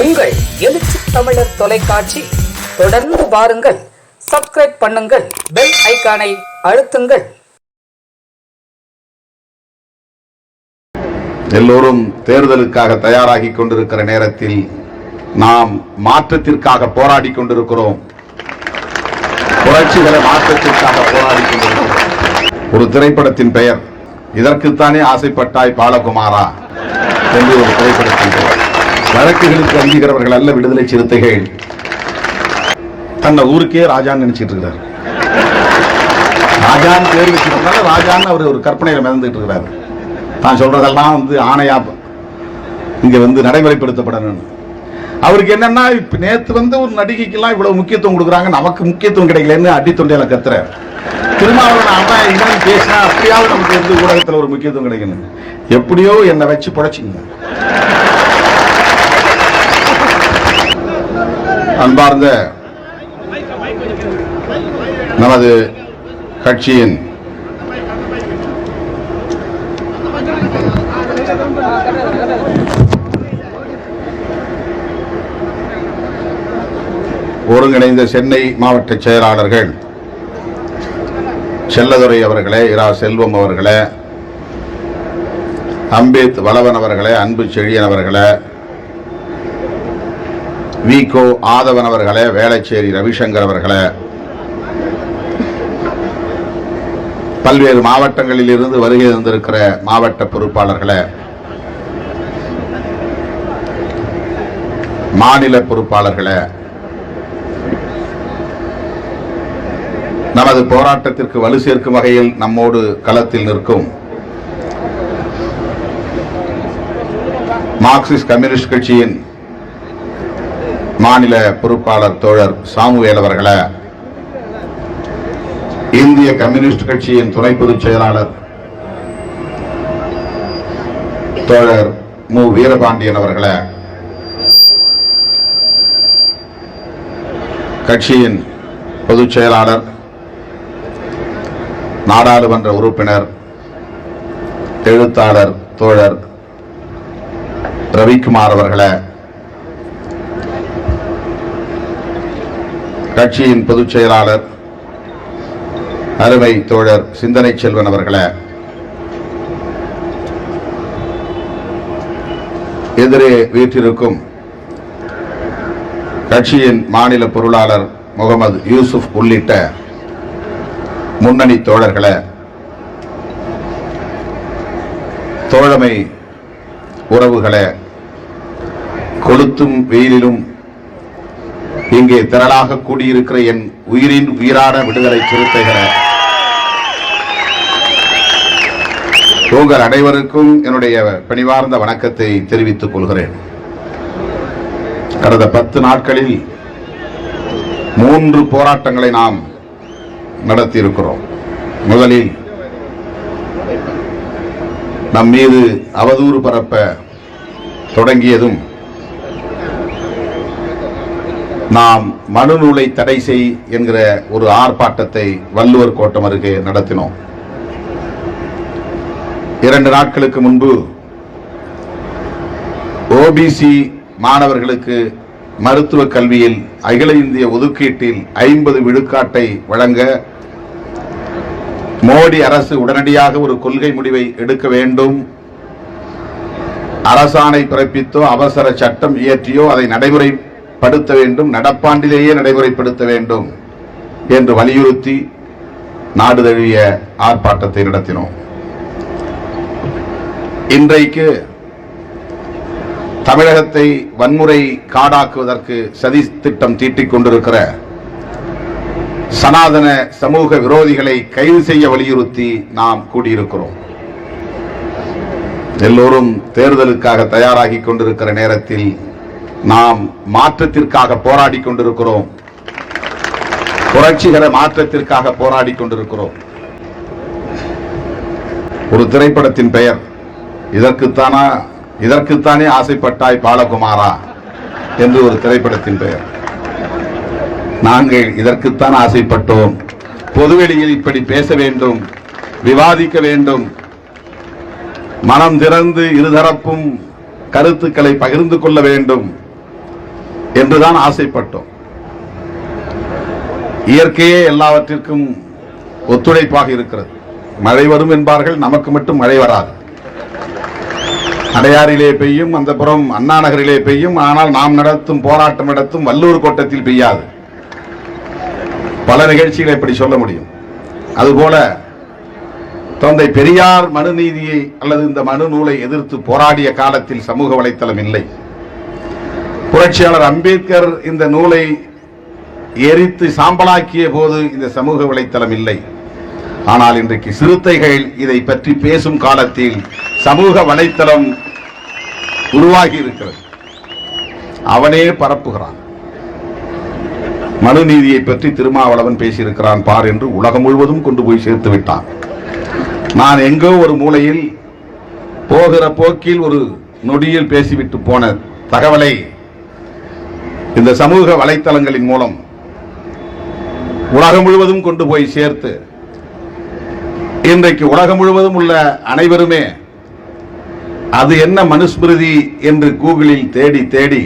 உங்கள் எழுச்சி தமிழர் தொலைக்காட்சி தொடர்ந்து பாருங்கள், சப்ஸ்கிரைப் பண்ணுங்கள், பெல் ஐகானை அழுத்துங்கள். எல்லோரும் தேர்தலுக்காக தயாராகி கொண்டிருக்கிற நேரத்தில் நாம் மாற்றத்திற்காக போராடி கொண்டிருக்கிறோம். புரட்சிகர மாற்றத்திற்காக போராடி கொண்டிருக்கிறோம். ஒரு திரைப்படத்தின் பெயர் இதற்குத்தானே ஆசைப்பட்டாய் பாலகுமாரா என்று ஒரு திரைப்படத்தின் பெயர். வழக்குகளுக்கு அஞ்சுகிறவர்கள் அல்ல விடுதலை சிறுத்தைகள். தன்னை ஊருக்கே ராஜான்னு நினைச்சிட்டு இருக்கிறார். ராஜான்னு பேர் வச்சிருந்தால ராஜான்னு அவர் ஒரு கற்பனையில மிதந்துட்டு இருக்கிறார். தான் சொல்றதெல்லாம் ஆணையா இங்க நடைமுறைப்படுத்தப்படணும். அவருக்கு என்னன்னா, இப்ப நேத்து ஒரு நடிகைக்கெல்லாம் இவ்வளவு முக்கியத்துவம் கொடுக்குறாங்க, நமக்கு முக்கியத்துவம் கிடைக்கலன்னு அடித்தொண்டையில கத்துற. திருமாவளவன் அவன் இவன் பேசினா அப்படியாவது நமக்கு ஊடகத்தில் ஒரு முக்கியத்துவம் கிடைக்கணும். எப்படியோ என்னை வச்சு புழைச்சிங்க. அன்பார்ந்த நமது கட்சியின் ஒருங்கிணைந்த சென்னை மாவட்ட செயலாளர்கள் செல்லதுரை அவர்களே, இரா செல்வம் அவர்களே, அம்பேத் வளவன் அவர்களே, அன்பு செழியன் அவர்களே, விகோ ஆதவன் அவர்களே, வேளச்சேரி ரவிசங்கர் அவர்களே, பல்வேறு மாவட்டங்களில் இருந்து வருகை தந்திருக்கிற மாவட்ட பொறுப்பாளர்களே, மாநில பொறுப்பாளர்களே, நமது போராட்டத்திற்கு வலு சேர்க்கும் வகையில் நம்மோடு களத்தில் நிற்கும் மார்க்சிஸ்ட் கம்யூனிஸ்ட் கட்சியின் மாநில பொறுப்பாளர் தோழர் சாமுவேல் அவர்களே, இந்திய கம்யூனிஸ்ட் கட்சியின் துணை பொதுச் செயலாளர் தோழர் மு வீரபாண்டியன் அவர்களே, கட்சியின் பொதுச் செயலாளர் நாடாளுமன்ற உறுப்பினர் எழுத்தாளர் தோழர் ரவிக்குமார் அவர்களே, கட்சியின் பொதுச் செயலாளர் அருமை தோழர் சிந்தனை செல்வன் அவர்களே, எதிரே வீற்றிருக்கும் கட்சியின் மாநில பொருளாளர் முகமது யூசுப் உள்ளிட்ட முன்னணி தோழர்களே, தோழமை உறவுகளே, கொளுத்தும் வெயிலிலும் இங்கே திரளாக கூடியிருக்கிற என் உயிரின் உயிரான விடுதலை சிறுத்தைகளே, உங்கள் அனைவருக்கும் என்னுடைய பணிவார்ந்த வணக்கத்தை தெரிவித்துக் கொள்கிறேன். கடந்த 10 நாட்களில் 3 போராட்டங்களை நாம் நடத்தியிருக்கிறோம். முதலில் நம் மீது அவதூறு பரப்ப தொடங்கியதும் நாம் மனுநூலை தடை செய் என்கிற ஒரு ஆர்ப்பாட்டத்தை வள்ளுவர் கோட்டம் அருகே நடத்தினோம். 2 நாட்களுக்கு முன்பு ஓபிசி மாணவர்களுக்கு மருத்துவ கல்வியில் அகில இந்திய ஒதுக்கீட்டில் 50 விழுக்காட்டை வழங்க மோடி அரசு உடனடியாக ஒரு கொள்கை முடிவை எடுக்க வேண்டும், அரசாணை பிறப்பித்தோ அவசர சட்டம் இயற்றியோ அதை நடைமுறைப்படுத்த வேண்டும், நடப்பாண்டிலேயே நடைமுறைப்படுத்த வேண்டும் என்று வலியுறுத்தி நாடு தழுவிய ஆர்ப்பாட்டத்தை நடத்தினோம். இன்றைக்கு தமிழகத்தை வன்முறை காடாக்குவதற்கு சதி திட்டம் தீட்டிக் கொண்டிருக்கிற சனாதன சமூக விரோதிகளை கைது செய்ய வலியுறுத்தி நாம் கூடியிருக்கிறோம். எல்லோரும் தேர்தலுக்காக தயாராகி கொண்டிருக்கிற நேரத்தில் நாம் மாற்றத்திற்காக போராடி கொண்டிருக்கிறோம். புரட்சிகர மாற்றத்திற்காக போராடி கொண்டிருக்கிறோம். ஒரு திரைப்படத்தின் பெயர் இதற்குத்தானே ஆசைப்பட்டாய் பாலகுமாரா என்று ஒரு திரைப்படத்தின் பெயர். நாங்கள் இதற்குத்தான் ஆசைப்பட்டோம். பொதுவெளியில் இப்படி பேச வேண்டும், விவாதிக்க வேண்டும், மனம் திறந்து இருதரப்பும் கருத்துக்களை பகிர்ந்து கொள்ள வேண்டும் என்றுதான் ஆசைப்பட்டோம். இயற்கையே எல்லாவற்றிற்கும் ஒத்துழைப்பாக இருக்கிறது. மழை வரும் என்பார்கள், நமக்கு மட்டும் மழை வராது. அடையாறிலே பெய்யும், அந்த புறம் அண்ணா நகரிலே பெய்யும். ஆனால் நாம் நடத்தும் போராட்டம் நடத்தும் வல்லூர் கோட்டத்தில் பெய்யாது. பல நிகழ்ச்சிகளை இப்படி சொல்ல முடியும். அதுபோல தந்தை பெரியார் மனுநீதியை அல்லது இந்த மனு நூலை எதிர்த்து போராடிய காலத்தில் சமூக வலைத்தளம் இல்லை. புரட்சியாளர் அம்பேத்கர் இந்த நூலை எரித்து சாம்பலாக்கிய போது இந்த சமூக வலைத்தளம் இல்லை. ஆனால் இன்றைக்கு சிறுத்தைகள் இதை பற்றி பேசும் காலத்தில் சமூக வலைத்தளம் உருவாகி இருக்கிறது. அவனே பரப்புகிறான். மனுநீதியை பற்றி திருமாவளவன் பேசியிருக்கிறான் பார் என்று உலகம் முழுவதும் கொண்டு போய் சேர்த்து விட்டான். நான் எங்கோ ஒரு மூலையில் போகிற போக்கில் ஒரு நொடியில் பேசிவிட்டு போன தகவலை இந்த சமூக வலைத்தளங்களின் மூலம் உலகம் முழுவதும் கொண்டு போய் சேர்த்து இன்றைக்கு உலகம் முழுவதும் உள்ள அனைவருமே அது என்ன மனுஸ்மிருதி என்று கூகுளில் தேடி தேடி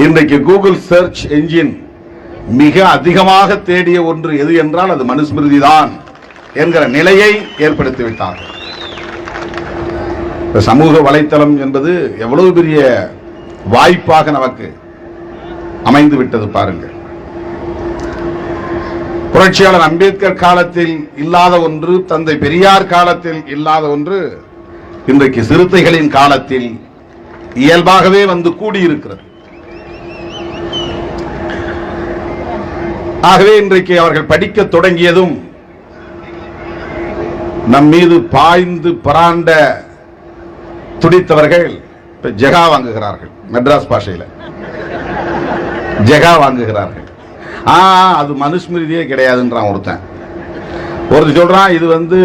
இன்றைக்கு கூகுள் சர்ச் என்ஜின் மிக அதிகமாக தேடிய ஒன்று எது என்றால் அது மனுஸ்மிருதி தான் என்கிற நிலையை ஏற்படுத்திவிட்டார்கள். சமூக வலைத்தளம் என்பது எவ்வளவு பெரிய வாய்ப்பாக நமக்கு அமைந்து விட்டது பாருங்கள். புரட்சியாளர் அம்பேத்கர் காலத்தில் இல்லாத ஒன்று, தந்தை பெரியார் காலத்தில் இல்லாத ஒன்று இன்றைக்கு சிறுத்தைகளின் காலத்தில் இயல்பாகவே வந்து கூடியிருக்கிறது. ஆகவே இன்றைக்கு அவர்கள் படிக்க தொடங்கியதும் நம் மீது பாய்ந்து பராண்ட துடித்தவர்கள் ஜெகா வாங்குகிறார்கள். மெட்ராஸ் பாஷையில் ஜெகா வாங்குகிறார்கள். அது மனுஸ்மிருதியே கிடையாதுன்றான் ஒருத்தன் சொல்றான். இது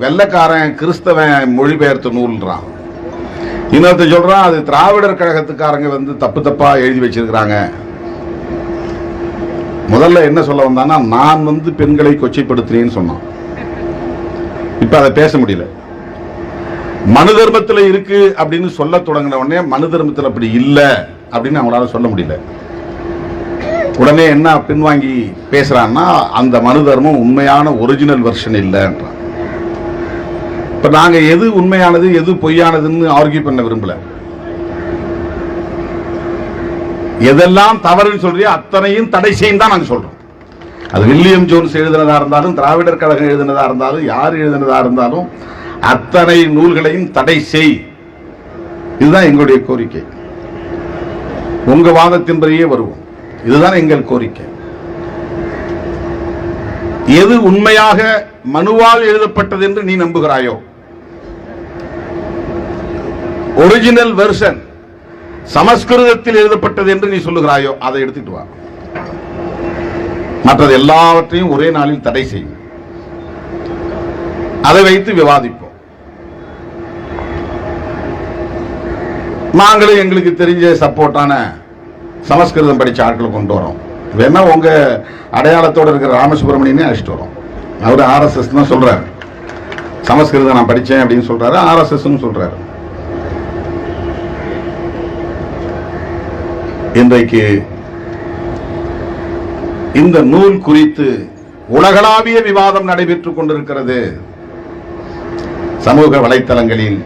வெள்ளக்காரன் கிறிஸ்தவன் மொழிபெயர்த்த நூல்ன்றான். இன்னொருத்தன் சொல்றான் அது திராவிடர் கழகத்துக்காரங்க தப்பு தப்பா எழுதி வச்சிருக்கிறாங்க. முதல்ல என்ன சொல்ல வந்தான்னா, நான் பெண்களை கொச்சைப்படுத்தினேன்னு சொன்னான். இப்ப அதை பேச முடியல. மனு தர்மத்தில் இருக்கு அப்படின்னு சொல்ல தொடங்கின உடனே மனு தர்மத்தில் அப்படி இல்லை அப்படின்னு அவங்களால சொல்ல முடியல. உடனே என்ன பின்வாங்கி பேசுறான்னா, அந்த மனு தர்மம் உண்மையான ஒரிஜினல் வெர்ஷன் இல்லைன்றான். இப்ப நாங்க எது உண்மையானது எது பொய்யானதுன்னு ஆர்கியூ பண்ண விரும்பல. எதெல்லாம் தவறுன்னு சொல்றியோ அத்தனையும் தடை செய்யும் தான் நாங்க சொல்றோம். அது வில்லியம் ஜோன்ஸ் எழுதினதா இருந்தாலும், திராவிடர் கழகம் எழுதினதா இருந்தாலும், யார் எழுதினதா இருந்தாலும் அத்தனை நூல்களையும் தடை செய். இதுதான் எங்களுடைய கோரிக்கை. உங்க வாதத்தின்படியே வருவோம். இதுதான் எங்கள் கோரிக்கை. எது உண்மையாக மனுவால் எழுதப்பட்டது என்று நீ நம்புகிறாயோ, ஒரிஜினல் வெர்ஷன் சமஸ்கிருதத்தில் எழுதப்பட்டது என்று நீ சொல்லுகிறாயோ, அதை எடுத்துட்டு வா. மற்றது எல்லாவற்றையும் ஒரே நாளில் தடை செய்யும். அதை வைத்து விவாதிப்போம். நாங்களும் எங்களுக்கு தெரிஞ்ச சப்போர்ட்டான சமஸ்கிருதம் படிச்ச ஆட்களை கொண்டு வரோம். வேணா உங்க அடையாளத்தோடு இருக்கிற ராமசுப்ரமணியனே அழைச்சிட்டு வரோம். அவர் RSS தான் சொல்றாரு. சமஸ்கிருதம் நான் படிச்சேன் அப்படின்னு சொல்றாரு. RSS சொல்றாரு. இன்றைக்கு இந்த நூல் குறித்து உலகளாவிய விவாதம் நடைபெற்றுக் கொண்டிருக்கிறது. சமூக வலைத்தளங்களில்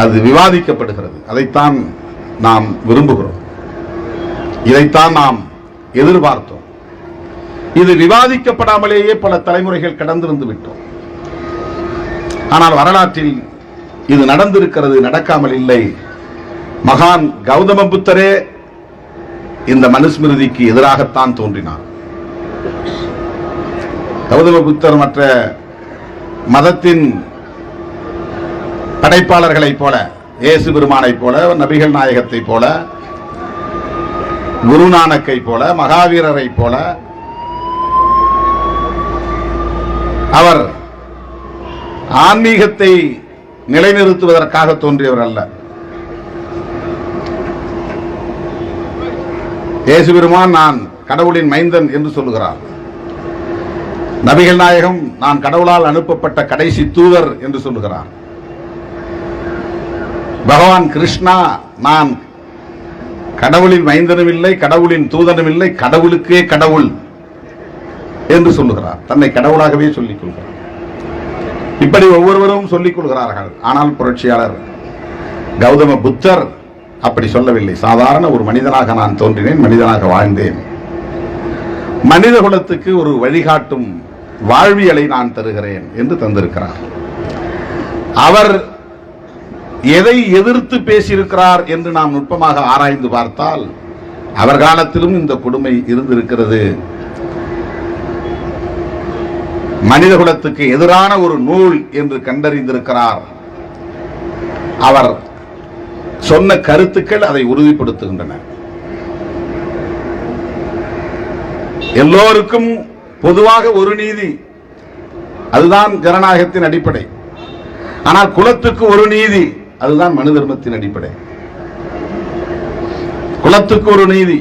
அது விவாதிக்கப்படுகிறது. அதைத்தான் நாம் விரும்புகிறோம். இதைத்தான் நாம் எதிர்பார்த்தோம். இது விவாதிக்கப்படாமலேயே பல தலைமுறைகள் கடந்து வந்து விட்டோம். ஆனால் வரலாற்றில் இது நடந்திருக்கிறது, நடக்காமல் இல்லை. மகான் கௌதம புத்தரே இந்த மனுஸ்மிருதிக்கு எதிராகத்தான் தோன்றினார். கௌதம புத்தர் மற்ற மதத்தின் படைப்பாளர்களைப் போல, இயேசு பெருமானை போல, நபிகள் நாயகத்தை போல, குருநானக்கை போல, மகாவீரரை போல அவர் ஆன்மீகத்தை நிலைநிறுத்துவதற்காக தோன்றியவர் அல்ல. இயேசு பெருமான் நான் கடவுளின் மைந்தன் என்று சொல்லுகிறார். நபிகள் நாயகம் நான் கடவுளால் அனுப்பப்பட்ட கடைசி தூதர் என்று சொல்லுகிறார். பகவான் கிருஷ்ணா நான் கடவுளின் மைந்தனும் இல்லை, கடவுளின் தூதனும் இல்லை, கடவுளுக்கே கடவுள் என்று சொல்லுகிறார். தன்னை கடவுளாகவே சொல்லிக் கொள்கிறார். இப்படி ஒவ்வொருவரும் சொல்லிக் கொள்கிறார்கள். ஆனால் புரட்சியாளர் கௌதம புத்தர் அப்படி சொல்லவில்லை. சாதாரண ஒரு மனிதனாக நான் தோன்றினேன், மனிதனாக வாழ்ந்தேன், மனித குலத்துக்கு ஒரு வழிகாட்டும் வாழ்வியலை நான் தருகிறேன் என்று தந்திருக்கிறார். அவர் எதை எதிர்த்து பேசியிருக்கிறார் என்று நாம் நுட்பமாக ஆராய்ந்து பார்த்தால் அவர் காலத்திலும் இந்த கொடுமை இருந்திருக்கிறது. மனித குலத்துக்கு எதிரான ஒரு நூல் என்று கண்டறிந்திருக்கிறார். அவர் சொன்ன கருத்துக்கள் அதை உறுதிப்படுத்துகின்றன. எல்லோருக்கும் பொதுவாக ஒரு நீதி, அதுதான் ஜனநாயகத்தின் அடிப்படை. ஆனால் குலத்துக்கு ஒரு நீதி, அதுதான் மனு தர்மத்தின் அடிப்படை. குலத்துக்கு ஒரு நீதி,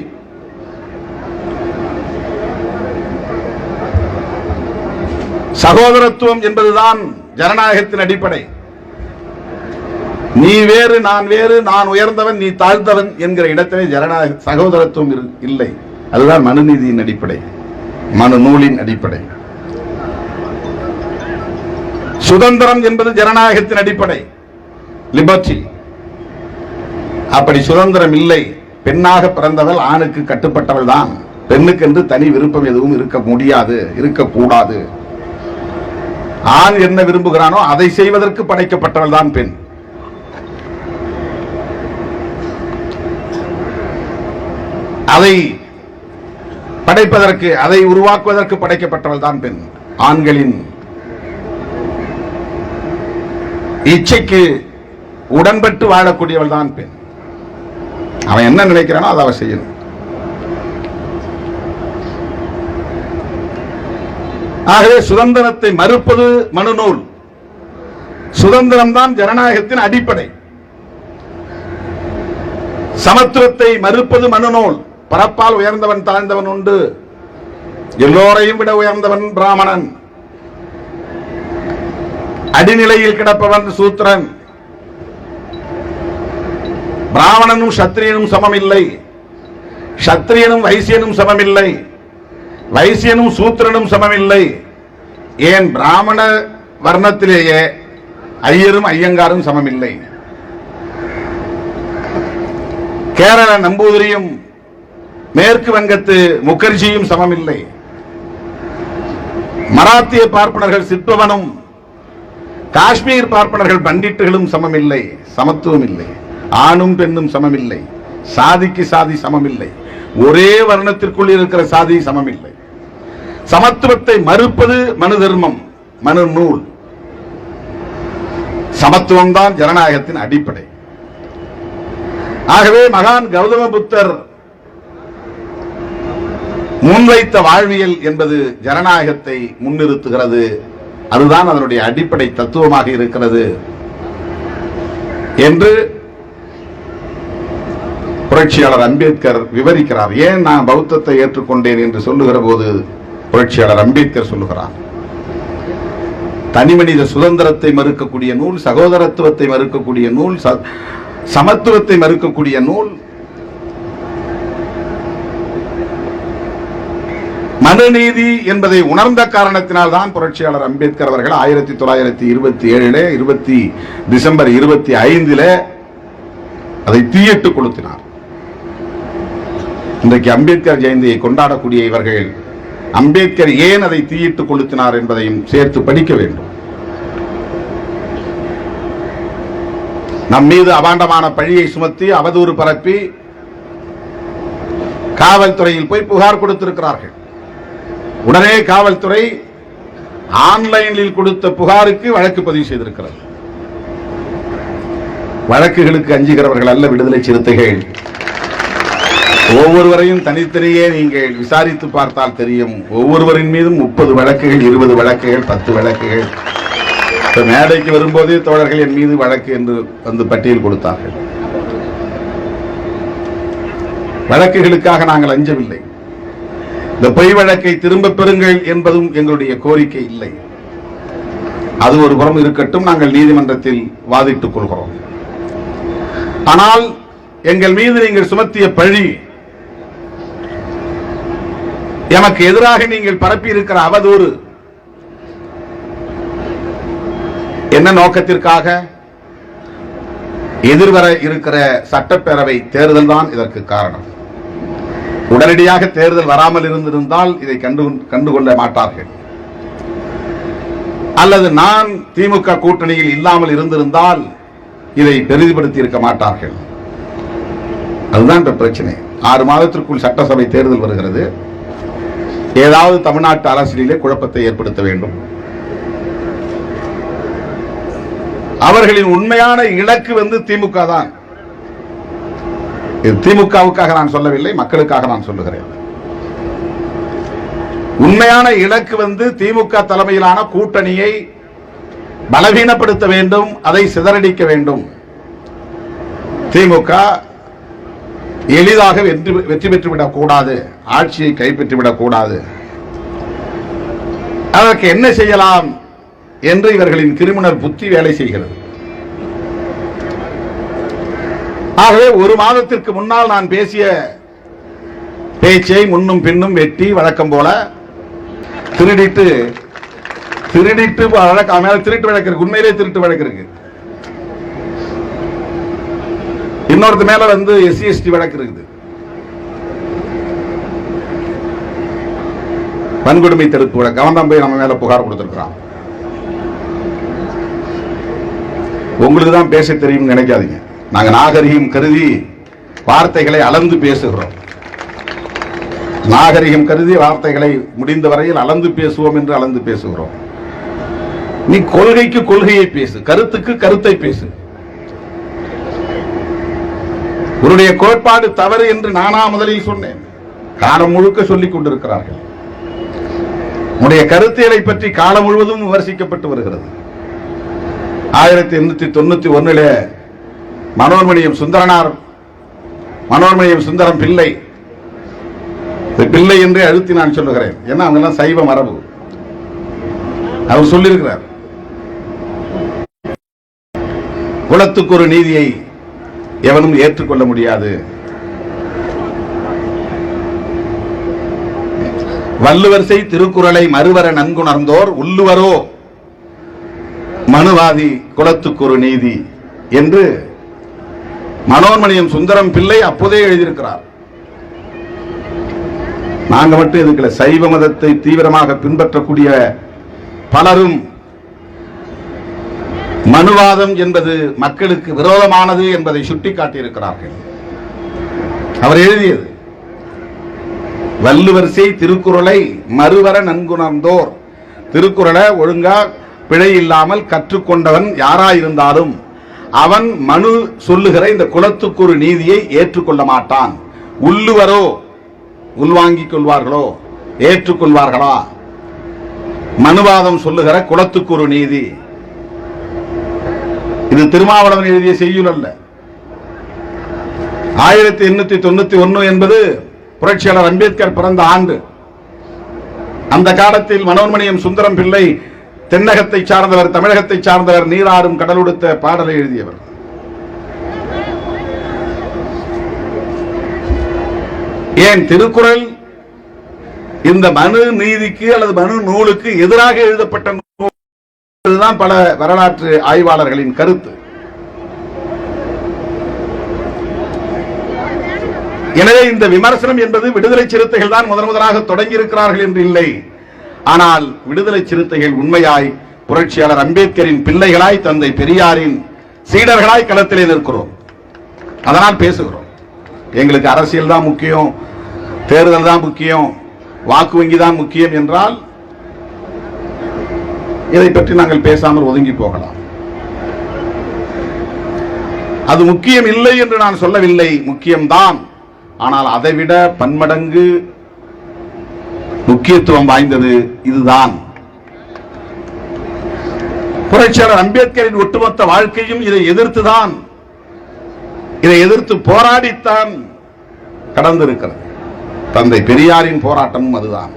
சகோதரத்துவம் என்பதுதான் ஜனநாயகத்தின் அடிப்படை. நீ வேறு நான் வேறு, நான் உயர்ந்தவன் நீ தாழ்ந்தவன் என்கிற இடத்திலே ஜனநாயக சகோதரத்துவம் இல்லை. அதுதான் மனுநீதியின் அடிப்படை, மனு நூலின் அடிப்படை. சுதந்திரம் என்பது ஜனநாயகத்தின் அடிப்படை, லிபர்ட்டி. அப்படி சுதந்திரம் இல்லை. பெண்ணாக பிறந்தவள் ஆணுக்கு கட்டுப்பட்டவள் தான். பெண்ணுக்கு என்று தனி விருப்பம் எதுவும் இருக்க முடியாது, இருக்கக்கூடாது. ஆண் என்ன விரும்புகிறானோ அதை செய்வதற்கு படைக்கப்பட்டவள் தான் பெண். அதை படைப்பதற்கு, அதை உருவாக்குவதற்கு படைக்கப்பட்டவள் தான் பெண். ஆண்களின் இச்சைக்கு உடன்பட்டு வாழக்கூடியவள் தான் பெண். அவன் என்ன நினைக்கிறானோ அதை அவன் செய்யணும். ஆகவே சுதந்திரத்தை மறுப்பது மனுநூல். சுதந்திரம் தான் ஜனநாயகத்தின் அடிப்படை. சமத்துவத்தை மறுப்பது மனுநூல். பரப்பால் உயர்ந்தவன் தாழ்ந்தவன் உண்டு, எல்லோரையும் விட உயர்ந்தவன் பிராமணன், அடிநிலையில் கிடப்பவன் சூத்திரன். பிராமணனும் சத்திரியனும் சமமில்லை, சத்திரியனும் வைசியனும் சமமில்லை, வைசியனும் சூத்திரனும் சமமில்லை. ஏன் பிராமண வர்ணத்திலேயே ஐயரும் ஐயங்காரும் சமமில்லை. கேரள நம்பூதிரியும் மேற்கு வங்கத்து முகர்ஜியும் சமமில்லை. மராத்திய பார்ப்பனர்கள் சிற்பவனும் காஷ்மீர் பார்ப்பனர்கள் பண்டிட்டுகளும் சமமில்லை. சமத்துவம் இல்லை. ஆணும் பெண்ணும் சமமில்லை. சாதிக்கு சாதி சமமில்லை. ஒரே வர்ணத்திற்குள் இருக்கிற சாதி சமமில்லை. சமத்துவத்தை மறுப்பது மனு தர்மம், மனு நூல். சமத்துவம் தான் ஜனநாயகத்தின் அடிப்படை. ஆகவே மகான் கௌதம புத்தர் முன்வைத்த வாழ்வியல் என்பது ஜனநாயகத்தை முன்னிறுத்துகிறது. அதுதான் அதனுடைய அடிப்படை தத்துவமாக இருக்கிறது என்று புரட்சியாளர் அம்பேத்கர் விவரிக்கிறார். ஏன் நான் பௌத்தத்தை ஏற்றுக்கொண்டேன் என்று சொல்லுகிற போது புரட்சியாளர் அம்பேத்கர் சொல்லுகிறார், தனிமனித சுதந்திரத்தை மறுக்கக்கூடிய நூல், சகோதரத்துவத்தை மறுக்கக்கூடிய நூல், சமத்துவத்தை மறுக்கக்கூடிய நூல் மனுநீதி என்பதை உணர்ந்த காரணத்தினால் தான் புரட்சியாளர் அம்பேத்கர் அவர்கள் 1927 டிசம்பர் 25 அதை தீயிட்டு கொளுத்தினார். இன்றைக்கு அம்பேத்கர் ஜெயந்தியை கொண்டாடக்கூடிய இவர்கள் அம்பேத்கர் ஏன் அதை தீயிட்டு கொளுத்தினார் என்பதையும் சேர்த்து படிக்க வேண்டும். நம் மீது அபாண்டமான பழியை சுமத்தி அவதூறு பரப்பி காவல்துறையில் போய் புகார் கொடுத்திருக்கிறார்கள். உடனே காவல்துறை ஆன்லைனில் கொடுத்த புகாருக்கு வழக்கு பதிவு செய்திருக்கிறது. வழக்குகளுக்கு அஞ்சுகிறவர்கள் அல்ல விடுதலை சிறுத்தைகள். ஒவ்வொருவரையும் தனித்தனியே நீங்கள் விசாரித்து பார்த்தால் தெரியும். ஒவ்வொருவரின் மீதும் 30 வழக்குகள், 20 வழக்குகள், 10 வழக்குகள். மேடைக்கு வரும்போதே தோழர்கள் என் மீது வழக்கு என்று வந்து பட்டியல் கொடுத்தார்கள். வழக்குகளுக்காக நாங்கள் அஞ்சவில்லை. இந்த பொய் வழக்கை திரும்ப பெறுங்கள் என்பதும் எங்களுடைய கோரிக்கை இல்லை. அது ஒரு புறம் இருக்கட்டும், நாங்கள் நீதிமன்றத்தில் வாதிட்டுக் கொள்கிறோம். ஆனால் எங்கள் மீது நீங்கள் சுமத்திய பழி, எமக்கு எதிராக நீங்கள் பரப்பி இருக்கிற அவதூறு என்ன நோக்கத்திற்காக? எதிர்வர இருக்கிற சட்டப்பேரவை தேர்தல் தான் இதற்கு காரணம். உடனடியாக தேர்தல் வராமல் இருந்திருந்தால் இதை கண்டுகொள்ள மாட்டார்கள். அல்லது நான் திமுக கூட்டணியில் இல்லாமல் இருந்திருந்தால் இதை பெரிதுபடுத்தி இருக்க மாட்டார்கள். அதுதான் இப்ப பிரச்சனை. 6 மாதத்திற்குள் சட்டசபை தேர்தல் வருகிறது. ஏதாவது தமிழ்நாட்டு அரசியலிலே குழப்பத்தை ஏற்படுத்த வேண்டும். அவர்களின் உண்மையான இலக்கு திமுக தான். இது திமுகவுக்காக நான் சொல்லவில்லை, மக்களுக்காக நான் சொல்லுகிறேன். உண்மையான இலக்கு திமுக தலைமையிலான கூட்டணியை பலவீனப்படுத்த வேண்டும், அதை சிதறடிக்க வேண்டும். திமுக எளிதாக வெற்றி பெற்றுவிடக் கூடாது, ஆட்சியை கைப்பற்றிவிடக் கூடாது. அதற்கு என்ன செய்யலாம் என்று இவர்களின் கிரிமினல் புத்தி வேலை செய்கிறது. ஆகவே 1 மாதத்திற்கு முன்னால் நான் பேசிய பேச்சை முன்னும் பின்னும் வெட்டி வழக்கம் போல திருடிட்டு திருட்டு வழக்கு இருக்கு. உண்மையிலே திருட்டு வழக்கு இருக்கு. இன்னொருத்த மேல SC/ST வழக்கு இருக்குது. வன்கொடுமை தடுப்பு வழக்கு. அவன் தான் போய் நம்ம மேல புகார் கொடுத்திருக்கிறான். உங்களுக்கு தான் பேச தெரியும் நினைக்காதீங்க. நாங்க நாகரிகம் கருதி வார்த்தைகளை அளந்து பேசுகிறோம். நாகரிகம் கருதி வார்த்தைகளை முடிந்த வரையில் அளந்து பேசுவோம் என்று அளந்து பேசுகிறோம். நீ கொள்கைக்கு கொள்கையை பேசு, கருத்துக்கு கருத்தை பேசு. உன்னுடைய கோட்பாடு தவறு என்று நானா முதலில் சொன்னேன். காலம் முழுக்க சொல்லிக் கொண்டிருக்கிறார்கள். உன்னுடைய கருத்தியலை பற்றி காலம் முழுவதும் விமர்சிக்கப்பட்டு வருகிறது. 1891 மனோன்மணியம் சுந்தரம் பிள்ளை என்றே அழுத்தி நான் சொல்லுகிறேன். ஏன்னா அவங்க சைவ மரபு. அவர் சொல்லியிருக்கிறார், குலத்துக்கு ஒரு நீதியை எவனும் ஏற்றுக்கொள்ள முடியாது. வள்ளுவர்சை திருக்குறளை மறுவர நன்குணர்ந்தோர் உள்ளுவரோ மனுவாதி குலத்துக்கு ஒரு நீதி என்று மனோன்மணியம் சுந்தரம் பிள்ளை அப்போதே எழுதியிருக்கிறார். நாங்க மட்டும் இதுக்குள்ள சைவ மதத்தை தீவிரமாக பின்பற்றக்கூடிய பலரும் மனுவாதம் என்பது மக்களுக்கு விரோதமானது என்பதை சுட்டிக்காட்டியிருக்கிறார்கள். அவர் எழுதியது வள்ளுவர்சை திருக்குறளை மறுவர நன்குணர்ந்தோர். திருக்குறளை ஒழுங்கா பிழை இல்லாமல் கற்றுக்கொண்டவன் யாராயிருந்தாலும் அவன் மனு சொல்லுகிற இந்த குலத்துக்கு ஒரு நீதியை ஏற்றுக்கொள்ள மாட்டான். உள்ளுவரோ உள்வாங்கிக் கொள்வார்களோ ஏற்றுக்கொள்வார்களா? மனுவாதம் சொல்லுகிற குலத்துக்கு ஒரு நீதி. இது திருமாவளவன் எழுதிய செய்யுள் அல்ல. 1891 என்பது புரட்சியாளர் அம்பேத்கர் பிறந்த ஆண்டு. அந்த காலத்தில் மனோன்மணியம் சுந்தரம் பிள்ளை தென்னகத்தை சார்ந்தவர், தமிழகத்தை சார்ந்தவர், நீராடும் கடலுடுத்த பாடலை எழுதியவர். ஏன் திருக்குறள் இந்த மனு நீதிக்கு அல்லது மனு நூலுக்கு எதிராக எழுதப்பட்ட நூல் பல வரலாற்று ஆய்வாளர்களின் கருத்து. எனவே இந்த விமர்சனம் என்பது விடுதலை சிறுத்தைகள் தான் முதலாக தொடங்கி இருக்கிறார்கள் என்று இல்லை. ஆனால் விடுதலை சிறுத்தைகள் உண்மையாய் புரட்சியாளர் அம்பேத்கரின் பிள்ளைகளாய், தந்தை பெரியாரின் சீடர்களாய் களத்திலே நிற்கிறோம். அதனால் பேசுகிறோம். எங்களுக்கு அரசியல் தான் முக்கியம், தேர்தல் தான் முக்கியம், வாக்கு வங்கி தான் முக்கியம் என்றால் இதை பற்றி நாங்கள் பேசாமல் ஒதுங்கி போகலாம். அது முக்கியம் இல்லை என்று நான் சொல்லவில்லை, முக்கியம்தான். ஆனால் அதைவிட பன்மடங்கு முக்கியத்துவம் வாய்ந்தது இதுதான். புரட்சியாளர் அம்பேத்கரின் ஒட்டுமொத்த வாழ்க்கையும் இதை எதிர்த்துதான், இதை எதிர்த்து போராடித்தான் கடந்திருக்கிறது. தந்தை பெரியாரின் போராட்டமும் அதுதான்.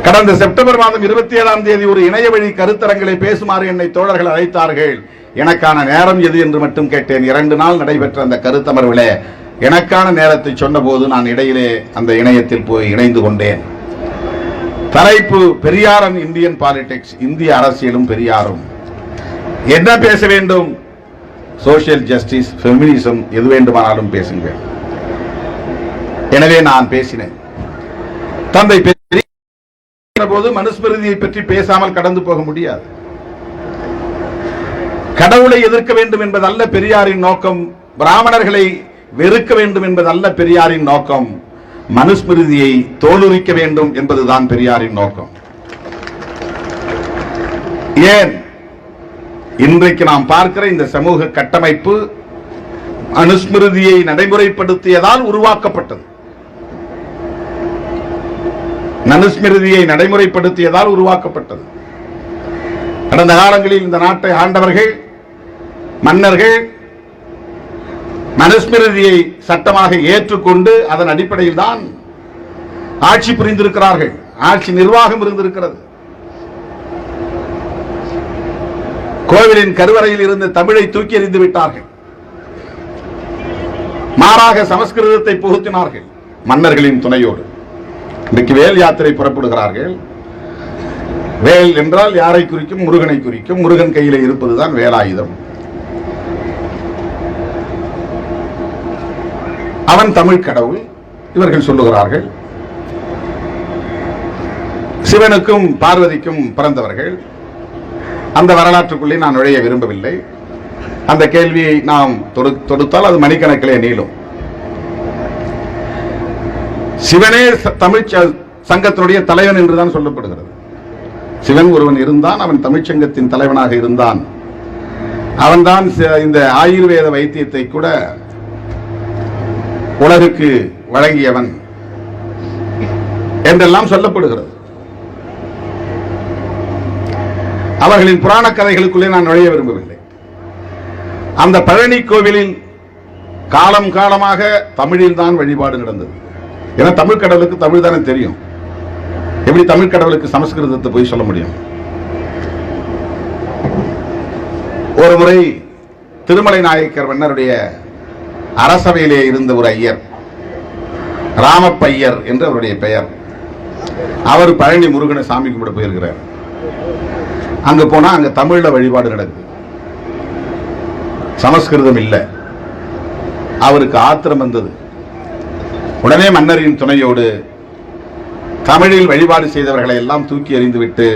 கடந்த செப்டம்பர் மாதம் 27ஆம் தேதி ஒரு இணைய வழி கருத்தரங்களை பேசுமாறு என்னை தோழர்கள் அழைத்தார்கள். எனக்கான நேரம் எது என்று மட்டும் கேட்டேன். 2 நாள் நடைபெற்ற அந்த கருத்தமர்விலே எனக்கான நேரத்தை சொன்னபோது நான் இடையிலே அந்த இணையத்தில் போய் இணைந்து கொண்டேன். தலைப்பு பெரியார் அண்ட் இந்தியன் பாலிடிக்ஸ், இந்திய அரசியலும் பெரியாரும். என்ன பேச வேண்டும்? சோசியல் ஜஸ்டிஸ், ஃபெமினிசம், எது வேண்டுமானாலும் பேசுங்கள். எனவே நான் பேசினேன். தந்தை போது மனுஸ்மிருதியை பற்றி பேசாமல் கடந்து போக முடியாது. கடவுளை எதிர்க்க வேண்டும் என்பதல்ல பெரியாரின் நோக்கம். பிராமணர்களை வெறுக்க வேண்டும் என்பதல்ல பெரியாரின் நோக்கம். மனுஸ்மிருதியை தோலுரிக்க வேண்டும் என்பதுதான் பெரியாரின் நோக்கம். ஏன் இன்றைக்கு நாம் பார்க்கிற இந்த சமூக கட்டமைப்பு மனுஸ்மிருதியை நடைமுறைப்படுத்தியதால் உருவாக்கப்பட்டது. மனுஸ்மிருதியை நடைமுறைப்படுத்தியதால் உருவாக்கப்பட்டது. கடந்த காலங்களில் இந்த நாட்டை ஆண்டவர்கள், மன்னர்கள் மனுஸ்மிருதியை சட்டமாக ஏற்றுக்கொண்டு அதன் அடிப்படையில் தான் ஆட்சி புரிந்திருக்கிறார்கள். ஆட்சி நிர்வாகம் இருந்திருக்கிறது. கோவிலின் கருவறையில் இருந்து தமிழை தூக்கி எறிந்து விட்டார்கள். மாறாக சமஸ்கிருதத்தை புகுத்தினார்கள் மன்னர்களின் துணையோடு. இன்றைக்கு வேல் யாத்திரை புறப்படுகிறார்கள். வேல் என்றால் யாரை குறிக்கும்? முருகனை குறிக்கும். முருகன் கையில இருப்பதுதான் வேலாயுதம். அவன் தமிழ் கடவுள் இவர்கள் சொல்லுகிறார்கள். சிவனுக்கும் பார்வதிக்கும் பிறந்தவர்கள். அந்த வரலாற்றுக்குள்ளே நான் நுழைய விரும்பவில்லை. அந்த கேள்வியை நாம் தொடுத்தால் அது மணிக்கணக்கிலே நீளும். சிவனே தமிழ் சங்கத்தினுடைய தலைவன் என்றுதான் சொல்லப்படுகிறது. சிவன் ஒருவன் இருந்தான், அவன் தமிழ்ச்சங்கத்தின் தலைவனாக இருந்தான். அவன்தான் இந்த ஆயுர்வேத வைத்தியத்தை கூட உலகுக்கு வழங்கியவன் என்றெல்லாம் சொல்லப்படுகிறது. அவர்களின் புராண கதைகளுக்குள்ளே நான் நுழைய விரும்பவில்லை. அந்த பழனி கோவிலில் காலம் காலமாக தமிழில் தான் வழிபாடு நடந்தது. ஏன்னா தமிழ் கடவுளுக்கு தமிழ் தானே தெரியும். எப்படி தமிழ் கடவுளுக்கு சமஸ்கிருதத்தை போய் சொல்ல முடியும்? ஒரு முறை திருமலை நாயக்கர் மன்னருடைய அரசவையிலே இருந்த ஒரு ஐயர், ராமப்பையர் என்று அவருடைய பெயர். அவர் பழனி முருகனை சாமி கும்பிட போயிருக்கிறார். அங்க போனா அங்க தமிழ்ல வழிபாடு நடக்குது, சமஸ்கிருதம் இல்லை. அவருக்கு ஆத்திரம் வந்தது. உடனே மன்னரின் துணையோடு தமிழில் வழிபாடு செய்தவர்களை எல்லாம் தூக்கி எறிந்துவிட்டு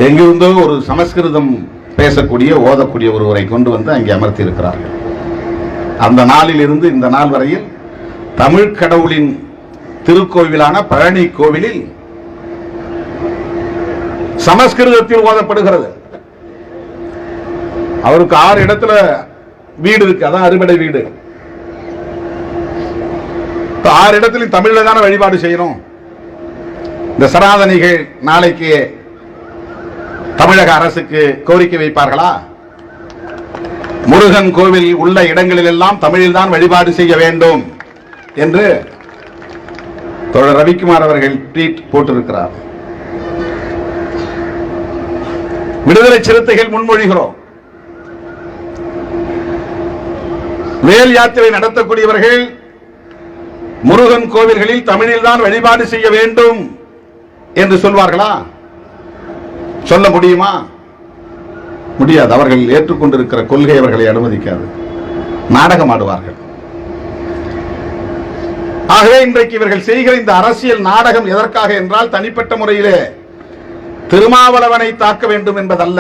எங்கிருந்தோ ஒரு சமஸ்கிருதம் பேசக்கூடிய ஓதக்கூடிய ஒருவரை கொண்டு வந்து அங்கே அமர்த்தி இருக்கிறார்கள். அந்த நாளில் இருந்து இந்த நாள் வரையில் தமிழ் கடவுளின் திருக்கோவிலான பழனி கோவிலில் சமஸ்கிருதத்தில் ஓதப்படுகிறது. அவருக்கு 6 இடத்துல வீடு இருக்கு, அதான் அறுபடை வீடு. 6 இடத்திலும் தமிழ்ல தானே வழிபாடு செய்யணும். இந்த சனாதனிகள் நாளைக்கு தமிழக அரசுக்கு கோரிக்கை வைப்பார்களா? முருகன் கோவில் உள்ள இடங்களில் எல்லாம் தமிழில் தான் வழிபாடு செய்ய வேண்டும் என்று தோழர் ரவிக்குமார் அவர்கள் ட்வீட் போட்டிருக்கிறார். விடுதலை சிறுத்தைகள் முன்மொழிகிறோம். வேல் யாத்திரை நடத்தக்கூடியவர்கள் முருகன் கோவில்களில் தமிழில் தான் வழிபாடு செய்ய வேண்டும் என்று சொல்வார்களா? சொல்ல முடியுமா? முடியாது. அவர்கள் ஏற்றுக்கொண்டிருக்கிற கொள்கை அவர்களை அனுமதிக்காது. நாடகம் ஆடுவார்கள். ஆகவே இன்றைக்கு இவர்கள் செய்கிற இந்த அரசியல் நாடகம் எதற்காக என்றால், தனிப்பட்ட முறையிலே திருமாவளவனை தாக்க வேண்டும் என்பதல்ல,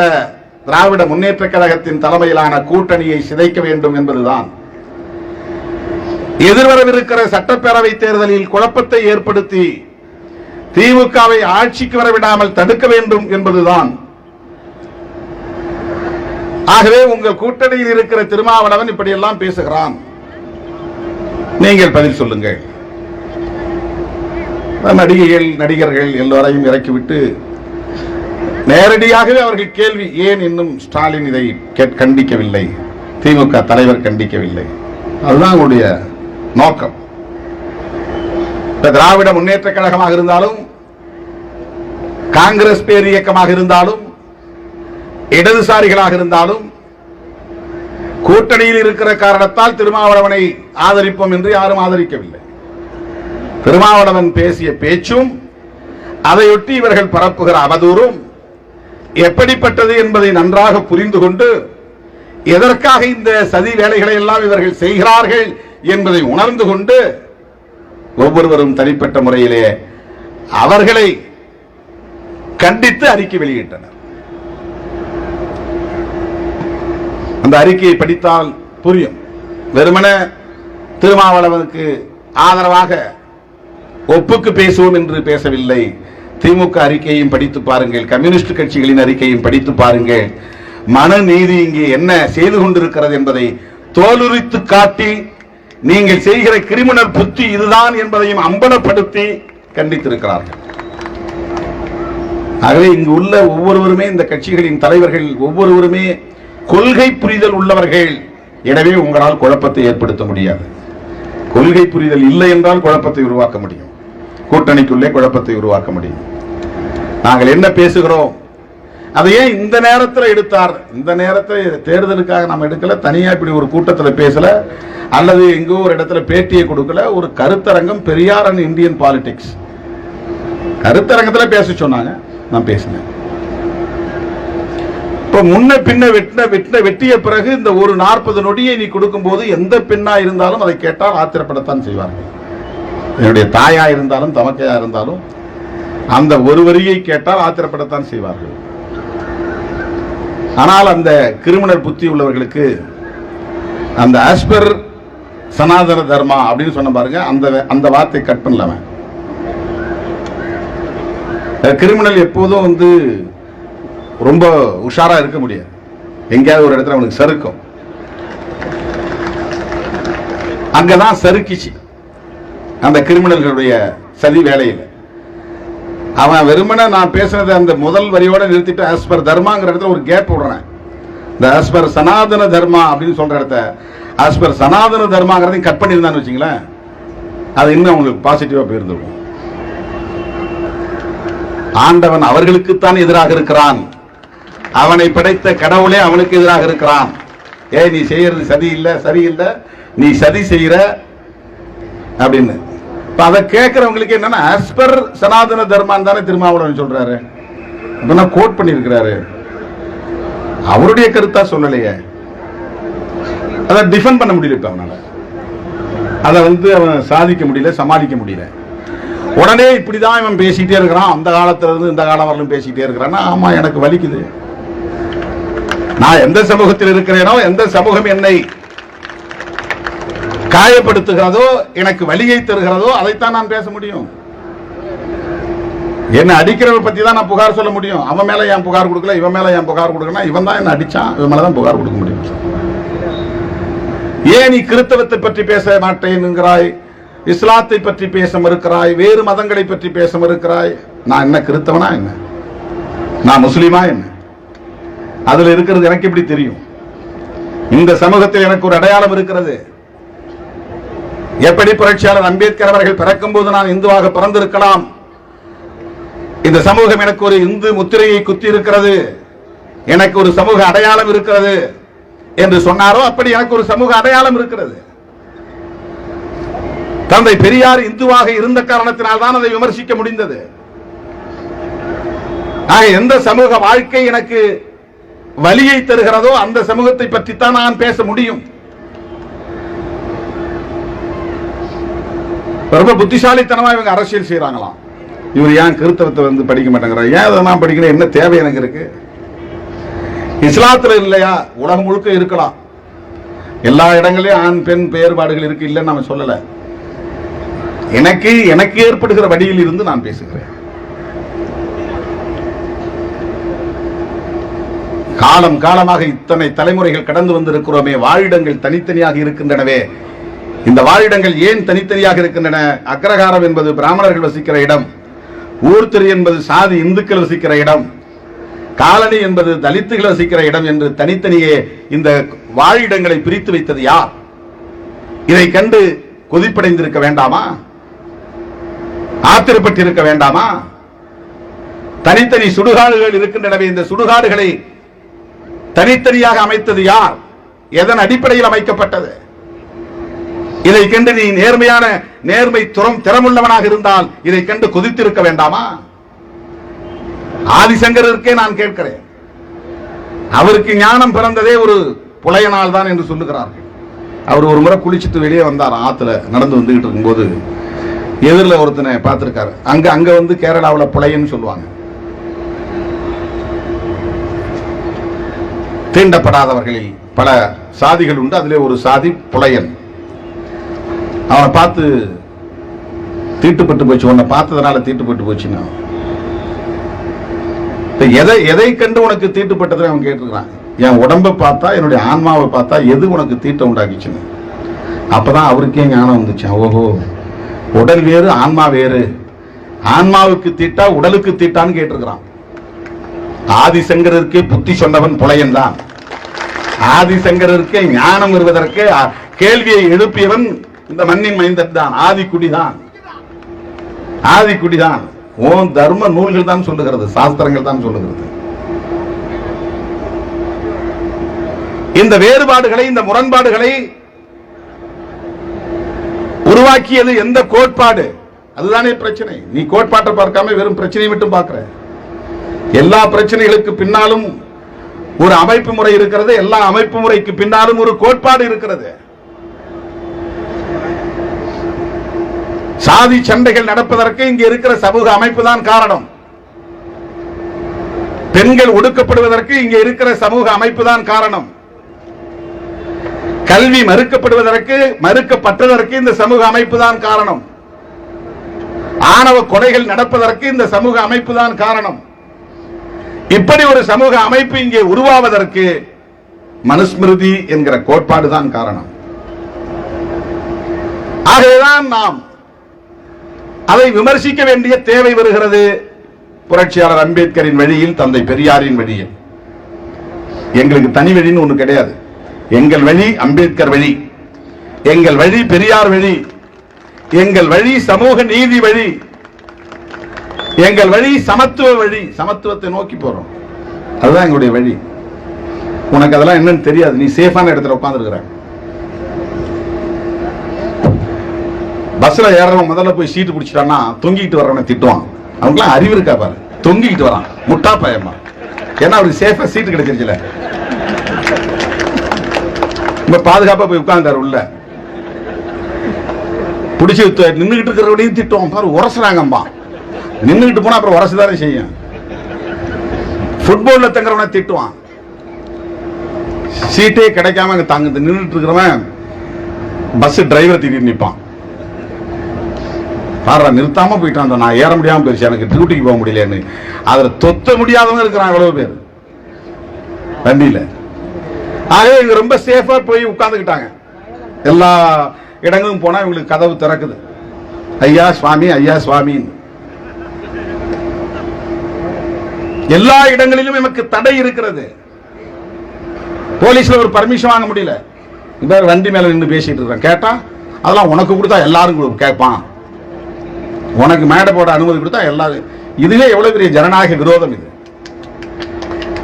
திராவிட முன்னேற்ற கழகத்தின் தலைமையிலான கூட்டணியை சிதைக்க வேண்டும் என்பதுதான். எதிர்வரவிருக்கிற சட்டப்பேரவை தேர்தலில் குழப்பத்தை ஏற்படுத்தி திமுகவை ஆட்சிக்கு வரவிடாமல் தடுக்க வேண்டும் என்பதுதான். ஆகவே உங்கள் கூட்டணியில் இருக்கிற திருமாவளவன் இப்படியெல்லாம் பேசுகிறான், நீங்கள் பதில் சொல்லுங்கள். நடிகைகள் நடிகர்கள் எல்லோரையும் இறக்கிவிட்டு நேரடியாகவே அவர்கள் கேள்வி, ஏன் இன்னும் ஸ்டாலின் இதை கண்டிக்கவில்லை, திமுக தலைவர் கண்டிக்கவில்லை? அதுதான் உங்களுடைய நோக்கம். திராவிட முன்னேற்ற கழகமாக இருந்தாலும் காங்கிரஸ் பேர் இயக்கமாக இருந்தாலும் இடதுசாரிகளாக இருந்தாலும் கூட்டணியில் இருக்கிற காரணத்தால் திருமாவளவனை ஆதரிப்போம் என்று யாரும் ஆதரிக்கவில்லை. திருமாவளவன் பேசிய பேச்சும் அதையொட்டி இவர்கள் பரப்புகிற அவதூறும் எப்படிப்பட்டது என்பதை நன்றாக புரிந்து கொண்டு எதற்காக இந்த சதி வேலைகளை எல்லாம் இவர்கள் செய்கிறார்கள் என்பதை உணர்ந்து கொண்டு ஒவ்வொருவரும் தனிப்பட்ட முறையிலே அவர்களை கண்டித்து அறிக்கை வெளியிட்டனர். அந்த அறிக்கையை படித்தால் புரியும். வெறுமன திருமாவளவனுக்கு ஆதரவாக ஒப்புக்கு பேசுவோம் என்று பேசவில்லை. திமுக அறிக்கையும் படித்து பாருங்கள், கம்யூனிஸ்ட் கட்சிகளின் அறிக்கையும் படித்து பாருங்கள். மனநீதி இங்கே என்ன செய்து கொண்டிருக்கிறது என்பதை தோலுரித்து காட்டி நீங்கள் செய்கிற கிரிமினல் புத்தி இதுதான் என்பதையும் அம்பலப்படுத்தி கண்டித்திருக்கிறார்கள். ஆகவே இங்கு உள்ள ஒவ்வொருவருமே, இந்த கட்சிகளின் தலைவர்கள் ஒவ்வொருவருமே கொள்கை புரிதல் உள்ளவர்கள். எனவே உங்களால் குழப்பத்தை ஏற்படுத்த முடியாது. கொள்கை புரிதல் இல்லை என்றால் குழப்பத்தை உருவாக்க முடியும், கூட்டணிக்குள்ளே குழப்பத்தை உருவாக்க முடியும். நாங்கள் என்ன பேசுகிறோம் அதையே இந்த நேரத்தில் எடுத்தார். இந்த நேரத்தில் தேர்தலுக்காக நாம் எடுக்கல, தனியா இப்படி ஒரு கூட்டத்தில் பேசல, அல்லது எங்கோ ஒரு இடத்துல பேட்டியை கொடுக்கல. ஒரு கருத்தரங்கம், பெரியார் அண்ட் இந்தியன் பாலிடிக்ஸ் கருத்தரங்கத்தில் பேச சொன்னாங்க, நான் பேசினேன். இப்ப முன்ன பின்ன வெட்டிய பிறகு இந்த ஒரு 40 நொடியை நீ கொடுக்கும் போது எந்த பெண்ணா இருந்தாலும் அதை கேட்டால் ஆத்திரப்படத்தான் செய்வார்கள். என்னுடைய தாயா இருந்தாலும் தமக்கையா இருந்தாலும் அந்த ஒரு வரியை கேட்டால் ஆத்திரப்படத்தான் செய்வார்கள். ஆனால் அந்த கிரிமினல் புத்தி உள்ளவர்களுக்கு அந்த ஆஸ்பர் சனாதன தர்மா அப்படின்னு சொன்ன பாருங்க, அந்த வார்த்தை கட் பண்ணலாம. கிரிமினல் எப்போதும் வந்து ரொம்ப உஷாரா இருக்க முடியாது. எங்கேயாவது ஒரு இடத்துல அவனுக்கு சறுக்கும். அங்கதான் சறுக்கிச்சு அந்த கிரிமினல்களுடைய சதி வேலையில். அவன் வெறுமன நான் பேசுனது அந்த முதல் வரியோட நிறுத்திட்டு ஆஸ்பர் தர்மாங்கிற இடத்துல ஒரு கேப் விடுறேன். இந்த ஆஸ்பர் சனாதன தர்மா அப்படின்னு சொல்ற இடத்த ஆஸ்பர் சனாதன தர்மாங்கிறதையும் கட் பண்ணியிருந்தான்னு வச்சுங்களேன், அது இன்னும் அவங்களுக்கு பாசிட்டிவா போயிருந்துருக்கும். ஆண்டவன் அவர்களுக்குத்தான் எதிராக இருக்கிறான், அவனை படைத்த கடவுளே அவனுக்கு எதிராக இருக்கிறான். நீ செய்யறது சதி இல்ல, சரியில்லை, நீ சதி செய்யற அப்படின்னு. அதை கேட்கிறவங்களுக்கு என்னன்னா ஆஸ்பர் சனாதன தர்மான் தானே திருமாவளவன் சொல்றாரு, கோட் பண்ணிருக்கிறாரு, அவருடைய கருத்தா சொல்லலையே, அதை டிஃபெண்ட் பண்ண முடியல. இப்ப அவனால அதை அவன் சாதிக்க முடியல, சமாளிக்க முடியல. உடனே இப்படிதான் இவன் பேசிட்டே இருக்கிறான், அந்த காலத்துல இருந்து இந்த காலம் வரலும் பேசிட்டே இருக்கிறான். ஆமா, எனக்கு வலிக்குது. நான் எந்த சமூகத்தில் இருக்கிறேனோ, எந்த சமூகம் என்னை காயப்படுத்துகிறதோ, எனக்கு வலியை தருகிறதோ, அதைத்தான் நான் பேச முடியும். என்ன அடிக்கிறவரை பத்தி தான் நான் புகார் சொல்ல முடியும். அவன் மேல ஏன் புகார் கொடுக்கல, இவன் மேல ஏன் புகார் கொடுக்கணும், இவன் தான் என்ன அடிச்சான், இவன் மேலதான் புகார் கொடுக்க முடியும். ஏன் நீ கிறிஸ்தவத்தை பற்றி பேச மாட்டேன் என்கிறாய், இஸ்லாத்தை பற்றி பேச மறுக்கிறாய், வேறு மதங்களை பற்றி பேச மறுக்கிறாய்? நான் என்ன கிறிஸ்தவனா என்ன, நான் முஸ்லீமா என்ன? அதுல இருக்கிறது எனக்கு எப்படி தெரியும்? இந்த சமூகத்தில் எனக்கு ஒரு அடையாளம் இருக்கிறது. எப்படி புரட்சியாளர் அம்பேத்கர் அவர்கள் பிறக்கும் போது நான் இந்துவாக பிறந்திருக்கலாம், இந்த சமூகம் எனக்கு ஒரு இந்து முத்திரையை குத்தி இருக்கிறது, எனக்கு ஒரு சமூக அடையாளம் இருக்கிறது என்று சொன்னாரோ, அப்படி எனக்கு ஒரு சமூக அடையாளம் இருக்கிறது. தந்தை பெரியார் இந்துவாக இருந்த காரணத்தினால் தான் அதை விமர்சிக்க முடிந்தது. எந்த சமூக வாழ்க்கை எனக்கு வலியை தருகிறதோ அந்த சமூகத்தை பற்றி தான் நான் பேச முடியும். ரொம்ப புத்திசாலித்தனமா இவங்க அரசியல் செய்யறாங்களாம். இவர் ஏன் கிறிஸ்தவத்தை படிக்க மாட்டேங்கிறார், ஏன் அதை நான் படிக்கிறேன், என்ன தேவை எனக்கு இருக்கு? இஸ்லாத்துல இல்லையா? உலகம் முழுக்க இருக்கலாம், எல்லா இடங்களையும் ஆண் பெண் வேறுபாடுகள் இருக்கு, இல்லைன்னு நம்ம சொல்லல. எனக்கு ஏற்படுகிற வழியில் இருந்து நான் பேசுகிறேன். காலம் காலமாக இத்தனை தலைமுறைகள் கடந்து வந்திருக்கிறோமே, வாழிடங்கள் தனித்தனியாக இருக்கின்றனவே. இந்த வாழிடங்கள் ஏன் தனித்தனியாக இருக்கின்றன? அக்ரஹாரம் என்பது பிராமணர்கள் வசிக்கிற இடம், ஊர்திரு என்பது சாதி இந்துக்கள் வசிக்கிற இடம், காலனி என்பது தலித்துகள் வசிக்கிற இடம் என்று தனித்தனியே இந்த வாழிடங்களை பிரித்து வைத்தது யார்? இதை கண்டு கொதிப்படைந்திருக்க வேண்டாமா? ஆத்திரப்பட்டிருக்க வேண்டாமா? தனித்தனி சுடுகாடுகள் இருக்கின்றனவே, இந்த சுடுகாடுகளை தனித்தனியாக அமைத்தது யார்? எதன் அடிப்படையில் அமைக்கப்பட்டது? இதை கண்டு நீ நேர்மை திறமுள்ளவனாக இருந்தால் இதை கண்டு கொதித்திருக்க வேண்டாமா? ஆதிசங்கரருக்கே நான் கேட்கிறேன், அவருக்கு ஞானம் பிறந்ததே ஒரு புலையனால் தான் என்று சொல்லுகிறார்கள். அவர் ஒரு முறை குளிச்சுட்டு வெளியே வந்தார், ஆத்துல நடந்து வந்துகிட்டு இருக்கும்போது எதிரில் ஒருத்தனை பார்த்திருக்காரு. அங்க வந்து கேரளாவில் புலையன்னு சொல்லுவாங்க, தீண்டப்படாதவர்களில் பல சாதிகள் உண்டு, அதிலே ஒரு சாதி புலையன். அவனை பார்த்து தீட்டுப்பட்டு போச்சு, உன்னை பார்த்ததுனால தீட்டுப்பட்டு போச்சுன்னா எதை கண்டு உனக்கு தீட்டுப்பட்டதை அவன் கேட்டிருக்கிறான். என் உடம்பை பார்த்தா, என்னுடைய ஆன்மாவை பார்த்தா எது உனக்கு தீட்டை உண்டாக்கிச்சுன்னு. அப்பதான் அவருக்கே ஞானம் வந்துச்சு. ஓஹோ, உடல் வேறு ஆன்மா வேறு, ஆன்மாவுக்கு தீட்டா உடலுக்கு தீட்டான்னு கேட்டிருக்கிறான். ஆதிசங்கரருக்கே புத்தி சொன்னவன் புலையன் தான். ஆதிசங்கரருக்கே ஞானம் வருவதற்கு கேள்வியை எழுப்பியவன் இந்த மண்ணின் மைந்தன் தான், ஆதிக்குடிதான். ஆதிக்குடிதான். ஓன் தர்ம நூல்கள் தான் சொல்லுகிறது, சாஸ்திரங்கள் தான் சொல்லுகிறது. இந்த வேறுபாடுகளை, இந்த முரண்பாடுகளை உருவாக்கியது எந்த கோட்பாடு? அதுதானே பிரச்சனை. நீ கோட்பாட்டை பார்க்காம வெறும் பிரச்சனையை மட்டும் பார்க்கிற. எல்லா பிரச்சனைகளுக்கு பின்னாலும் ஒரு அமைப்பு முறை இருக்கிறது, எல்லா அமைப்பு முறைக்கு பின்னாலும் ஒரு கோட்பாடு இருக்கிறது. சாதி சண்டைகள் நடப்பதற்கு இங்கே இருக்கிற சமூக அமைப்பு தான் காரணம். பெண்கள் ஒடுக்கப்படுவதற்கு இங்கே இருக்கிற சமூக அமைப்பு தான் காரணம். கல்வி மறுக்கப்பட்டதற்கு இந்த சமூக அமைப்பு தான் காரணம். ஆணவ கொலைகள் நடப்பதற்கு இந்த சமூக அமைப்பு தான் காரணம். இப்படி ஒரு சமூக அமைப்பு இங்கே உருவாவதற்கு மனுஸ்மிருதி என்கிற கோட்பாடு தான் காரணம். ஆகவேதான் நாம் அதை விமர்சிக்க வேண்டிய தேவை வருகிறது. புரட்சியாளர் அம்பேத்கரின் வழியில், தந்தை பெரியாரின் வழியில். எங்களுக்கு தனி வழின்னு ஒண்ணு கிடையாது. எங்கள் வழி அம்பேத்கர் வழி, எங்கள் வழி பெரியார் வழி, எங்கள் வழி சமூக நீதி வழி, எங்கள் வழி சமத்துவ வழி. சமத்துவத்தை நோக்கி போறோம், அதுதான் எங்களுடைய வழி. உனக்கு அதெல்லாம் என்னன்னு தெரியாது, நீ சேஃபான இடத்துல உட்கார்ந்துருக்கிற. பஸ்ல ஏறவன் முதல்ல போய் சீட்டு பிடிச்சிட்டான்னா தொங்கிட்டு வர்றவனை திட்டுவான். அவங்களாம் அறிவு இருக்கா பாரு, தொங்கிட்டு வரான், முட்டா பயமா. ஏன்னா அவருக்கு சேஃபா சீட்டு கிடைச்சிருச்சுல, பாதுகாப்பா போய் உட்கார்ந்தாரு உள்ள. பிடிச்சி நின்றுகிட்டு இருக்கிறவனையும் திட்டுவான் பாரு, உரசுறாங்கம்மா. நின்றுகிட்டு போனா அப்புறம் உரசுதானே செய்யும். ஃபுட்பால்ல தங்குறவனை திட்டுவான், சீட்டே கிடைக்காம அங்க தாங்க நின்றுட்டு இருக்கிறவன் பஸ் டிரைவர் திடீர்னு நிற்பான். பாரு நிறுத்தாம போயிட்டான், நான் ஏற முடியாம போயிருச்சு, எனக்கு டியூட்டிக்கு போக முடியலன்னு. அதுல தொத்த முடியாதவங்க இருக்கிறான் எவ்வளவு பேர் வண்டியில. ஆகவே இவங்க ரொம்ப சேஃபா போய் உட்கார்ந்துக்கிட்டாங்க. எல்லா இடங்களும் போனா இவங்களுக்கு கதவு திறக்குது, ஐயா சுவாமி ஐயா சுவாமி. எல்லா இடங்களிலும் நமக்கு தடை இருக்கிறது. போலீஸ்ல ஒரு பர்மிஷன் வாங்க முடியல, இந்த வண்டி மேல நின்று பேசிட்டு இருக்கான். கேட்டா அதெல்லாம் உனக்கு கொடுத்தா எல்லாரும் கேட்பான், உனக்கு மேடை போட அனுமதி கொடுத்தா எல்லாரும். இதுவே எவ்வளவு பெரிய ஜனநாயக விரோதம் இது.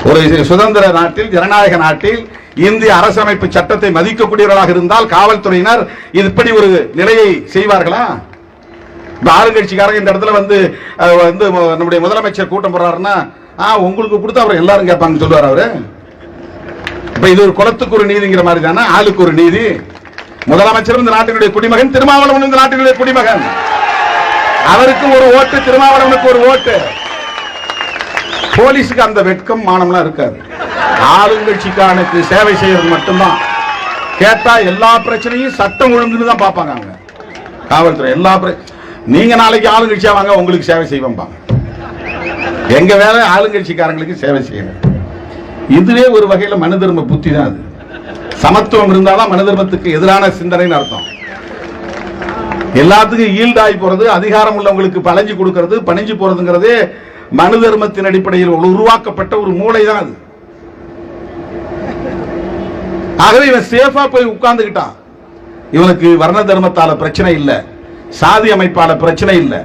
ஒரு சுதந்திர நாட்டில், ஜனநாயக நாட்டில், இந்திய அரசமைப்பு சட்டத்தை மதிக்கக்கூடியவர்களாக இருந்தால் காவல்துறையினர் இப்படி ஒரு நிலையை செய்வார்களா? ஆளுங்கட்சிக்காரங்க இந்த இடத்துல வந்து நம்முடைய முதலமைச்சர் கூட்டம் போடுறாருன்னா உங்களுக்கு கொடுத்தா அப்புறம் எல்லாரும் கேட்பாங்க சொல்லுவார் அவரு. இப்ப இது ஒரு குலத்துக்கு ஒரு நீதிங்கிற மாதிரி தானே, ஆளுக்கு ஒரு நீதி. முதலமைச்சர் இந்த நாட்டினுடைய குடிமகன், திருமாவளவன் இந்த நாட்டினுடைய குடிமகன், அவருக்கு ஒரு ஓட்டு, திருமாவளவனுக்கு ஒரு ஓட்டு. போலீஸுக்கு அந்த வெட்கம் மானம்லாம் இருக்காது. ஆளுங்கட்சிக்காரனுக்கு சேவை செய்யறது மட்டும்தான். கேட்டா எல்லா பிரச்சனையும் சட்டம் ஒழுங்குன்னு தான் பார்ப்பாங்க அவங்க காவல்துறை. எல்லா நீங்க நாளைக்கு ஆளுங்கட்சியா வாங்க, உங்களுக்கு சேவை செய்வோம். எங்க வேலை ஆளுங்கட்சிக்காரங்களுக்கு சேவை செய்யணும். இதுவே ஒரு வகையில மனு தர்ம புத்தி தான். அது சமத்துவம் இருந்தாலும் மனு தர்மத்துக்கு எதிரான சிந்தனைன்னு அர்த்தம். எல்லாத்துக்கும் ஈல்டாகி போறது, அதிகாரம் உள்ளவங்களுக்கு பழஞ்சு கொடுக்கிறது, பணிஞ்சு போறதுங்கிறதே மனு தர்மத்தின் அடிப்படையில் உருவாக்கப்பட்ட ஒரு மூளை தான் அது. ஆகவே இவன் சேஃபா போய் உட்கார்ந்துகிட்டான். இவனுக்கு வர்ண தர்மத்தால பிரச்சனை இல்லை, சாதி அமைப்பால பிரச்சனை இல்லை.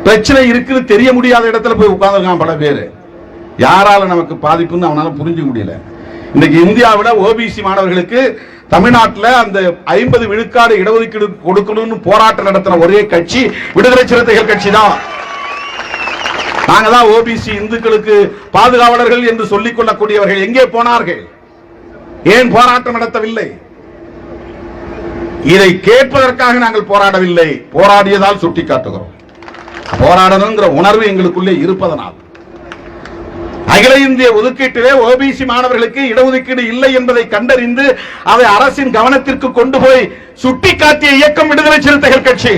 பிரச்சனை இருக்குன்னு தெரிய முடியாத இடத்துல போய் உட்கார்ந்துருக்கான் பல பேர். யாரால நமக்கு பாதிப்புன்னு அவனால புரிஞ்சுக்க முடியல. இன்னைக்கு இந்தியாவில் ஓபிசி மாணவர்களுக்கு தமிழ்நாட்டில் அந்த 50 விழுக்காடு இடஒதுக்கீடு கொடுக்கணும்னு போராட்டம் நடத்தின ஒரே கட்சி விடுதலை சிறுத்தைகள் கட்சி தான். நாங்க தான் ஓபிசி இந்துக்களுக்கு பாதுகாவலர்கள் என்று சொல்லிக் கொள்ளக்கூடியவர்கள் எங்கே போனார்கள்? ஏன் போராட்டம் நடத்தவில்லை? இதை கேட்பதற்காக நாங்கள் போராடவில்லை, போராடியதால் சுட்டிக்காட்டுகிறோம். போராடணுங்கிற உணர்வு எங்களுக்குள்ளே இருப்பதனால் அகில இந்திய ஒதுக்கீட்டிலே ஓபிசி மாணவர்களுக்கு இடஒதுக்கீடு இல்லை என்பதை கண்டறிந்து அதை அரசின் கவனத்திற்கு கொண்டு போய் சுட்டிக்காட்டிய இயக்கம் விடுதலை சிறுத்தைகள் கட்சி.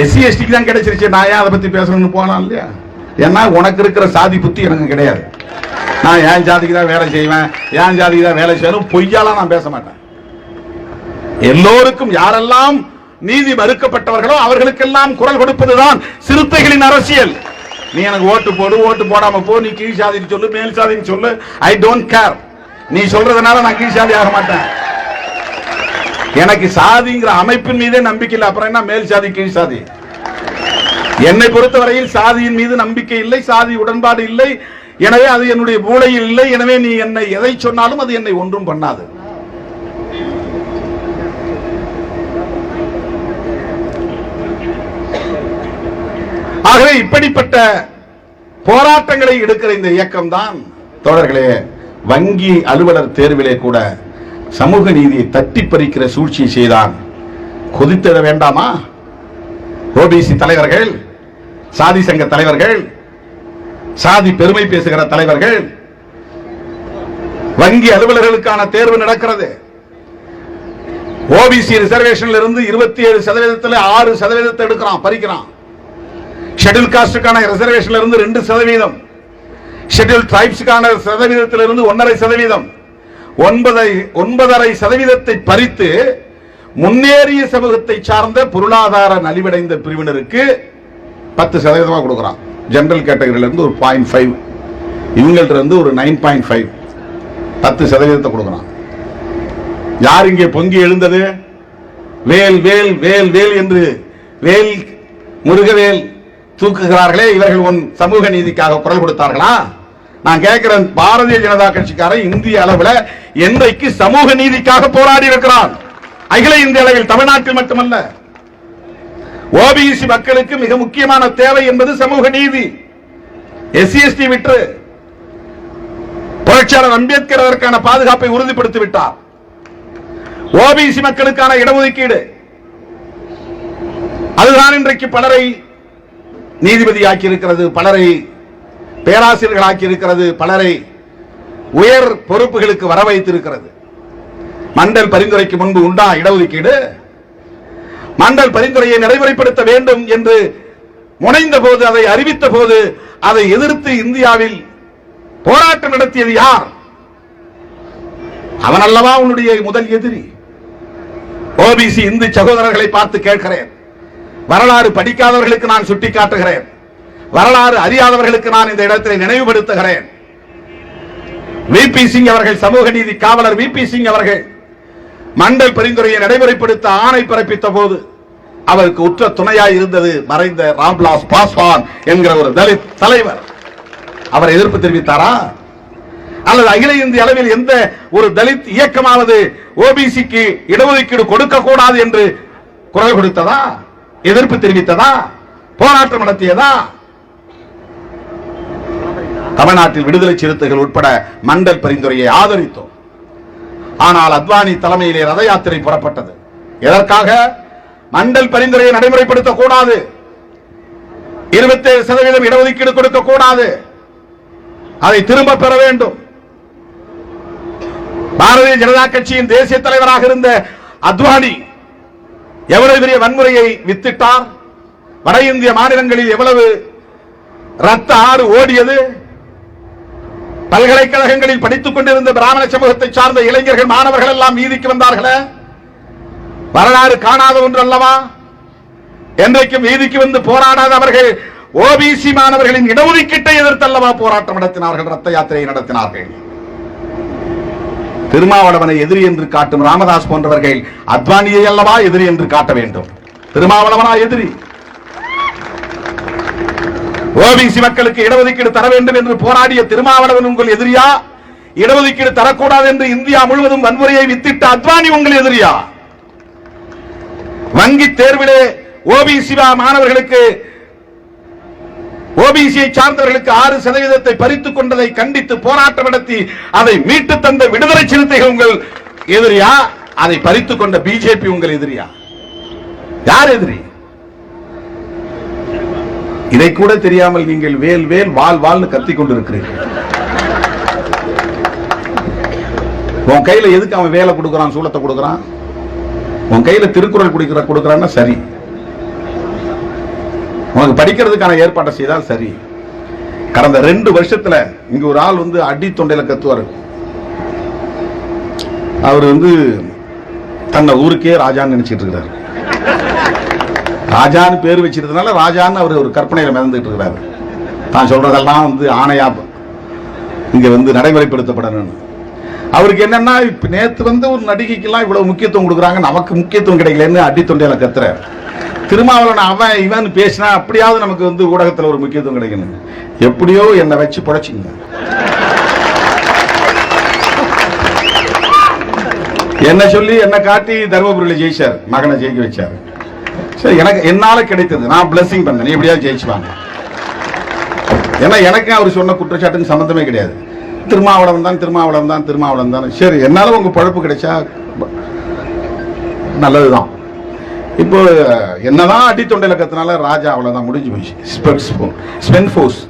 எஸ்சி எஸ்டிக்கு தான் கிடைச்சிருச்சு, நான் ஏன் அதை பத்தி பேசணும்னு போனான் இல்லையா? ஏன்னா உனக்கு இருக்கிற சாதி புத்தி எனக்கு கிடையாது. நான் என் ஜாதிக்கு தான் வேலை செய்வேன், என் ஜாதிக்கு தான் வேலை செய்யணும், பொய்யாலாம் நான் பேச மாட்டேன். எல்லோருக்கும் யாரெல்லாம் நீதி மறுக்கப்பட்டவர்களோ அவர்களுக்கெல்லாம் குரல் கொடுப்பதுதான் சிறுத்தைகளின் அரசியல். நீ எனக்கு ஓட்டு போடு, ஓட்டு போடாம போ, நீ கீழ் சாதின்னு சொல்லு, மேல் சாதின்னு சொல்லு, ஐ டோன்ட் கேர். நீ சொல்றதுனால நான் கீழ் சாதி ஆக மாட்டேன். எனக்கு சாதிங்கிற அமைப்பின் மீதே நம்பிக்கை இல்லை, அப்புறம் என்ன மேல் சாதி கீழ் சாதி? என்னை பொறுத்தவரையில் சாதியின் மீது நம்பிக்கை இல்லை, சாதி உடன்பாடு இல்லை. எனவே அது என்னுடைய மூளையில் இல்லை. எனவே நீ என்னை எதை சொன்னாலும் அது என்னை ஒன்றும் பண்ணாது. ஆகவே இப்படிப்பட்ட போராட்டங்களை எடுக்கிற இந்த இயக்கம் தான் தோழர்களே வங்கி அலுவலர் தேர்விலே கூட சமூக நீதியை தட்டி பறிக்கிற சூழ்ச்சி செய்தான். கொதித்திட வேண்டாமா? ஓபிசி தலைவர்கள், சாதி சங்க தலைவர்கள், சாதி பெருமை பேசுகிற தலைவர்கள், வங்கி அலுவலர்களுக்கான தேர்வு நடக்கிறது. ஓபிசி ரிசர்வேஷன்ல இருந்து 27% 6% எடுக்கிறான், பறிக்கிறான். ஷெட்யூல் காஸ்டுக்கான ரிசர்வேஷன்ல இருந்து 2%, ஷெட்யூல் டிரைப்ஸ்க்கான சதவீதத்திலிருந்து 1.5%, 9.5% பறித்து முன்னேறிய சமூகத்தை சார்ந்த பொருளாதார நலிவடைந்த பிரிவினருக்கு 10% கொடுக்கிறான். ஜெனரல் கேட்டகரியில இருந்து ஒரு 0.5, இவங்கள்ட்ட இருந்து ஒரு 9.5, 10% கொடுக்கிறான். யார் இங்கே பொங்கி எழுந்தது? வேல் வேல் வேல் வேல் என்று வேல் முருகவேல் தூக்குகிறார்களே, இவர்கள் உன் சமூக நீதிக்காக குரல் கொடுத்தார்களா? நான் கேட்கிறேன், பாரதிய ஜனதா கட்சிக்காரன் இந்திய அளவில் என்றைக்கு சமூக நீதிக்காக போராடி இருக்கிறான்? அகில இந்திய அளவில், தமிழ்நாட்டில் மட்டுமல்ல. ஓபிசி மக்களுக்கு மிக முக்கியமான தேவை என்பது சமூக நீதி. எஸ்சி எஸ்டி விட்டு புரட்சியாளர் அம்பேத்கர் அதற்கான பாதுகாப்பை உறுதிப்படுத்தி விட்டார். ஓபிசி மக்களுக்கான இடஒதுக்கீடு அதுதான் இன்றைக்கு பலரை நீதிபதி ஆக்கி இருக்கிறது, பலரை பேராசிரியர்கள் ஆக்கி இருக்கிறது, பலரை உயர் பொறுப்புகளுக்கு வர வைத்திருக்கிறது. மண்டல் பரிந்துரைக்கு முன்பு உண்டா இடஒதுக்கீடு? மண்டல் பரிந்துரையை நடைமுறைப்படுத்த வேண்டும் என்று முனைந்த போது, அதை அறிவித்த போது, அதை எதிர்த்து இந்தியாவில் போராட்டம் நடத்தியது யார்? அவன் அல்லவா உன்னுடைய முதல் எதிரி. ஓபிசி இந்து சகோதரர்களை பார்த்து கேட்கிறேன், வரலாறு படிக்காதவர்களுக்கு நான் சுட்டிக்காட்டுகிறேன், வரலாறு அறியாதவர்களுக்கு நான் இந்த இடத்தில் நினைவுபடுத்துகிறேன். விபி சிங் அவர்கள், சமூக நீதி காவலர் விபி சிங் அவர்கள் மண்டல் பரிந்துரையை நடைமுறைப்படுத்த ஆணை பிறப்பித்த போது அவருக்கு உற்ற துணையாய் இருந்தது மறைந்த ராம்விலாஸ் பாஸ்வான் என்கிற ஒரு தலித் தலைவர். அவர் எதிர்ப்பு தெரிவித்தாரா? அல்லது அகில இந்திய அளவில் எந்த ஒரு தலித் இயக்கமாவது ஓபிசிக்கு இடஒதுக்கீடு கொடுக்க கூடாது என்று குரல் கொடுத்ததா? எதிர்ப்பு தெரிவித்ததா? போராட்டம் நடத்தியதா? தமிழ்நாட்டில் விடுதலை சிறுத்தைகள் உட்பட மண்டல் பரிந்துரையை ஆதரித்தோம். ஆனால் அத்வானி தலைமையிலே ரத யாத்திரை புறப்பட்டது. எதற்காக? மண்டல் பரிந்துரையை நடைமுறைப்படுத்த கூடாது, 27% இடஒதுக்கீடு கொடுக்க கூடாது, அதை திரும்ப பெற வேண்டும். பாரதிய ஜனதா கட்சியின் தேசிய தலைவராக இருந்த அத்வானி எவ்வளவு பெரிய வன்முறையை வித்திட்டார்? வட இந்திய மாநிலங்களில் எவ்வளவு ரத்த ஆறு ஓடியது? பல்கலைக்கழகங்களில் படித்துக் கொண்டிருந்த பிராமண சமூகத்தை சார்ந்த இளைஞர்கள், மாணவர்கள் எல்லாம் வீதிக்கு வந்தார்களே. வரலாறு காணாத ஒன்று அல்லவா? என்றைக்கும் வீதிக்கு வந்து போராடாத அவர்கள் ஓபிசி மாணவர்களின் இடஒதுக்கீட்டை எதிர்த்தல்லவா போராட்டம் நடத்தினார்கள், ரத்த யாத்திரையை நடத்தினார்கள். திருமாவளவனை எதிரி என்று காட்டும் ராமதாஸ் போன்றவர்கள் அத்வானியை அல்லவா எதிரி என்று காட்ட வேண்டும். திருமாவளவனா எதிரி? ஓபிசி மக்களுக்கு இடஒதுக்கீடு தர வேண்டும் என்று போராடிய திருமாவளவன் உங்கள் எதிரியா? இடஒதுக்கீடு தரக்கூடாது என்று இந்தியா முழுவதும் வன்முறையை வித்திட்ட அத்வானி உங்கள் எதிரியா? வங்கி தேர்விலே ஓபிசி மாணவர்களுக்கு, ஓபிசியை சார்ந்தவர்களுக்கு 6% பறித்துக் கொண்டதை கண்டித்து போராட்டம் நடத்தி அதை மீட்டு தந்த விடுதலை சிறுத்தைகள் உங்கள் எதிரியா? அதை பறித்துக் கொண்ட பிஜேபி உங்கள் எதிரியா? யார் எதிரி? இதை கூட தெரியாமல் நீங்கள் வேல் வேல் வால் வால்னு கத்திக் கொண்டிருக்கிறீர்கள். உன் கையில எதுக்கு அவன் வேலை கொடுக்கறான், சூலத்தை கொடுக்கறான்? உன் கையில திருக்குறள் கொடுக்கறான்னா சரி, உனக்கு படிக்கிறதுக்கான ஏற்பாட்டை செய்தால் சரி. கடந்த 2 வருஷத்துல இங்க ஒரு ஆள் வந்து அடி தொண்டையில கத்துவாரு. அவர் வந்து தன்னை ஊருக்கே ராஜான்னு நினைச்சிட்டு இருக்கிறார். ராஜான்னு பேர் வச்சிருந்தனால ராஜான்னு அவர் ஒரு கற்பனையில மிதந்துட்டு இருக்கிறார். தான் சொல்றதெல்லாம் வந்து ஆணையா இங்க வந்து நடைமுறைப்படுத்தப்படணும். அவருக்கு என்னன்னா, நேத்து வந்து ஒரு நடிகைக்கெல்லாம் இவ்வளவு முக்கியத்துவம் கொடுக்குறாங்க, நமக்கு முக்கியத்துவம் கிடைக்கலன்னு அடி தொண்டையில கத்துறாரு. திருமாவளவன் அவன் இவன் பேசினா அப்படியாவது நமக்கு வந்து ஊடகத்தில் ஒரு முக்கியத்துவம் கிடைக்கணும். எப்படியோ என்னை வச்சு புடைச்சிங்க. என்ன சொல்லி என்ன காட்டி தர்மபுரியில் ஜெயிச்சார், மகனை ஜெயிக்க வச்சார். சரி, எனக்கு என்னால கிடைத்தது, நான் பிளஸிங் பண்ணேன், நீ எப்படியாவது ஜெயிச்சுவாங்க. ஏன்னா எனக்கு அவர் சொன்ன குற்றச்சாட்டுக்கு சம்பந்தமே கிடையாது. திருமாவளவன் தான் திருமாவளவன் தான் திருமாவளவன் தான். சரி, என்னால உங்க பழப்பு கிடைச்சா நல்லதுதான். இப்போ என்னதான் அடி தொண்டையில கத்தினால ராஜா அவ்வளவுதான், முடிஞ்சு போச்சு. ஸ்பென்ஃபோர்ஸ்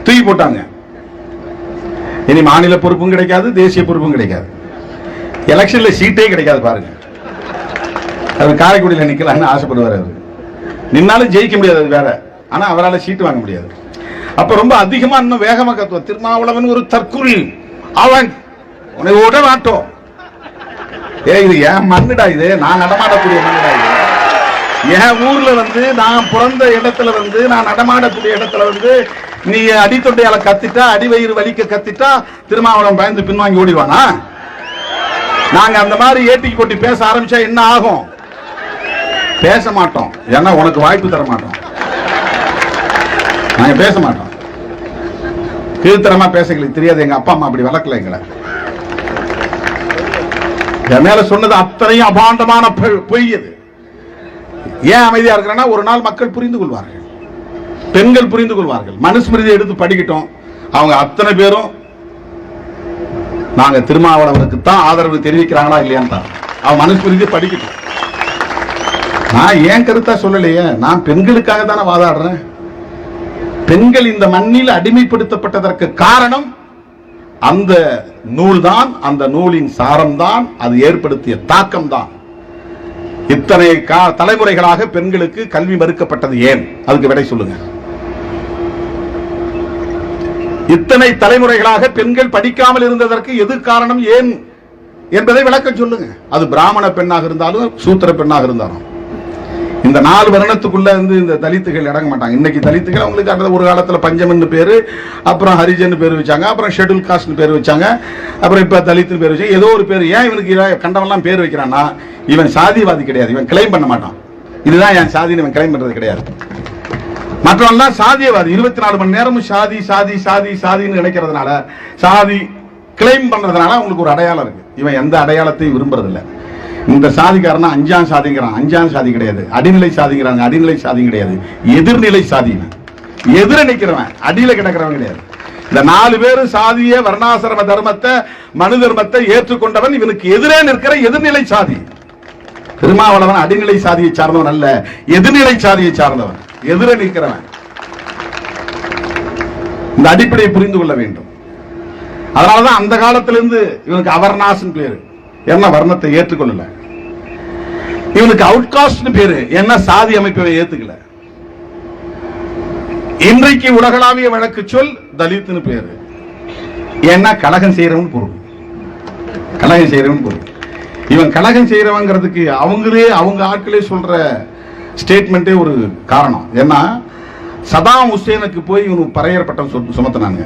தூக்கி போட்டாங்க. இனி மாநில பொறுப்பும் கிடைக்காது, தேசிய பொறுப்பும் கிடைக்காது, எலெக்ஷன்ல சீட்டே கிடைக்காது. பாருங்க, அவர் காரைக்குடியில் நிக்கலாம்னு ஆசைப்படுவார். அவர் நின்னாலும் ஜெயிக்க முடியாது, அது வேற. ஆனா அவரால் சீட்டு வாங்க முடியாது. அப்ப ரொம்ப அதிகமா இன்னும் வேகமா கத்துவோம், திருமாவளவன் ஒரு தற்குறி, அவன் உன்னை ஓட மாட்டோம். இது ஏன் மண்ணுடா, இது நான் நடமாடக்கூடிய மண்ணுடா. இது என் ஊர்ல வந்து நான் பிறந்த இடத்துல வந்து நான் நடமாடக்கூடிய இடத்துல வந்து நீ அடித்தொண்டையால கத்திட்டா, அடிவயிறு வலிக்க கத்திட்டா திருமாவளவன் பயந்து பின்வாங்கி ஓடிவானா? நாங்க அந்த மாதிரி ஏட்டிக்கு போட்டி பேச ஆரம்பிச்சா என்ன ஆகும்? பேச மாட்டோம். ஏன்னா உனக்கு வாய்ப்பு தர மாட்டோம், நாங்க பேச மாட்டோம். கீழ்த்தரமா பேசங்களுக்கு தெரியாது, எங்க அப்பா அம்மா அப்படி வளர்க்கல எங்களை. என் மேல சொன்னது அத்தனையும் அபாண்டமான பொய். அது ஏன் அமைதியா இருக்கிறேன்னா, ஒரு நாள் மக்கள் புரிந்து கொள்வார்கள், பெண்கள் புரிந்து கொள்வார்கள். மனுஸ்மிருதி எடுத்து படிக்கட்டும், அவங்க அத்தனை பேரும் நாங்க திருமாவளவனுக்கு தான் ஆதரவு தெரிவிக்கிறாங்களா இல்லையான்னு தான் அவன் மனுஸ்மிருதி படிக்கட்டும். நான் ஏன் கருத்தா சொல்லலையே, நான் பெண்களுக்காக தானே வாதாடுறேன். பெண்கள் இந்த மண்ணில் அடிமைப்படுத்தப்பட்டதற்கு காரணம் அந்த நூல் தான், அந்த நூலின் சாரம் தான், அது ஏற்படுத்திய தாக்கம் தான். இத்தனை தலைமுறைகளாக பெண்களுக்கு கல்வி மறுக்கப்பட்டது ஏன்? அதுக்கு விடை சொல்லுங்க. இத்தனை தலைமுறைகளாக பெண்கள் படிக்காமல் இருந்ததற்கு எது காரணம், ஏன் என்பதை விளக்க சொல்லுங்க. அது பிராமண பெண்ணாக இருந்தாலும் சூத்திர பெண்ணாக இருந்தாலும். இந்த 4 வருடத்துக்குள்ள இருந்து இந்த தலித்துகள் இறங்க மாட்டாங்க. இன்னைக்கு தலித்துகள் அவங்களுக்கு ஒரு காலத்துல பஞ்சமன்னு பேரு, அப்புறம் ஹரிஜன் பேர் வச்சாங்க, அப்புறம் ஷெட்யூல் காஸ்ட் பேர் வச்சாங்க, அப்புறம் இப்ப தலித்து பேர் வச்சாங்க. ஏதோ ஒரு பேர். ஏன் இவனுக்கு கண்டவெல்லாம் பேர் வைக்கிறான்னா, இவன் சாதிவாதி கிடையாது, இவன் கிளைம் பண்ண மாட்டான். இதுதான் என் சாதின்னு இவன் கிளைம் பண்றது கிடையாது. மற்றவெல்லாம் சாதியவாதி. 24 மணி நேரமும் சாதி சாதி சாதி சாதின்னு நினைக்கிறதுனால, சாதி கிளைம் பண்றதுனால அவங்களுக்கு ஒரு அடையாளம் இருக்கு. இவன் எந்த அடையாளத்தையும் விரும்புறதில்லை. இந்த சாதிக்காரனா 5ஆம் சாதிங்கிறான், 5ஆம் சாதி கிடையாது. அடிநிலை சாதிங்கிறாங்க, அடிநிலை சாதி கிடையாது. எதிர்நிலை சாதி, எதிர நிக்கிறவன், அடியில கிடக்கிறவன் கிடையாது. இந்த 4 பேரும் சாதிய வர்ணாசிரம தர்மத்தை, மனு தர்மத்தை ஏற்றுக்கொண்டவன் இவனுக்கு எதிரே நிற்கிற எதிர்நிலை சாதி. திருமாவளவன் அடிநிலை சாதியை சார்ந்தவன் அல்ல, எதிர்நிலை சாதியை சார்ந்தவன், எதிர நிற்கிறவன். இந்த அடிப்படையை புரிந்து கொள்ள வேண்டும். அதனாலதான் அந்த காலத்திலிருந்து இவனுக்கு அவர்நாசன் பேரு, என்ன வர்ணத்தை ஏற்றுக்கொள்ளல. இவனுக்கு அவுட்காஸ்ட் பேரு, என்ன சாதி அமைப்பை ஏத்துக்கல. இன்றைக்கு உலகளாவிய வழக்கு சொல் தலித்னு பேரு, ஏன்னா கலகம் செய்யறவன் பொருள், கலகம் செய்யறவன் பொருள். இவன் கலகம் செய்யறவங்கிறதுக்கு அவங்க ஆட்களே சொல்ற ஸ்டேட்மெண்டே ஒரு காரணம். ஏன்னா சதாம் ஹுசேனுக்கு போய் இவனுக்கு பறையர் பட்டம் சுமத்தினாங்க.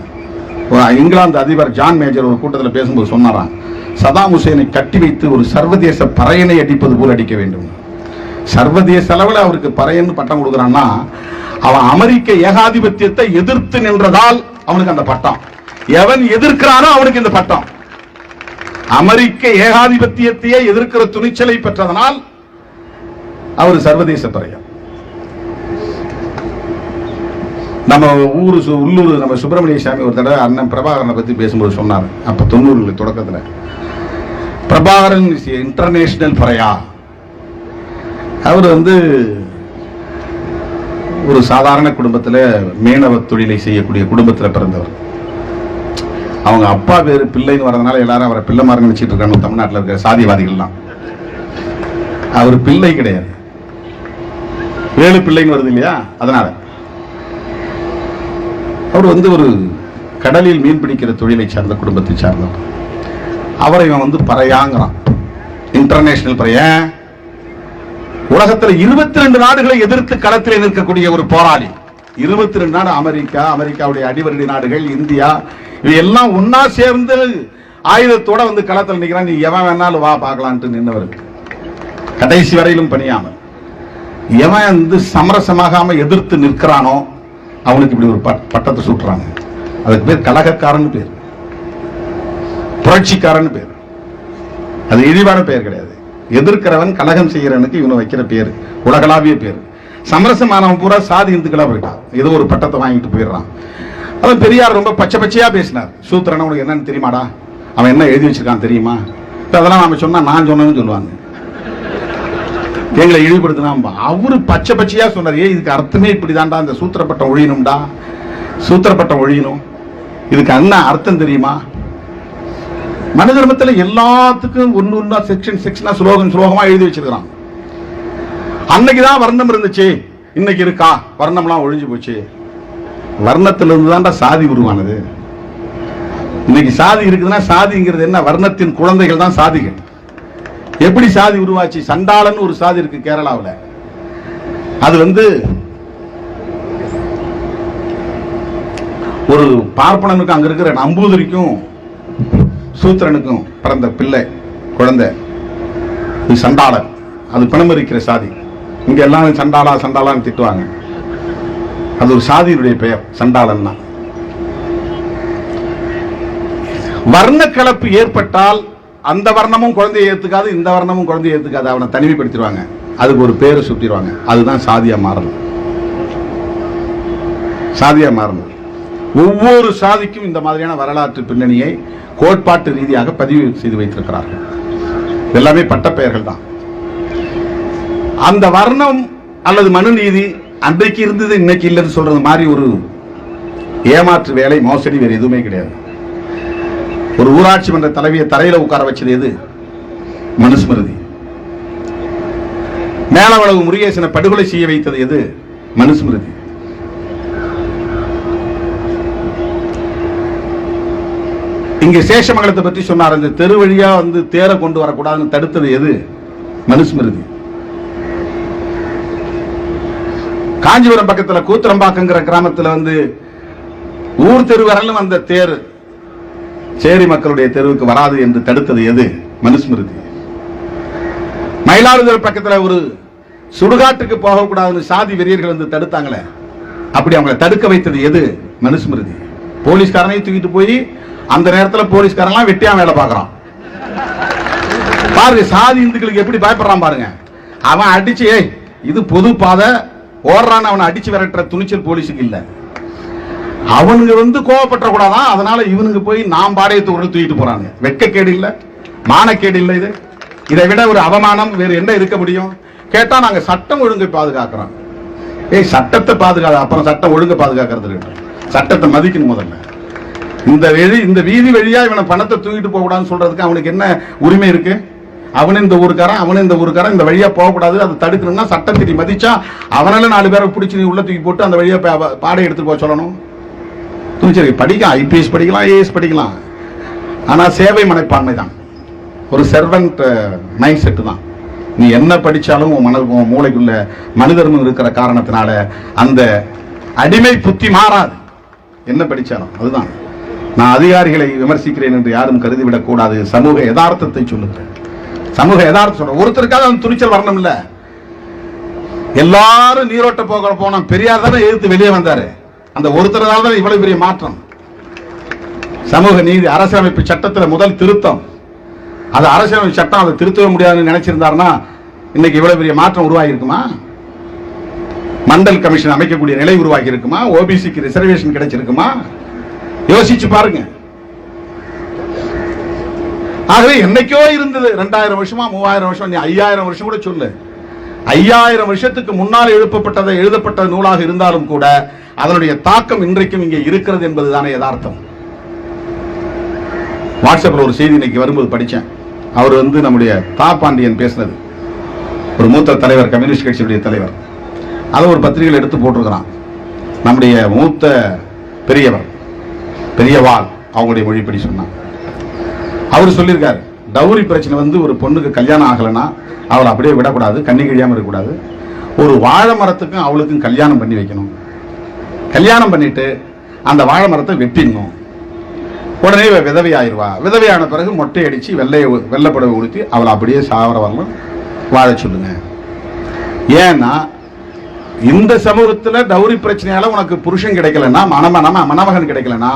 இங்கிலாந்து அதிபர் ஜான் மேஜர் ஒரு கூட்டத்தில் பேசும்போது சொன்னாராம், சதாம் ஹுசேனை கட்டி வைத்து ஒரு சர்வதேச பறையனை அடிப்பது போல் அடிக்க வேண்டும். சர்வதேச அளவில் அவருக்கு பறையன்னு பட்டம் கொடுக்குறான்னா, அவன் அமெரிக்க ஏகாதிபத்தியத்தை எதிர்த்து நின்றதால் அவனுக்கு அந்த பட்டம். எவன் எதிர்க்கிறானோ அவனுக்கு இந்த பட்டம். அமெரிக்க ஏகாதிபத்தியத்தையே எதிர்க்கிற துணிச்சலை பெற்றதனால் அவர் சர்வதேச பறையர். நம்ம உள்ளூர் நம்ம சுப்பிரமணிய சாமி ஒரு தடவை அண்ணன் பிரபாகரனை பத்தி பேசும்போது சொன்னார். அப்ப 90 தொடக்கத்தில் பிரபாகரன் இன்டர்நேஷனல் பறையா. அவர் ஒரு சாதாரண குடும்பத்தில் மீனவ தொழிலை செய்யக்கூடிய குடும்பத்தில் பிறந்தவர். அவங்க அப்பா பேரு பிள்ளைன்னு வரதுனால எல்லாரும் அவரை பிள்ளை மாதிரி நினைச்சிட்டு இருக்காங்க தமிழ்நாட்டில் இருக்கிற சாதிவாதிகள்லாம். அவர் பிள்ளை கிடையாது, 7 பிள்ளைன்னு வருது இல்லையா, அதனால அவர் ஒரு கடலில் மீன் பிடிக்கிற தொழிலை சார்ந்த குடும்பத்தை சார்ந்தவர். அவரை இவன் பறையாங்கிறான், இன்டர்நேஷனல் பறைய. உலகத்தில் 22 நாடுகளை எதிர்த்து களத்தில் நிற்கக்கூடிய ஒரு போராளி. 22 நாடு, அமெரிக்கா, அமெரிக்காவுடைய அடிவருடி நாடுகள், இந்தியா, இவையெல்லாம் ஒன்னா சேர்ந்து ஆயுதத்தோட களத்தில் நிற்கிறான். நீ எவன் வேணாலும் வா பார்க்கலான்ட்டு நின்றவர். கடைசி வரையிலும் பணியாமல் எவன் சமரசமாகாம எதிர்த்து நிற்கிறானோ அவனுக்கு இப்படி ஒரு பட்டத்தை சூட்டுறாங்க. அதுக்கு பேர் கலகக்காரன் பேர், புரட்சிக்காரன் பேர். அது இழிவான பெயர் கிடையாது. எதிர்க்கிறவன் கலகம் செய்கிறவனுக்கு இவனை வைக்கிற பேர் உலகளாவிய பேர். சமரசமானவன் பூரா சாதி இந்துக்களா போயிட்டான். ஏதோ ஒரு பட்டத்தை வாங்கிட்டு போயிடுறான். அவன் பெரியார் ரொம்ப பச்சை பச்சையா பேசினார். சூத்திரன் உனக்கு என்னன்னு தெரியுமாடா, அவன் என்ன எழுதி வச்சிருக்கான் தெரியுமா, அதெல்லாம் நாம சொன்னா நான் சொன்னேன்னு சொல்லுவாங்க, எங்களை இழிவுபடுத்தினா. அவரு பச்சை பச்சையா சொன்னார். இதுக்கு அர்த்தமே இப்படிதான்டா, இந்த சூத்திரப்பட்டம் ஒழியணும்டா, சூத்திரப்பட்டம் ஒழியணும். இதுக்கு என்ன அர்த்தம் தெரியுமா? மனு தர்மத்தில் எல்லாத்துக்கும் ஒன்னு செக்ஷனா சுலோகமா எழுதி வச்சிருக்கான். அன்னைக்குதான் வர்ணம் இருந்துச்சு, இன்னைக்கு இருக்கா? வர்ணம்லாம் ஒழிஞ்சு போச்சு. வர்ணத்திலிருந்து தான்டா சாதி உருவானது. இன்னைக்கு சாதி இருக்குதுன்னா சாதிங்கிறது என்ன? வர்ணத்தின் குழந்தைகள் தான் சாதிகள். எப்படி சாதி உருவாச்சு? சண்டாளன் ஒரு சாதி இருக்கு கேரளாவில். அது ஒரு பார்ப்பனனுக்கு அங்க இருக்கிற நம்பூதிரிக்கும் சூத்திரனுக்கும் பிறந்த பிள்ளை குழந்தை சண்டாளன். அது பிணமரிக்கிற சாதி. இங்க எல்லாம் சண்டாளா சண்டாளான்னு திட்டுவாங்க. அது ஒரு சாதியினுடைய பெயர் சண்டாளன். வர்ண கலப்பு ஏற்பட்டால் அந்த வர்ணமும் குழந்தையை ஏத்துக்காது, இந்த வர்ணமும் குழந்தையை ஏத்துக்காது. அவனை தனிமைப்படுத்திடுவாங்க, அதுக்கு ஒரு பேரை சுட்டிடுவாங்க. அதுதான் சாதியா மாறணும். சாதியா மாறணும். ஒவ்வொரு சாதிக்கும் இந்த மாதிரியான வரலாற்று பின்னணியை கோட்பாட்டு ரீதியாக பதிவு செய்து வைத்திருக்கிறார்கள். எல்லாமே பட்ட பெயர்கள் தான். அந்த வர்ணம் அல்லது மனு நீதி அன்றைக்கு இருந்தது இன்னைக்கு இல்லைன்னு சொல்றது மாதிரி ஒரு ஏமாற்று வேலை, மோசடி வேறு எதுவுமே கிடையாது. ஒரு ஊராட்சி மன்ற தலைவியை தரையில உட்கார வச்சது எது? மனுஸ்மிருதி. மேலவளவு முருகேசனை படுகொலை செய்ய வைத்தது எது? மனுஸ்மிருதி. இங்க சேஷமங்கலத்தை பற்றி சொன்னார். இந்த தெரு வழியா தேரை கொண்டு வரக்கூடாதுன்னு தடுத்தது எது? மனுஸ்மிருதி. காஞ்சிபுரம் பக்கத்துல கூத்திரம்பாக்கங்கிற கிராமத்துல ஊர் தெரு வரலும் அந்த தேர் சேரி மக்களுடைய தெருவுக்கு வராது என்று தடுத்தது எது? மனுஸ்மிருதி. மயிலாடுதுறை பக்கத்துல ஒரு சுடுகாட்டுக்கு போகக்கூடாதுன்னு சாதி வெறியர்கள் தடுத்தாங்களே, அப்படி அவங்களை தடுக்க வைத்தது எது? மனுஸ்மிருதி. போலீஸ்காரனையும் தூக்கிட்டு போய் அந்த நேரத்தில் போலீஸ்காரன் வெட்டியா வேலை பார்க்கறான். பாருங்க சாதி இந்துக்களுக்கு எப்படி பயப்படுறான் பாருங்க. அவன் அடிச்சு இது பொது பாதை ஓடுறான்னு அவனை அடிச்சு விரட்டுற துணிச்சல் போலீஸுக்கு இல்ல. அவனுங்க கோவப்பட்ட கூடாதான், அதனால இவனுங்க போய் நாம் பாடையத்தை உடனே தூக்கிட்டு போறாங்க. வெட்கக்கேடு இல்ல, மானக்கேடு இல்ல. இதை விட ஒரு அவமானம் வேறு என்ன இருக்க முடியும்? கேட்டா நாங்க சட்டம் ஒழுங்கை பாதுகாக்கிறோம். சட்டத்தை பாதுகாக்க, அப்புறம் சட்டம் ஒழுங்கை பாதுகாக்கிறது. சட்டத்தை மதிக்கணும் முதல்ல. இந்த வீதி வழியா இவனை பணத்தை தூக்கிட்டு போக கூடாதுன்னு சொல்றதுக்கு அவனுக்கு என்ன உரிமை இருக்கு? அவனு இந்த ஊருக்காரன், அவனு இந்த ஊருக்காரன், இந்த வழியா போகக்கூடாது, அதை தடுக்கணும்னா சட்டம் திரி மதிச்சா அவனால 4 பேரை பிடிச்சி நீ உள்ள தூக்கி போட்டு அந்த வழியா பாடம் எடுத்துட்டு போக சொல்லணும். துணிச்சல் படிக்கலாம், ஐபிஎஸ் படிக்கலாம், ஏஎஸ் படிக்கலாம். ஆனா சேவை மனப்பான்மை தான், ஒரு சர்வன்ட் மைண்ட் செட் தான். நீ என்ன படிச்சாலும் உன் மூளைக்குள்ள மனிதர்மம் இருக்கிற காரணத்தினால அந்த அடிமை புத்தி மாறாது. என்ன படிச்சாலும் அதுதான். நான் அதிகாரிகளை விமர்சிக்கிறேன் என்று யாரும் கருதிவிடக் கூடாது. சமூக யதார்த்தத்தை சொல்லுகிறேன். சமூக யதார்த்தம் சொல்ற ஒருத்தருக்காக துணிச்சல் வரணும் இல்ல. எல்லாரும் நீரோட்ட போக போன பெரியார் தானே எதிர்த்து வெளியே வந்தாரு. அந்த ஒருத்தரால் தான் இவ்வளவு பெரிய மாற்றம். சமூக நீதி அரசியலமைப்பு சட்டத்தில் முதல் திருத்தம், அது அரசியலமைப்பு சட்டம் அதை திருத்தவே முடியாதுன்னு நினைச்சிருந்தாருன்னா இன்னைக்கு இவ்வளவு பெரிய மாற்றம் உருவாகி இருக்குமா? மண்டல் கமிஷன் அமைக்கக்கூடிய நிலை உருவாகி இருக்குமா? ஓபிசிக்கு ரிசர்வேஷன் கிடைச்சிருக்குமா? யோசிச்சு பாருங்க. ஆகவே என்னைக்கோ இருந்தது 2000 வருஷமா 3000 வருஷம், நீ 5000 வருஷம் கூட சொல்லு. 5000 வருஷத்துக்கு முன்னால் எழுதப்பட்ட நூலாக இருந்தாலும் கூட அதனுடைய தாக்கம் இன்றைக்கும் இங்கே இருக்கிறது என்பதுதானே யதார்த்தம். வாட்ஸ்அப்ல ஒரு செய்தி இன்னைக்கு வரும்போது படித்தேன். அவர் நம்முடைய தா பாண்டியன் பேசினது, ஒரு மூத்த தலைவர், கம்யூனிஸ்ட் கட்சியுடைய தலைவர். அதை ஒரு பத்திரிகையில் எடுத்து போட்டிருக்கிறான். நம்முடைய மூத்த பெரியவர், பெரியவாள், அவங்களுடைய மொழிப்படி சொன்னான். அவர் சொல்லியிருக்காரு, டவுரி பிரச்சனை ஒரு பொண்ணுக்கு கல்யாணம் ஆகலைன்னா அவளை அப்படியே விடக்கூடாது, கண்ணி கழியாமல் இருக்கக்கூடாது. ஒரு வாழை மரத்துக்கும் அவளுக்கும் கல்யாணம் பண்ணி வைக்கணும். கல்யாணம் பண்ணிட்டு அந்த வாழை மரத்தை வெட்டிடணும். உடனே விதவை ஆயிடுவா. விதவையான பிறகு மொட்டை அடிச்சு வெள்ளைப்படவை உடுத்தி அவளை அப்படியே சாவர வரலாம் வாழ சொல்லுங்க. ஏன்னா இந்த சமூகத்தில் டவுரி பிரச்சனையால உனக்கு புருஷன் கிடைக்கலன்னா, மணமகன் கிடைக்கலன்னா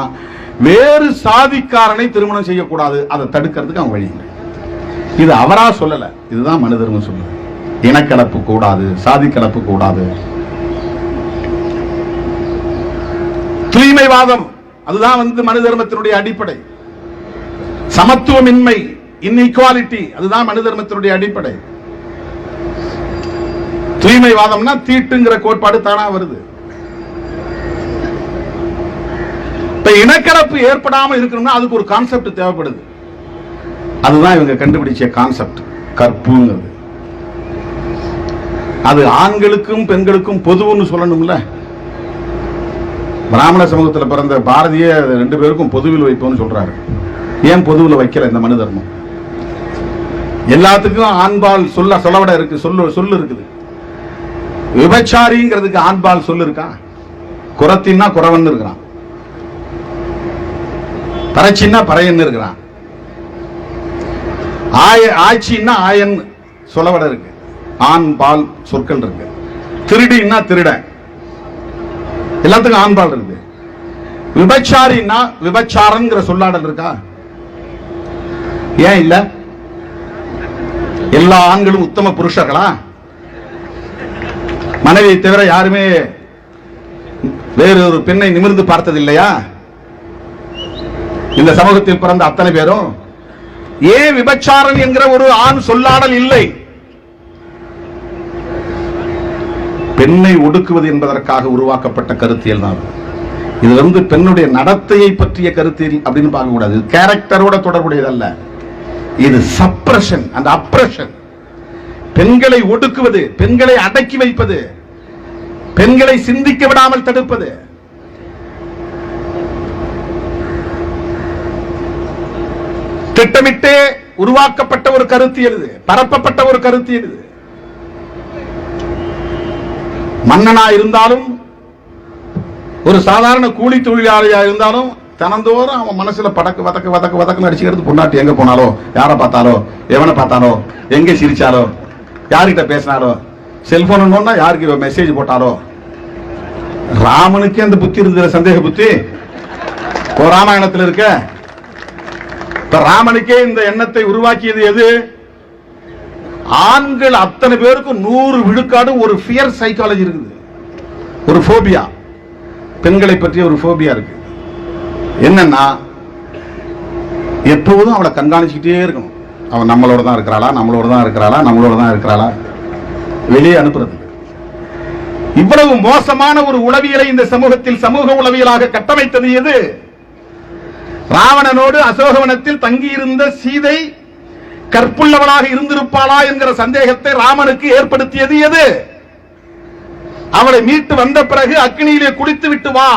வேறு சாதிக்காரனை திருமணம் செய்யக்கூடாது. அதை தடுக்கிறதுக்கு அவன் வழி. இது அவரா சொல்லல, இதுதான் மனு தர்மம் சொல்லுது. இனக்கலப்பு கூடாது, சாதி கலப்பு கூடாது. தூய்மைவாதம், அதுதான் மனு தர்மத்தினுடைய அடிப்படை. சமத்துவமின்மை, இன்இக்வாலிட்டி, அதுதான் மனு தர்மத்தினுடைய அடிப்படை. தூய்மைவாதம்னா தீட்டுங்கிற கோட்பாடு தானா வருது. இப்ப இனக்கலப்பு ஏற்படாமல் இருக்கணும்னா அதுக்கு ஒரு கான்செப்ட் தேவைப்படுது. அதுதான் இவங்க கண்டுபிடிச்ச கான்செப்ட், கற்புங்கிறது. அது ஆண்களுக்கும் பெண்களுக்கும் பொதுவுன்னு சொல்லணும்ல. பிராமண சமூகத்தில் பிறந்த பாரதிய 2 பேருக்கும் பொதுவில் வைப்போம்னு சொல்றாரு. ஏன் பொதுவில் வைக்கல இந்த மனு தர்மம்? எல்லாத்துக்கும் ஆண்பால் சொல்லவிட இருக்கு, சொல்லு இருக்குது. விபச்சாரிங்கிறதுக்கு ஆண்பால் சொல்லு இருக்கா? குரத்தின்னா குறவன் இருக்கிறான், பறச்சின்னா பறையன்னு இருக்கிறான், ஆட்சின்னா ஆயன் சொல்லவிட இருக்கு, ஆண் பால் சொற்கள் இருக்கு. திருடின்னா திருட, எல்லாத்துக்கும் ஆண்பால் இருக்கு. விபச்சாரின்னா விபச்சாரங்கிற சொல்லாடல் இருக்கா? ஏன் இல்ல? எல்லா ஆண்களும் உத்தம புருஷர்களா? மனைவியை தவிர யாருமே வேறு ஒரு பெண்ணை நிமிர்ந்து பார்த்தது இல்லையா இந்த சமூகத்தில் பிறந்த அத்தனை பேரும்? ஏன் விபச்சாரம் என்கிற ஒரு ஆண் சொல்லாடல் இல்லை? பெண்ணை ஒடுக்குவது என்பதற்காக உருவாக்கப்பட்ட கருத்தியல் தான் இது. பெண்ணுடைய நடத்தையை பற்றிய கருத்தியல் அப்படின்னு பார்க்க கூடாது. கேரக்டரோட தொடர்புடையதல்ல. இது சப்ரஷன் அண்ட் அப்ரஷன். பெண்களை ஒடுக்குவது, பெண்களை அடக்கி வைப்பது, பெண்களை சிந்திக்க விடாமல் தடுப்பது. திட்டமிட்டே உருவாக்கப்பட்ட ஒரு கருத்தியல் இது, பரப்பப்பட்ட ஒரு கருத்தியல் இது. மன்னனா இருந்தாலும் ஒரு சாதாரண கூலி தொழிலாளியா இருந்தாலும் தினந்தோறும் அவன் மனசுல படக்கு வதக்கு வதக்கு வதக்கு அடிச்சுக்கிறது. பொண்டாட்டி எங்க போனாலோ, யாரை பார்த்தாலோ, எவனை பார்த்தாலோ, எங்க சிரிச்சாலோ, யார்கிட்ட பேசினாலோ, செல்போன் யாருக்கு மெசேஜ் போட்டாலோ. ராமனுக்கே அந்த புத்தி இருந்தது, சந்தேக புத்தி ராமாயணத்தில் இருக்க. ராமனுக்கே இந்த எண்ணத்தை உருவாக்கியது எது? ஆண்கள் அத்தனை பேருக்கும் 100 விழுக்காடு ஒரு ஃபியர் சைக்காலஜி இருக்குது, ஒரு போபியா. பெண்களை பற்றிய ஒரு போபியா இருக்கு. என்னன்னா எப்போதும் அவளை கண்காணிச்சுக்கிட்டே இருக்கணும். அவன் நம்மளோட தான் இருக்கிறாளா, நம்மளோட தான் இருக்கிறாளா, நம்மளோட தான் இருக்கிறாளா, வெளியே அனுப்புறது. இவ்வளவு மோசமான ஒரு உளவியலை இந்த சமூகத்தில் சமூக உளவியலாக கட்டமைத்தது எது? ராவணனோடு அசோகவனத்தில் தங்கியிருந்த சீதை கற்புள்ளவளாக இருந்திருப்பாளா என்கிற சந்தேகத்தை ராமனுக்கு ஏற்படுத்தியது எது? அவளை மீட்டு வந்த பிறகு அக்னியிலே குளித்து விட்டு வா,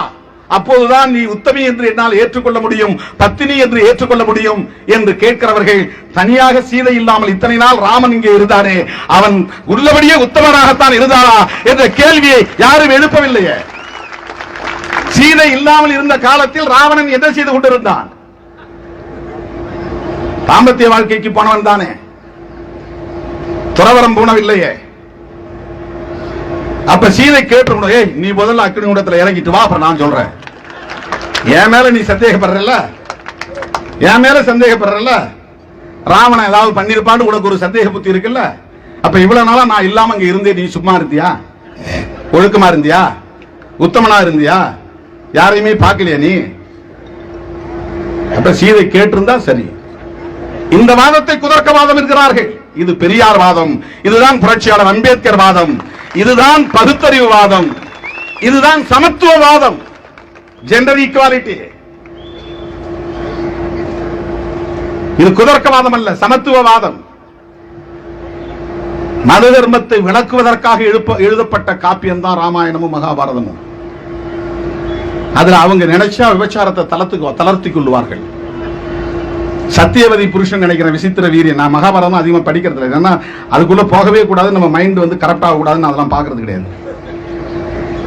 அப்போதுதான் நீ உத்தமி என்று என்னால் ஏற்றுக்கொள்ள முடியும், பத்தினி என்று ஏற்றுக்கொள்ள முடியும் என்று கேட்கிறவர்கள் தனியாக சீதை இல்லாமல் இத்தனை நாள் ராமன் இங்கே இருந்தானே, அவன் உள்ளபடியே உத்தமனாகத்தான் இருந்தானா என்ற கேள்வியை யாரும் எழுப்பவில்லையே. சீதை இல்லாமல் இருந்த காலத்தில் ராவணன் என்ன செய்து கொண்டிருந்தான்? தாம்பத்திய வாழ்க்கைக்கு போனவன் தானே, துறவரம் போனவில்லையே. அப்ப சீதை கேட்டு, ஏய் நீ முதல்ல அக்னி குண்டத்துல இறங்கிட்டு வா, அப்புறம் நான் சொல்றேன். என் மேல நீ சந்தேகப்படுறல்ல, என் மேல சந்தேகப்படுறல்ல, ராவணன் ஏதாவது பண்ணிருப்பான்னு உனக்கு ஒரு சந்தேக புத்தி இருக்குல்ல. அப்ப இவ்வளவு நாளா நான் இல்லாம அங்க இருந்தே நீ சும்மா இருந்தியா? ஒழுக்கமா இருந்தியா? உத்தமனா இருந்தியா? யாரையுமே பார்க்கலையா நீ? அப்ப சீதை கேட்டிருந்தா சரி. இந்த வாதத்தை குதர்க்கவாதம் என்கிறார்கள். இது பெரியார் வாதம், இதுதான் புரட்சியாளர் அம்பேத்கர் வாதம், இதுதான் பகுத்தறிவு வாதம், இதுதான் சமத்துவவாதம், ஜெண்டர் ஈக்குவாலிட்டி. இது குதர்க்கவாதம் அல்ல, சமத்துவவாதம். மனு தர்மத்தை விளக்குவதற்காக எழுதப்பட்ட காப்பியம் தான் ராமாயணமும் மகாபாரதமும். அதுல அவங்க நினைச்சா விபச்சாரத்தை தளர்த்திக் கொள்வார்கள். சத்தியவதி புருஷன் நினைக்கிற விசித்திர வீரியன். நான் மகாபாரதம் அதிகமா படிக்கிறது இல்லை, ஏன்னா அதுக்குள்ள போகவே கூடாது, நம்ம மைண்ட் வந்து கரெக்ட் ஆக கூடாதுன்னு அதெல்லாம் பாக்குறது கிடையாது.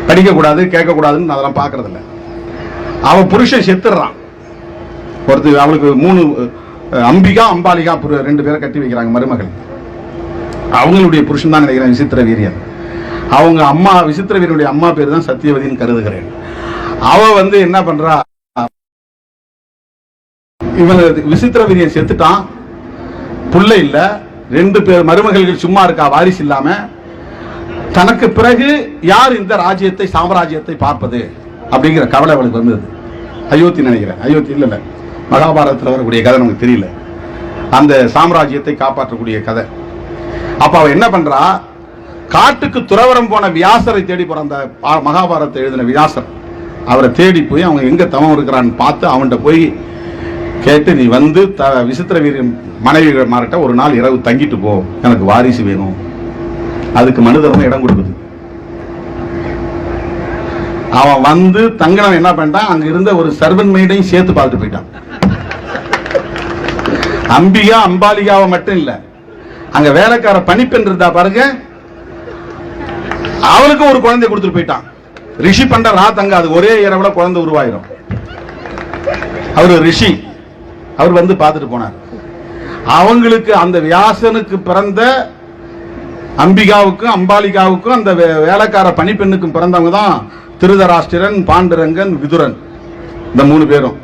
படிக்க கூடாது, கேட்க கூடாதுன்னு அதெல்லாம் பாக்குறது இல்லை. அவன் புருஷன் செத்துறான். ஒருத்தர் அவளுக்கு 3 அம்பிகா அம்பாலிகா 2 பேரை கட்டி வைக்கிறாங்க மருமகள். அவங்களுடைய புருஷன் தான் நினைக்கிறேன் விசித்திர வீரியன். அவங்க அம்மா விசித்திர வீரனுடைய அம்மா பேர் தான் சத்தியவதின்னு கருதுகிறேன். அவ வந்து என்ன பண்றா, இவன் விசித்திர வீரியன் செத்துட்டான், புள்ள இல்ல, 2 பேர் மருமகள் சும்மா இருக்கா, வாரிசு இல்லாம. தனக்கு பிறகு யார் இந்த ராஜ்யத்தை சாம்ராஜ்யத்தை பார்ப்பது அப்படிங்கிற கவலை அவளுக்கு வந்தது. அயோத்தி நினைக்கிறேன், அயோத்தி இல்ல, மகாபாரதத்தில் வரக்கூடிய கதை நமக்கு தெரியல, அந்த சாம்ராஜ்யத்தை காப்பாற்றக்கூடிய கதை. அப்ப அவ என்ன பண்றா, காட்டுக்கு துறவரம் போன வியாசரை தேடி போற, அந்த மகாபாரதத்தை எழுதின வியாசர், அவரை தேடி போய் அவங்க எங்க தவம் இருக்கிறான்னு பார்த்து அவன்கிட்ட போய் கேட்டு, நீ வந்து விசித்திர வீரன் மனைவிமார்கிட்ட ஒரு நாள் இரவு தங்கிட்டு போ, எனக்கு வாரிசு வேணும். அதுக்கு மனு தர்மம் இடம் கொடுக்குது. அவன் வந்து தங்கனம் என்ன பண்ணிட்டான், அங்க இருந்த ஒரு சர்வன் மெய்டையும் சேர்த்து பார்த்துட்டு போயிட்டான். அம்பிகா அம்பாலிகாவை மட்டும் இல்ல, அங்க வேலைக்கார பணிப்பெண் இருந்தா பாருங்க, அவளுக்கு ஒரு குழந்தை கொடுத்துட்டு போயிட்டான். ரிஷி பண்ற ராத்தங்க, அது ஒரே இரவுல குழந்தை உருவாயிரும். அவரு ரிஷி, அவர் வந்து பார்த்துட்டு போனார். அவங்களுக்கு அந்த வியாசனுக்கு பிறந்த அம்பிகாவுக்கும் அம்பாலிகாவுக்கும் அந்த வேலைக்கார பணிப்பெண்ணுக்கும் பிறந்தவங்க தான் திருதராஷ்டிரன், பாண்டுரங்கன், விதுரன், இந்த 3 பேரும்.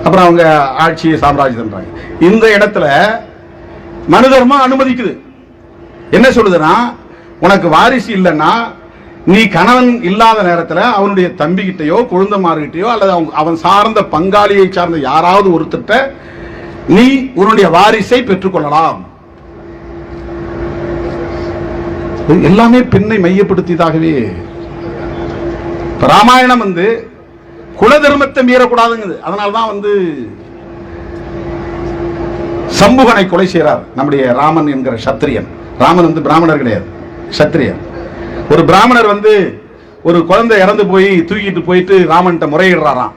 அப்புறம் அவங்க ஆட்சியை சாம்ராஜ்யம். இந்த இடத்துல மனு தர்மம் அனுமதிக்குது. என்ன சொல்லுதுன்னா, உனக்கு வாரிசு இல்லைன்னா நீ கணவன் இல்லாத நேரத்தில் அவனுடைய தம்பிகிட்டையோ குழந்தைமார்கிட்டயோ அல்லது அவன் சார்ந்த பங்காளியை சார்ந்த யாராவது ஒருத்தட்ட நீ உன்னுடைய வாரிசை பெற்றுக்கொள்ளலாம். எல்லாமே பெண்ணை மையப்படுத்தியதாகவே. ராமாயணம் வந்து குல தர்மத்தை மீறக்கூடாதுங்குது. அதனால்தான் வந்து சம்புகனை கொலை செய்கிறார் நம்முடைய ராமன் என்கிற சத்திரியன். ராமன் வந்து பிராமணர் கிடையாது, சத்திரியன். ஒரு பிராமணர் வந்து ஒரு குழந்தை இறந்து போய் தூக்கிட்டு போயிட்டு ராமன்கிட்ட முறையிடுறாராம்.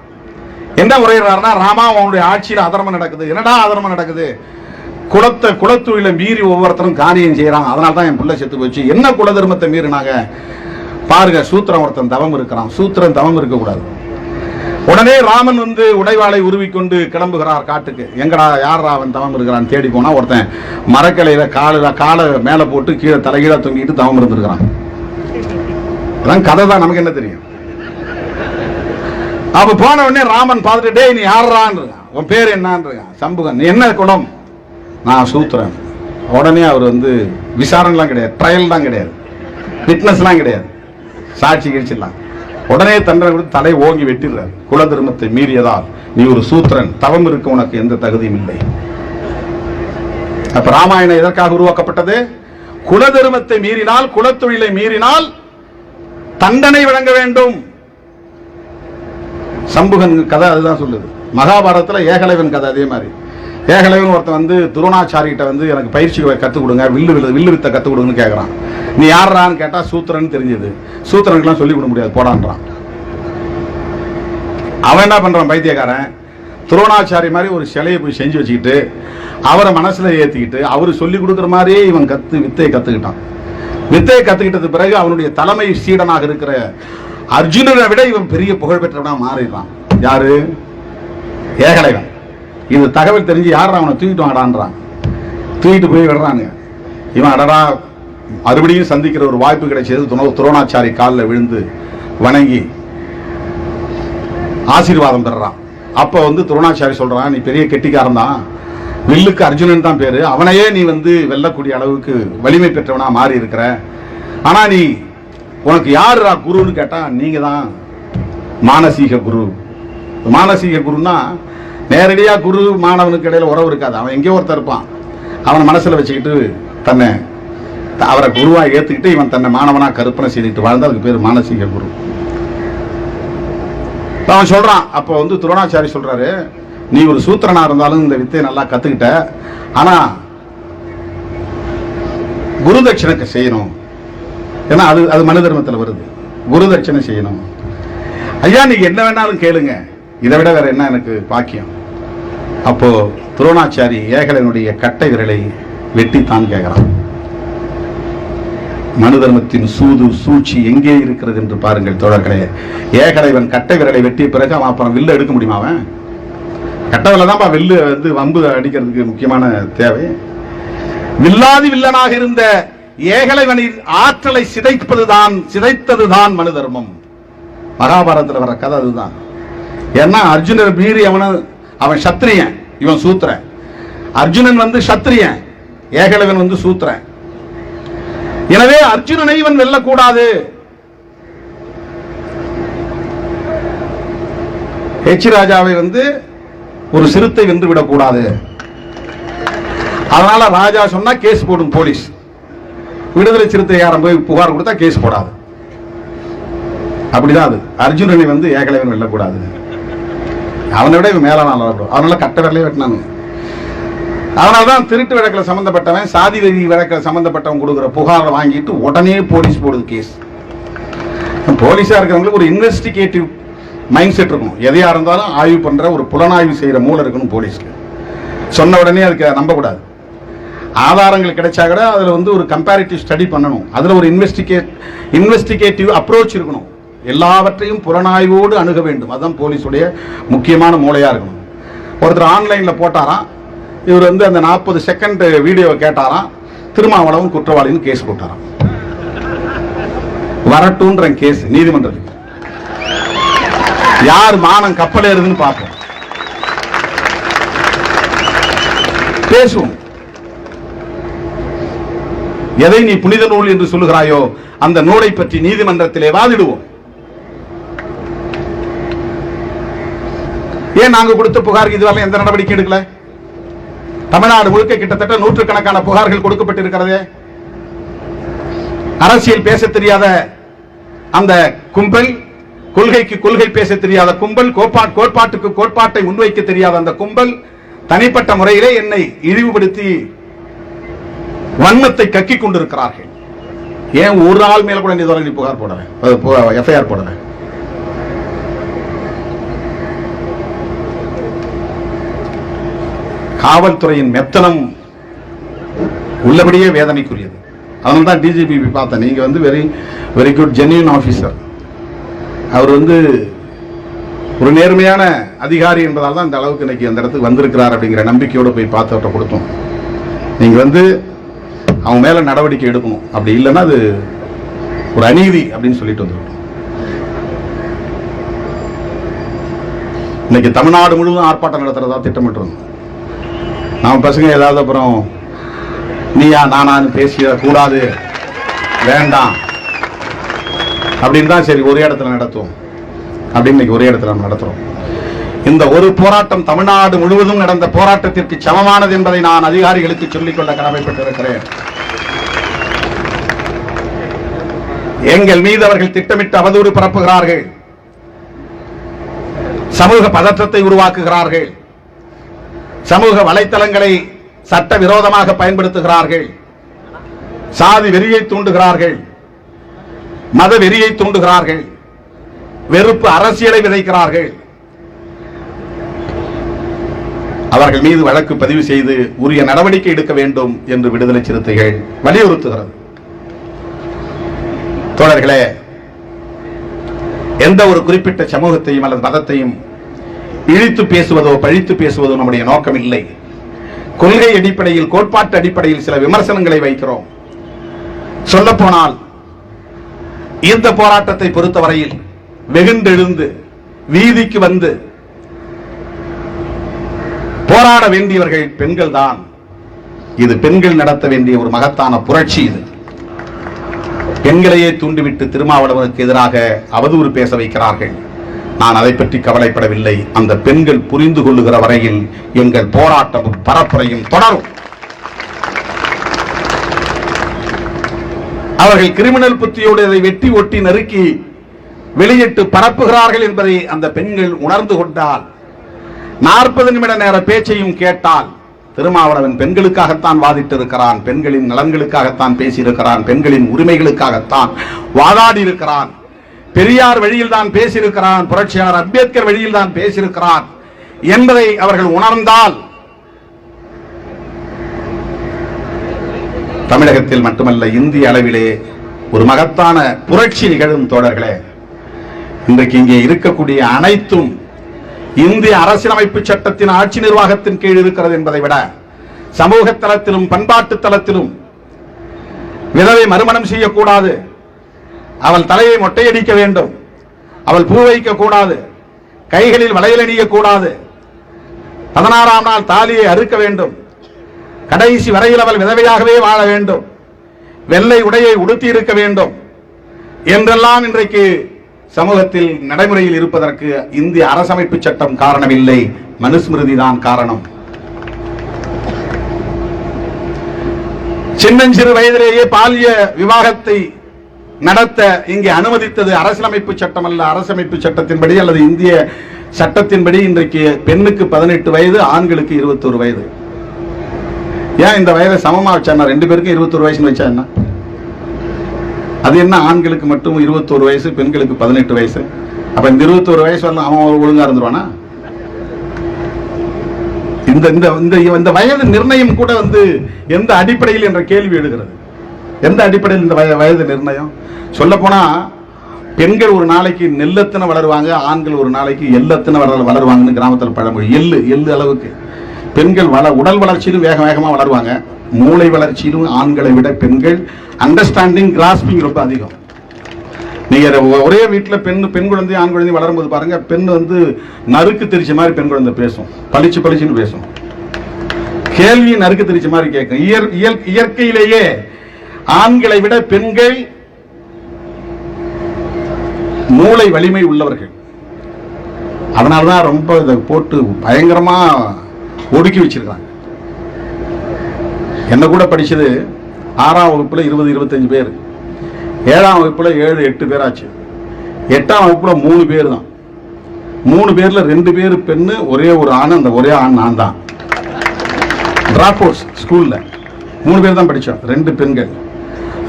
என்ன முறையிடுறாருன்னா, ராமா அவனுடைய ஆட்சியில் அதர்மம் நடக்குது. என்னடா அதர்மம் நடக்குது? குலத்தொழிலை மீறி ஒவ்வொருத்தரும் காரியம் செய்யறாங்க, அதனால தான் என் பிள்ளை செத்து போச்சு. என்ன குல தர்மத்தை மீறினாங்க பாருங்க, சூத்திரம் ஒருத்தன் தவம் இருக்கிறான், சூத்திரன் தவம் இருக்கக்கூடாது. உடனே ராமன் வந்து உடைவாளை உருவிக்கொண்டு கிளம்புகிறார் காட்டுக்கு. எங்கடா யார் அவன் தவம் இருக்கிறான் தேடி போனா, ஒருத்தன் மரக்கலையில காலை மேல போட்டு கீழே தலைகீழ தொங்கிட்டு தவம் இருந்திருக்கிறான். அதான் கதை தான், நமக்கு என்ன தெரியும். அப்ப போன உடனே ராமன் பார்த்துட்டு, டேய் நீ யாரான், உன் பேர் என்னன்னு. சம்புகன். நீ என்ன குலம்? நான் சூத்திரன். உடனே அவர் வந்து விசாரணைலாம் கிடையாது, ட்ரையல் தான் கிடையாது, விட்னஸ்லாம் கிடையாது, சாட்சி கிழிச்சிடலாம். உடனே தண்டனை கொடுத்து தலை ஓங்கி வெட்டிடுறார். குல தர்மத்தை மீறியதால் நீ ஒரு சூத்திரன், தவம் இருக்க உனக்கு எந்த தகுதியும் இல்லை. அப்ப ராமாயணம் எதற்காக உருவாக்கப்பட்டது? குல தர்மத்தை மீறினால், குலத்தொழிலை மீறினால் தண்டனை வழங்க வேண்டும். சம்புகன் கதை அதுதான் சொல்லுது. மகாபாரதத்துல ஏகலைவன் கதை அதே மாதிரி. ஏகலைவன் ஒருத்தன் வந்து துரோணாச்சாரிகிட்ட வந்து எனக்கு பயிற்சி கற்றுக் கொடுங்க, வில்லு வித்த கற்றுக் கொடுங்கன்னு கேட்கறான். நீ யாரான்னு கேட்டா சூத்திரன் தெரிஞ்சது. சூத்திரனுக்குலாம் சொல்லிக் கொடுக்க முடியாது போடான்றான். அவன் என்ன பண்றான் பைத்தியக்காரன், துரோணாச்சாரி மாதிரி ஒரு சிலையை போய் செஞ்சு வச்சுக்கிட்டு அவரை மனசுல ஏத்திக்கிட்டு அவரு சொல்லி கொடுக்குற மாதிரியே இவன் வித்தையை கத்துக்கிட்டான். வித்தையை கத்துக்கிட்டது பிறகு அவனுடைய தலைமை சீடனாக இருக்கிற அர்ஜுனனை விட இவன் பெரிய புகழ்பெற்றவனா மாறிடுறான். யாரு? ஏகலைவன். இது தகவல் தெரிஞ்சு யார் அவனை தூக்கிட்டு வாடான்றான். தூக்கிட்டு போய் விடுறாங்க. இவன் அடடா மறுபடியும் சந்திக்கிற ஒரு வாய்ப்பு கிடைச்சது. துரோணாச்சாரி காலில் விழுந்து வணங்கி ஆசீர்வாதம் பெறான். அப்ப துரோணாச்சாரி சொல்றான், நீ பெரிய கெட்டிக்காரன் தான், வில்லுக்கு அர்ஜுனன் தான் பேரு, அவனையே நீ வெல்லக்கூடிய அளவுக்கு வலிமை பெற்றவனா மாறி இருக்கிற. ஆனா நீ உனக்கு யாருடா குருன்னு கேட்டா, நீங்க தான் மானசீக குரு. மானசீக குருன்னா நேரடியா குரு மாணவனுக்கு இடையில உறவு இருக்காது. அவன் எங்கேயோ ஒருத்தர் இருப்பான், அவனை மனசுல வச்சுக்கிட்டு தன்னை அவரை குருவா ஏத்துக்கிட்டு இவன் தன்னை மாணவனா கற்பனை செய்துட்டு வாழ்ந்தா அதுக்கு பேர் மானசீக குரு. அவன் சொல்றான். அப்போ துரோணாச்சாரி சொல்றாரு, நீ ஒரு சூத்திரனா இருந்தாலும் இந்த வித்தையை நல்லா கத்துக்கிட்ட, ஆனா குரு தட்சணை செய்யணும். ஏன்னா அது மனு தர்மத்தில் வருது, குரு தட்சணை செய்யணும். ஐயா நீங்க என்ன வேணாலும் கேளுங்க, இதை விட வேற என்ன எனக்கு பாக்கியம். அப்போ துரோணாச்சாரி ஏகலைவனுடைய கட்டை விரலை வெட்டித்தான் கேட்கிறான். மனு தர்மத்தின் சூது சூழ்ச்சி எங்கே இருக்கிறது என்று பாருங்கள் தோழர்களே. ஏகலைவன் கட்டை விரலை வெட்டிய பிறகு அவன் அப்புறம் வில்லு எடுக்க முடியுமா? அவன் கட்டை விரல தான் வில்லு வம்பு அடிக்கிறதுக்கு முக்கியமான தேவை. வில்லாதி வில்லனாக இருந்த ஏகலைவனின் ஆற்றலை சிதைத்ததுதான் மனு தர்மம். மகாபாரதத்தில் வர கதை அதுதான். ஏன்னா அர்ஜுனர் மீறி அவன் சத்திரியன், இவன் சூத்திரன். அர்ஜுனன் சத்திரியன், ஏகலைவன் சூத்திரன். எனவே அர்ஜுனனை இவன் வெல்லக்கூடாது. ஹெச் ராஜாவை ஒரு சிறுத்தை வென்று விடக்கூடாது. அதனால ராஜா சொன்னா கேஸ் போடும் போலீஸ். விடுதலை சிறுத்தை யாரும் போய் புகார் கொடுத்தா கேஸ் போடாது. அப்படிதான் அது. அர்ஜுனனை ஏகலைவன் வெல்லக்கூடாது. அவனை விட இவன் மேலான ஆளா, அதனால கட்ட விரலையே வெட்டினாங்க. அதனால்தான் திருட்டு வழக்கில் சம்பந்தப்பட்டவன், சாதி வெறி வழக்கில் சம்பந்தப்பட்டவன் கொடுக்குற புகாரை வாங்கிட்டு உடனே போலீஸ் போடுது கேஸ். போலீஸா இருக்கிறவங்களுக்கு ஒரு இன்வெஸ்டிகேட்டிவ் மைண்ட் செட் இருக்கணும். எதையா இருந்தாலும் ஆய்வு பண்ற ஒரு புலனாய்வு செய்யற மூளை இருக்கணும் போலீஸ்க்கு. சொன்ன உடனே அதுக்கு நம்பக்கூடாது. ஆதாரங்கள் கிடைச்சா கூட அதுல ஒரு கம்பேரிட்டிவ் ஸ்டடி பண்ணணும். அதுல ஒரு இன்வெஸ்டிகேட்டிவ் அப்ரோச் இருக்கணும். எல்லாவற்றையும் புலனாய்வோடு அணுக வேண்டும். அதுதான் போலீஸுடைய முக்கியமான மூளையா இருக்கணும். ஒருத்தர் ஆன்லைன்ல போட்டாராம், இவர் அந்த 40 செகண்ட் வீடியோவை கேட்டாராம், திருமாவளவன் குற்றவாளின்னு கேஸ் போட்டாராம். வரட்டுன்ற கேஸ் நீதிமன்றத்துக்கு. யார் மானம் கப்பல் ஏறுதுன்னு பார்ப்போம், பேசுவோம். எதை நீ புனித நூல் என்று சொல்லுகிறாயோ அந்த நூலை பற்றி நீதிமன்றத்திலே வாதிடுவோம். ஏன் நாங்க கொடுத்த புகாருக்கு இதுவரை எந்த நடவடிக்கை எடுக்கல? தமிழ்நாடு முழுக்க கிட்டத்தட்ட நூற்றுக்கணக்கான புகார்கள் கொடுக்கப்பட்டிருக்கிறதே. அரசியல் பேச தெரியாத அந்த கும்பல், கொள்கைக்கு கொள்கை பேச தெரியாத கும்பல், கோட்பாட்டுக்கு கோட்பாட்டை முன்வைக்க தெரியாத அந்த கும்பல் தனிப்பட்ட முறையிலே என்னை இழிவுபடுத்தி வன்மத்தை கக்கிக் கொண்டிருக்கிறார்கள். ஏன் ஒரு நாள் மேல கூட நீ புகார் போடல, எஃப்ஐஆர் போடல? காவல்துறையின் மெத்தனம் உள்ளபடியே வேதனைக்குரியது. அதனால தான் டிஜிபி பார்த்தேன். நீங்க very very good genuine officer. அவர் ஒரு நேர்மையான அதிகாரி என்பதால் தான் இந்த அளவுக்கு இன்னைக்கு அந்த இடத்துக்கு வந்திருக்கிறார் அப்படிங்கிற நம்பிக்கையோடு போய் பார்த்து கொடுத்தோம். நீங்க அவங்க மேல நடவடிக்கை எடுக்கணும். அப்படி இல்லைன்னா அது ஒரு அநீதி அப்படின்னு சொல்லிட்டு வந்துருக்கோம். இன்னைக்கு தமிழ்நாடு முழுவதும் ஆர்ப்பாட்டம் நடத்துறதா திட்டமிட்டிருந்தோம். நம்ம பசங்க ஏதாவது அப்புறம் நீயா நானான்னு பேசிட கூடாது, வேண்டாம் அப்படின்னு தான் சரி ஒரே இடத்துல நடத்துவோம் அப்படின்னு இன்னைக்கு ஒரே இடத்துல நடத்துறோம். இந்த ஒரு போராட்டம் தமிழ்நாடு முழுவதும் நடந்த போராட்டத்திற்கு சமமானது என்பதை நான் அதிகாரிகளுக்கு சொல்லிக்கொள்ள கடமைப்பட்டிருக்கிறேன். எங்கள் மீது அவர்கள் திட்டமிட்டு அவதூறு பரப்புகிறார்கள், சமூக பதற்றத்தை உருவாக்குகிறார்கள், சமூக வலைத்தளங்களை சட்ட விரோதமாக பயன்படுத்துகிறார்கள், சாதி வெறியை தூண்டுகிறார்கள், மத வெறியை தூண்டுகிறார்கள், வெறுப்பு அரசியலை விதைக்கிறார்கள். அவர்கள் மீது வழக்கு பதிவு செய்து உரிய நடவடிக்கை எடுக்க வேண்டும் என்று விடுதலை சிறுத்தைகள் வலியுறுத்துகிறது. தோழர்களே, எந்த ஒரு குறிப்பிட்ட சமூகத்தையும் அல்லது மதத்தையும் இழித்து பேசுவதோ பழித்து பேசுவதோ நம்முடைய நோக்கம் இல்லை. கொள்கை அடிப்படையில், கோட்பாட்டு அடிப்படையில் சில விமர்சனங்களை வைக்கிறோம். சொல்ல போனால் இந்த போராட்டத்தை பொறுத்தவரையில் வெகுண்டெழுந்து வீதிக்கு வந்து போராட வேண்டியவர்கள் பெண்கள் தான். இது பெண்கள் நடத்த வேண்டிய ஒரு மகத்தான புரட்சி. இது பெண்களையே தூண்டிவிட்டு திருமாவளவனுக்கு எதிராக அவதூறு பேச வைக்கிறார்கள். நான் அதை பற்றி கவலைப்படவில்லை. அந்த பெண்கள் புரிந்து கொள்ளுகிற வரையில் எங்கள் போராட்டமும் பரப்புரையும் தொடரும். அவர்கள் கிரிமினல் புத்தியோடு அதை வெட்டி ஒட்டி நறுக்கி வெளியிட்டு பரப்புகிறார்கள் என்பதை அந்த பெண்கள் உணர்ந்து கொண்டால், 40 நிமிட நேர பேச்சையும் கேட்டால், திருமாவளவன் பெண்களுக்காகத்தான் வாதிட்டு இருக்கிறான், பெண்களின் நலன்களுக்காகத்தான் பேசியிருக்கிறான், பெண்களின் உரிமைகளுக்காகத்தான் வாதாடி இருக்கிறான், பெரியார் வழியில் தான் பேசியிருக்கிறான், புரட்சியாளர் அம்பேத்கர் வழியில் தான் பேசியிருக்கிறான் என்பதை அவர்கள் உணர்ந்தால், தமிழகத்தில் மட்டுமல்ல இந்திய அளவிலே ஒரு மகத்தான புரட்சி நிகழும். தோழர்களே, இன்றைக்கு இங்கே இருக்கக்கூடிய அனைத்தும் இந்திய அரசியலமைப்பு சட்டத்தின் ஆட்சி நிர்வாகத்தின் கீழ் இருக்கிறது என்பதை விட சமூக தளத்திலும் பண்பாட்டு தளத்திலும் விதவை மறுமணம் செய்யக்கூடாது, அவள் தலையை மொட்டையடிக்க வேண்டும், அவள் பூ வைக்க கூடாது, கைகளில் வளையல் அணியக்கூடாது, 16ஆம் நாள் தாலியை அறுக்க வேண்டும், கடைசி வரையில் அவள் விதவையாகவே வாழ வேண்டும், வெள்ளை உடையை உடுத்தி இருக்க வேண்டும் என்றெல்லாம் இன்றைக்கு சமூகத்தில் நடைமுறையில் இருப்பதற்கு இந்திய அரசமைப்பு சட்டம் காரணமில்லை, மனுஸ்மிருதி தான் காரணம். சின்னஞ்சிறு வயதிலேயே பாலிய விவாகத்தை நடத்த இங்கே அனுமதித்தது அரசியலமைப்பு சட்டம் அல்ல. அரசமைப்பு சட்டத்தின்படி அல்லது இந்திய சட்டத்தின்படி இன்றைக்கு பெண்ணுக்கு 18 வயது, ஆண்களுக்கு 21 வயது. ஏன் இந்த வயதை சமமா வச்சா? 2 பேருக்கும் 21 வயசுன்னு வச்சா என்ன? அது என்ன, ஆண்களுக்கு மட்டும் 21 வயசு, பெண்களுக்கு 18 வயசு? அப்ப இந்த 21 வயசு வரலாம் அவன் ஒழுங்கா இருந்துருவானா? இந்த வயது நிர்ணயம் கூட எந்த அடிப்படையில் என்ற கேள்வி எழுகிறது. எந்த அடிப்படையில் இந்த வயது நிர்ணயம்? சொல்ல போனா பெண்கள் ஒரு நாளைக்கு நெல்லத்தனை வளருவாங்க, ஆண்கள் ஒரு நாளைக்கு எல்லத்தனை வளருவாங்கன்னு கிராமத்தில் பழமொழி. எள்ளு அளவுக்கு பெண்கள் உடல் வளர்ச்சியிலும் வேகமா வளருவாங்க, மூளை வளர்ச்சியிலும் ஆண்களை விட பெண்கள் அண்டர்ஸ்டாண்டிங், கிராஸ்பிங் ரொம்ப அதிகம். நீங்க ஒரே வீட்டில் பெண் குழந்தை ஆண் குழந்தை வளரும்போது பாருங்க, பெண் நறுக்கு தெரிச்ச மாதிரி பெண் குழந்தை பேசும், பளிச்சுன்னு பேசும், கேள்வி நறுக்கு தெரிச்ச மாதிரி கேட்கும். இயற்கையிலேயே ஆண்களை விட பெண்கள் மூளை வலிமை உள்ளவர்கள். அதனாலதான் ரொம்ப இதை போட்டு பயங்கரமா ஒடுக்கி வச்சிருக்காங்க. என்ன கூட படிச்சது 6ஆம் வகுப்புல 20-25 பேர், 7ஆம் வகுப்புல 7-8 பேர் ஆச்சு, 8ஆம் வகுப்புல 3 பேர் தான். 3 பேர்ல 2 பேர் பெண்ணு, ஒரே ஒரு ஆண். அந்த ஒரே ஆண் நான் தான். டிராப் அவுட்ஸ் ஸ்கூல்ல 3 பேர் தான் படிச்சோம், 2 பெண்கள்.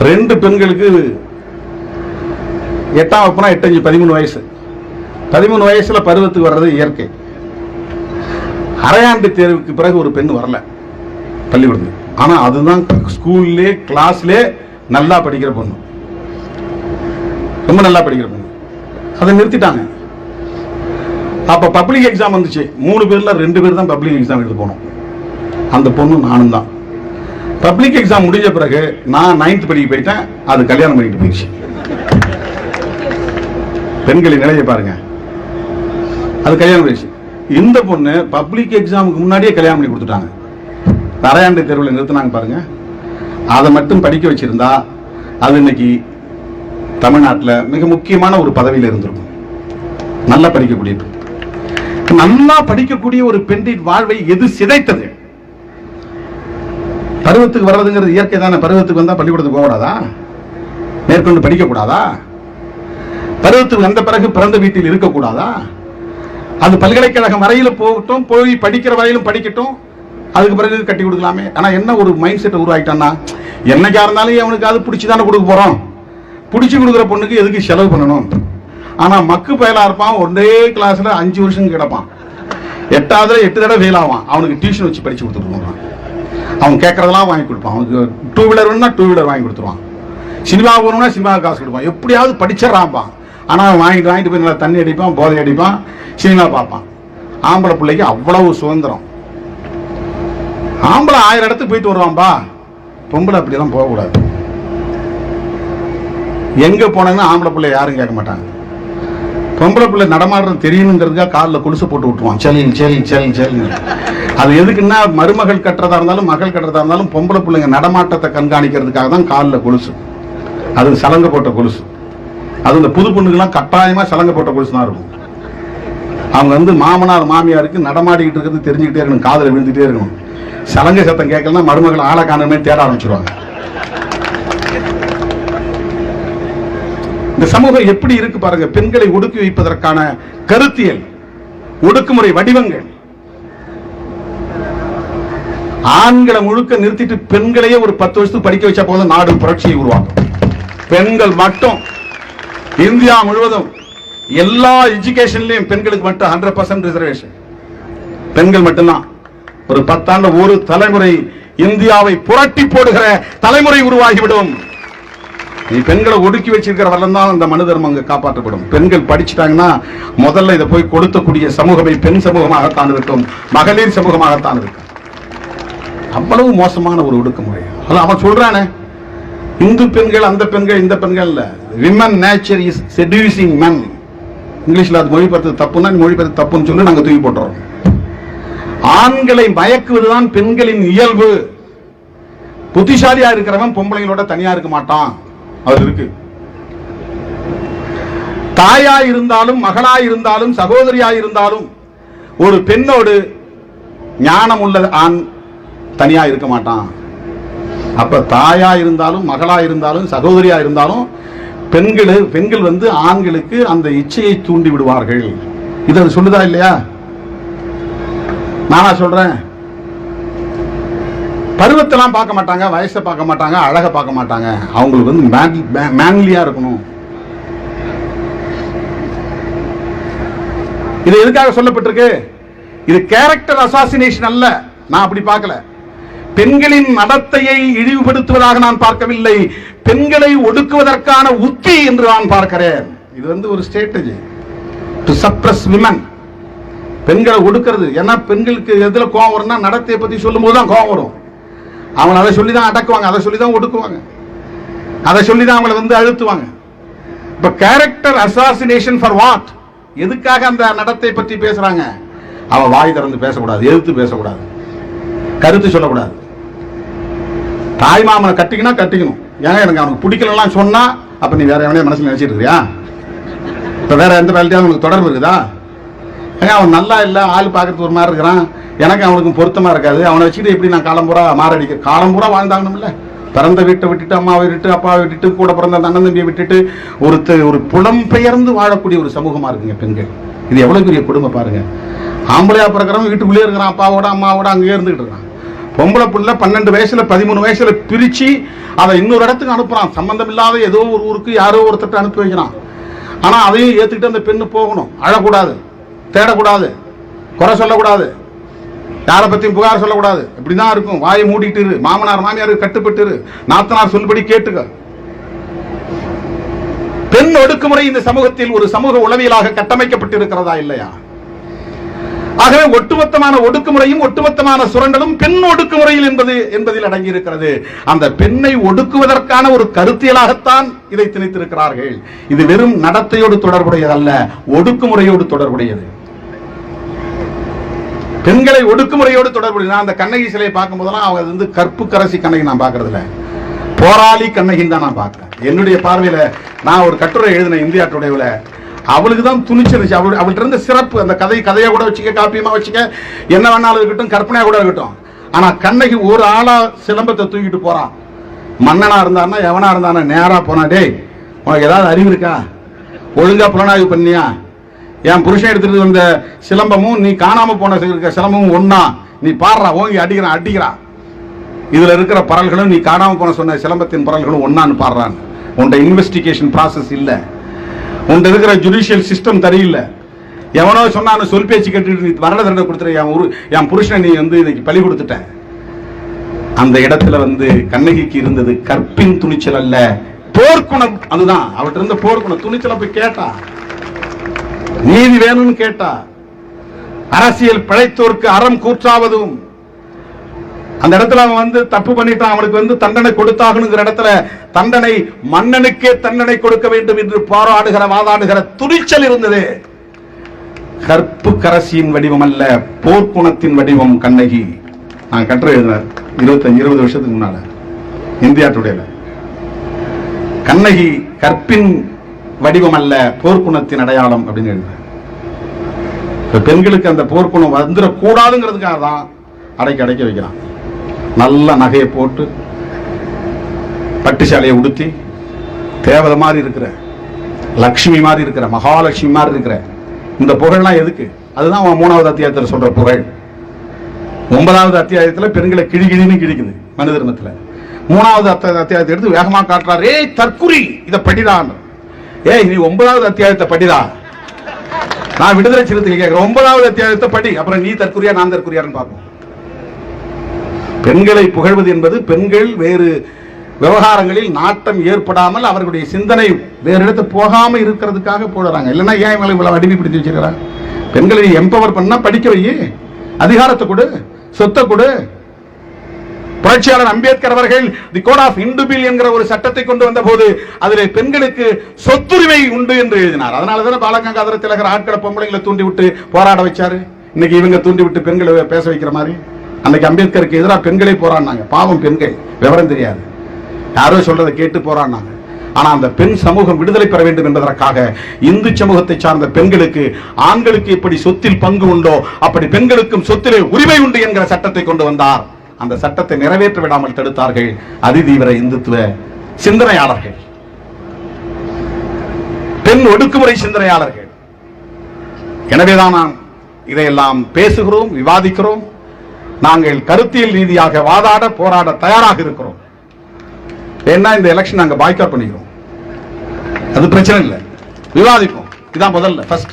2 பெண்களுக்கு 8ஆம் வகுப்புனா 8-5 13 வயசு. 13 வயசுல பருவத்துக்கு வர்றது இயற்கை. அரையாண்டு தேர்வுக்கு பிறகு ஒரு பெண் வரல பள்ளிக்கூடத்துக்கு. ஆனா அதுதான் ஸ்கூல்லே கிளாஸ்லே நல்லா படிக்கிற பொண்ணு, ரொம்ப நல்லா படிக்கிற பொண்ணு. அதை நிறுத்திட்டாங்க. அப்ப பப்ளிக் எக்ஸாம் வந்துச்சு. 3 பேர்ல 2 பேர் தான் பப்ளிக் எக்ஸாம் எழுத போனோம். அந்த பொண்ணு நானும் தான். பப்ளிக் எக்ஸாம் முடிஞ்ச பிறகு நான் 9th படிக்க போயிட்டேன், அது கல்யாணம் பண்ணிட்டு போயிடுச்சு. பெண்களின் நிலையை பாருங்க, அது கல்யாணம் பண்ணிடுச்சு. இந்த பொண்ணு பப்ளிக் எக்ஸாமுக்கு முன்னாடியே கல்யாணம் பண்ணி கொடுத்துட்டாங்க. அரையாண்டு தேர்வில் நிறுத்தினாங்க பாருங்க. அதை மட்டும் படிக்க வச்சிருந்தா அது இன்னைக்கு தமிழ்நாட்டில் மிக முக்கியமான ஒரு பதவியில் இருந்திருக்கும். நல்லா படிக்கக்கூடிய ஒரு பெண்ணின் வாழ்வை எது சிதைத்தது? பருவத்துக்கு வர்றதுங்கிறது இயற்கை தானே. பருவத்துக்கு வந்தா பள்ளிக்கூடத்துக்கு போகக்கூடாதா? மேற்கொண்டு படிக்க கூடாதா? பருவத்துக்கு வந்த பிறகு பிறந்த வீட்டில் இருக்கக்கூடாதா? அது பல்கலைக்கழகம் வரையில போகட்டும், போய் படிக்கிற வரையிலும் படிக்கட்டும், அதுக்கு பிறகு கட்டி கொடுக்கலாமே. ஆனா என்ன ஒரு மைண்ட் செட் உருவாக்கிட்டான்னா, என்னைக்கா இருந்தாலும் அவனுக்கு அது பிடிச்சிதானே கொடுக்க போறோம், பிடிச்சி கொடுக்குற பொண்ணுக்கு எதுக்கு செலவு பண்ணணும்? ஆனா மக்கு பயலா இருப்பான், ஒரே கிளாஸ்ல 5 வருஷம் கிடப்பான், 8ஆவதுல 8 தடவை ஃபெயில் ஆவான். அவனுக்கு டியூஷன் வச்சு படிச்சு கொடுத்துருவான். அவன் கேட்கறதெல்லாம் வாங்கி கொடுப்பான். அவனுக்கு 2 வீலர் வேணும்னா 2 வீலர் வாங்கி கொடுத்துருவான். சினிமா போகணும்னா சினிமாவுக்கு காசு கொடுப்பான். எப்படியாவது படிச்சிடறான்ப்பான். ஆனா வாங்கிட்டு போய் நல்லா தண்ணி அடிப்பான், போதை அடிப்பான், சினிமா பார்ப்பான். ஆம்பளை பிள்ளைக்கு அவ்வளவு சுதந்திரம். ஆம்பளை 1000 இடத்துக்கு போயிட்டு வருவான்பா, பொம்பளை அப்படியெல்லாம் போகக்கூடாது. எங்க போனேன்னு ஆம்பளை பிள்ளை யாரும் கேட்க மாட்டாங்க. பொம்பளை பிள்ளை நடமாடுறது தெரியணுங்கிறதுக்காக காலில் கொலுசு போட்டு விட்டுருவான், செலிங் செலிங் செலிங் செலிங். அது எதுக்குன்னா மருமகள் கட்டுறதா இருந்தாலும் மகள் கட்டுறதா இருந்தாலும் பொம்பளை பிள்ளைங்க நடமாட்டத்தை கண்காணிக்கிறதுக்காக தான் காலில் கொலுசு. அது சலங்க போட்ட கொலுசு. அது இந்த புது பொண்ணுக்கெல்லாம் கட்டாயமா சலங்க போட்ட கொலுசு தான் இருக்கும். அவங்க வந்து மாமனார் மாமியாருக்கு நடமாடிக்கிட்டு இருக்கிறது தெரிஞ்சுக்கிட்டே இருக்கணும், காதில் விழுந்துட்டே இருக்கணும். சலங்க சத்தம் கேட்கலன்னா மருமகள் ஆளை காணமே தேட ஆரம்பிச்சிருவாங்க. இந்த சமூகம் எப்படி இருக்கு பாருங்க. பெண்களை ஒடுக்கி வைப்பதற்கான கருத்தியல், ஒடுக்குமுறை வடிவங்கள். ஆண்களை முழுக்க நிறுத்திட்டு பெண்களையே ஒரு 10 வருஷத்துக்கு படிக்க வச்சா போதும் நாடு புரட்சியை உருவாக்கும். பெண்கள் மட்டும் இந்தியா முழுவதும் எல்லா எஜுகேஷன்லயும் பெண்களுக்கு மட்டும் 100% ரிசர்வேஷன். பெண்கள் மட்டும்தான். ஒரு 10 ஆண்டு ஒரு தலைமுறை இந்தியாவை புரட்டி போடுகிற தலைமுறை உருவாகிவிடும். நீ பெண்களை ஒடுக்கி வச்சிருக்கிற வரலாம் தான் இந்த மனு தர்மம் அங்க காப்பாற்றப்படும். பெண்கள் படிச்சுட்டாங்கன்னா முதல்ல இதை போய் கொடுத்தக்கூடிய சமூகமே பெண் சமூகமாகத்தான் இருக்கும், மகளிர் சமூகமாகத்தான் இருக்கும். அவ்வளவு மோசமான ஒரு ஒடுக்குமுறை. அவன் சொல்றானே, இந்து பெண்கள் அந்த பெண்கள் இந்த பெண்கள் இல்ல, விமன் நேச்சர் இஸ் செட்யூசிங் மென். இங்கிலீஷ்ல அது மொழிபெயர்த்து தப்புன்னா மொழிபெயர்த்து தப்புன்னு சொல்லி நாங்க தூக்கி போட்டுறோம். ஆண்களை மயக்குவதுதான் பெண்களின் இயல்பு. புத்திசாலியா இருக்கிறவன் பொம்பளைங்களோட தனியா இருக்க மாட்டான். அது இருக்கு. தாயா இருந்தாலும் மகளா இருந்தாலும் சகோதரியா இருந்தாலும் ஒரு பெண்ணோடு ஞானம் உள்ள ஆண் தனியா இருக்க மாட்டான். அப்ப தாயா இருந்தாலும் மகளா இருந்தாலும் சகோதரியா இருந்தாலும் பெண்கள் வந்து ஆண்களுக்கு அந்த இச்சையை தூண்டி விடுவார்கள். இதை சொல்லுதா இல்லையா? நானா சொல்றேன். பருவத்தெல்லாம் பார்க்க மாட்டாங்க, வயசை பார்க்க மாட்டாங்க, அழகை பார்க்க மாட்டாங்க. அவங்களுக்கு வந்து மேன்லியா இருக்கணும். இது எதுக்காக சொல்லப்பட்டிருக்கு? இது கேரக்டர் அசாசினேஷன் அல்ல. நான் அப்படி பார்க்கல. பெண்களின் நடத்தையை இழிவுபடுத்துவதாக நான் பார்க்கவில்லை, பெண்களை ஒடுக்குவதற்கான உத்தி என்று நான் பார்க்கிறேன். இது வந்து ஒரு ஸ்ட்ராட்டஜி டு சப்ரஸ் விமன். பெண்களை ஒடுக்கிறது. ஏன்னா பெண்களுக்கு எதுல கோவம் வரும்னா நடத்தையை பத்தி சொல்லும் போதுதான் கோவம் வரும். அவங்க அதை சொல்லிதான் அடக்குவாங்க, அதை சொல்லிதான் ஒடுக்குவாங்க, அதை சொல்லிதான் அவங்களை வந்து அழுத்துவாங்க. இப்ப கேரக்டர் அசாசினேஷன் ஃபார் வாட்? எதுக்காக அந்த நடத்தை பற்றி பேசுறாங்க? அவன் வாய் திறந்து பேசக்கூடாது, எதிர்த்து பேசக்கூடாது, கருத்து சொல்லக்கூடாது. தாய் மாமனை கட்டிக்கணும். ஏன்னா எனக்கு அவனுக்கு பிடிக்கலாம் சொன்னா அப்ப நீ வேற எவனையும் மனசுல நினைச்சிட்டு இருக்கியா? இப்ப வேற எந்த வேலையாவது உனக்கு தொடர்பு இருக்குதா? ஏன்னா அவன் நல்லா இல்லை, ஆள் பார்க்கறதுக்கு ஒரு மாதிரி இருக்கிறான், எனக்கு அவனுக்கும் பொருத்தமா இருக்காது, அவனை வச்சுட்டு எப்படி நான் காலம்பூரா மாரடிக்க? காலம்பூரா வாழ்ந்தாங்கணும்ல. பிறந்த வீட்டை விட்டுட்டு, அம்மாவை விட்டுட்டு, அப்பாவை விட்டுட்டு, கூட பிறந்த அண்ணன் தம்பியை விட்டுட்டு ஒரு புலம்பெயர்ந்து வாழக்கூடிய ஒரு சமூகமா இருக்குங்க பெண்கள். இது எவ்வளவு பெரிய கொடுமை பாருங்க. ஆம்பளையா பிறக்கிறவன் வீட்டுக்குள்ளே இருக்கிறான், அப்பாவோட அம்மாவோட அங்கேயே இருந்துகிட்டு இருக்கான். பொம்பளை புள்ள 12 வயசுல 13 வயசுல பிரிச்சு அதை இன்னொரு இடத்துக்கு அனுப்புறான். சம்பந்தம் இல்லாத ஏதோ ஒரு ஊருக்கு யாரோ ஒருத்தட்ட அனுப்பி வைக்கிறான். ஆனா அதையும் ஏத்துக்கிட்டு அந்த பெண்ணு போகணும். அழக்கூடாது, தேடக்கூடாது, குறை சொல்லக்கூடாது, யாரை பத்தியும் புகார் சொல்லக்கூடாது. இப்படிதான் இருக்கும். வாயை மூடிட்டு இரு, மாமனார் மாமியாருக்கு கட்டுப்பட்டு இரு, நாத்தனார் சொல்படி கேட்டுக்க. பெண் ஒடுக்குமுறை இந்த சமூகத்தில் ஒரு சமூக உளவியலாக கட்டமைக்கப்பட்டு இருக்கிறதா இல்லையா? ஆகவே ஒட்டுமொத்தமான ஒடுக்குமுறையும் ஒட்டுமொத்தமான சுரண்டலும் பெண் ஒடுக்குமுறையில் என்பதில் அடங்கி இருக்கிறது. அந்த பெண்ணை ஒடுக்குவதற்கான ஒரு கருத்தியலாகத்தான் இதை திணித்திருக்கிறார்கள். இது வெறும் நடத்தையோடு தொடர்புடையதல்ல, ஒடுக்குமுறையோடு தொடர்புடையது. பெண்களை ஒடுக்குமுறையோடு தொடர்புடைய. நான் அந்த கண்ணகி சிலையை பார்க்கும் போதெல்லாம் அவங்க வந்து கற்பு கரசி கண்ணகி நான் பார்க்கறது இல்லை, போராளி கண்ணகின்னு தான் நான் பார்க்கிறேன். என்னுடைய பார்வையில நான் ஒரு கட்டுரை எழுதின இந்தியா டுடேவில், அவளுக்கு தான் துணிச்சல். அவள்கிட்ட இருந்த சிறப்பு, அந்த கதையை கூட வச்சுக்க, காப்பியமா வச்சுக்க, என்ன வேணாலும் இருக்கட்டும், கற்பனையா கூட இருக்கட்டும். ஆனா கண்ணகி ஒரு ஆளா சிலம்பத்தை தூக்கிட்டு போறான். மன்னனா இருந்தான்னா எவனா இருந்தானா நேரா போனா, டேய் உனக்கு ஏதாவது அறிவு இருக்கா? ஒழுங்கா புலனாய்வு பண்ணியா? என் புருஷன் எடுத்துட்டு வந்த சிலம்பமும் நீ காணாம போன சிலம்பமும் ஒன்னா, நீ பாடுறா, ஓங்கி அடிக்கிறான். இதுல இருக்கிற பரல்களும் நீ காணாம போன சொன்ன சிலம்பத்தின் பரல்களும் ஒன்னான்னு பாடுறான். உன்ட இன்வெஸ்டிகேஷன் ப்ராசஸ் இல்ல, உன்ட இருக்கிற ஜுடிஷியல் சிஸ்டம் சரியில்லை. எவனோ சொன்னான்னு சொல் பேச்சு கேட்டு நீ வரல தண்டனை கொடுத்துற, என் புருஷனை நீ வந்து இன்னைக்கு பலி கொடுத்துட்ட. அந்த இடத்துல வந்து கண்ணகிக்கு இருந்தது கற்பின் துணிச்சல் அல்ல, போர்க்குணம். அதுதான் அவர்கிட்ட இருந்த போர்க்குணம். துணிச்சலை போய் கேட்டா, நீதி வேணும்னு கேட்டா, அரசியல் பிழைத்தோருக்கு அறம் கூற்றாவதும் அந்த இடத்துல அவன் வந்து தப்பு பண்ணிட்டான், அவனுக்கு வந்து தண்டனை கொடுத்தாகணுங்கிற இடத்துல தண்டனை மன்னனுக்கே தண்டனை கொடுக்க வேண்டும் என்று போராடுகிற வாதாடுகிற துணிச்சல் இருந்தது. கற்பு கரசியின் வடிவம் அல்ல, போர்க்குணத்தின் வடிவம் கண்ணகி. நான் கட்டுரை எழுதினார் 25-20 வருஷத்துக்கு முன்னால இந்தியா டுடேல. கண்ணகி கற்பின் வடிவம் அல்ல, போர்க்குணத்தின் அடையாளம் அப்படின்னு எழுதினார். பெண்களுக்கு அந்த போர்க்குணம் வந்துடக்கூடாதுங்கிறதுக்காக தான் அடைக்க வைக்கிறான். நல்ல நகையை போட்டு பட்டு சாலையை உடுத்தி தேவதை மாதிரி இருக்கிற, லட்சுமி மாதிரி இருக்கிற, மகாலட்சுமி மாதிரி இருக்கிற இந்த புகழ்லாம் எதுக்கு? அதுதான் அவன் 3வது அத்தியாயத்தில் சொல்ற புகழ். 9வது அத்தியாயத்தில் பெண்களை கிழிகிழின்னு கிழிக்குது மனு தர்மத்தில். 3வது அத்தியாயத்தை எடுத்து வேகமா காட்டுறாரு. ஏய் தற்குறி, இதை படிதான். ஏய் நீ 9வது அத்தியாயத்தை படிதா. நான் விடுதலை சிறுத்தைகள் கேட்கிறேன், 9வது அத்தியாயத்தை படி, அப்புறம் நீ தற்குறியா நான் தற்குறியான்னு பார்ப்போம். பெண்களை புகழ்வது என்பது பெண்கள் வேறு விவகாரங்களில் நாட்டம் ஏற்படாமல் அவர்களுடைய சிந்தனை வேறு இடத்து போகாம இருக்கிறதுக்காக போடுறாங்க. இல்லைன்னா ஏன் இவங்களை இவ்வளவு அடிமைப்படுத்தி வச்சிருக்கிறாங்க? பெண்களை எம்பவர் பண்ணா படிக்க வை, அதிகாரத்தை கொடு, சொத்தை கொடு. புரட்சியாளர் அம்பேத்கர் அவர்கள் தி கோட் ஆஃப் இந்துபில் என்கிற ஒரு சட்டத்தை கொண்டு வந்த போது அதில் பெண்களுக்கு சொத்துரிமை உண்டு என்று எழுதினார். அதனாலதான் பாலகங்காதர திலகர் ஆட்களை பொம்பளைங்களை தூண்டி விட்டு போராட வச்சாரு. இன்னைக்கு இவங்க தூண்டி விட்டு பெண்களை பேச வைக்கிற மாதிரி. அன்னைக்கு அம்பேத்கருக்கு எதிராக பெண்களே போராடினாங்க. பாவம் பெண்கள், விவரம் தெரியாது, யாரோ சொல்றதை கேட்டு போராடினாங்க. ஆனா அந்த பெண் சமூகம் விடுதலை பெற வேண்டும் என்பதற்காக இந்து சமூகத்தை சார்ந்த பெண்களுக்கு ஆண்களுக்கு எப்படி சொத்தில் பங்கு உண்டோ அப்படி பெண்களுக்கும் சொத்திலே உரிமை உண்டு என்கிற சட்டத்தை கொண்டு வந்தார். அந்த சட்டத்தை நிறைவேற்ற விடாமல் தடுத்தார்கள் அதிதீவிர இந்துத்துவ சிந்தனையாளர்கள், பெண் ஒடுக்குமுறை சிந்தனையாளர்கள். எனவேதான் நாம் இதையெல்லாம் பேசுகிறோம், விவாதிக்கிறோம். நாங்கள் கருத்தியல் ரீதியாக வாதாட போராட தயாராக இருக்கிறோம். ஏன்னா இந்த எலெக்ஷன் நாங்க பாய்காட் பண்ணிக்கிறோம், அது பிரச்சனை இல்லை, விவாதிப்போம். இதுதான் முதல்ல ஃபர்ஸ்ட்.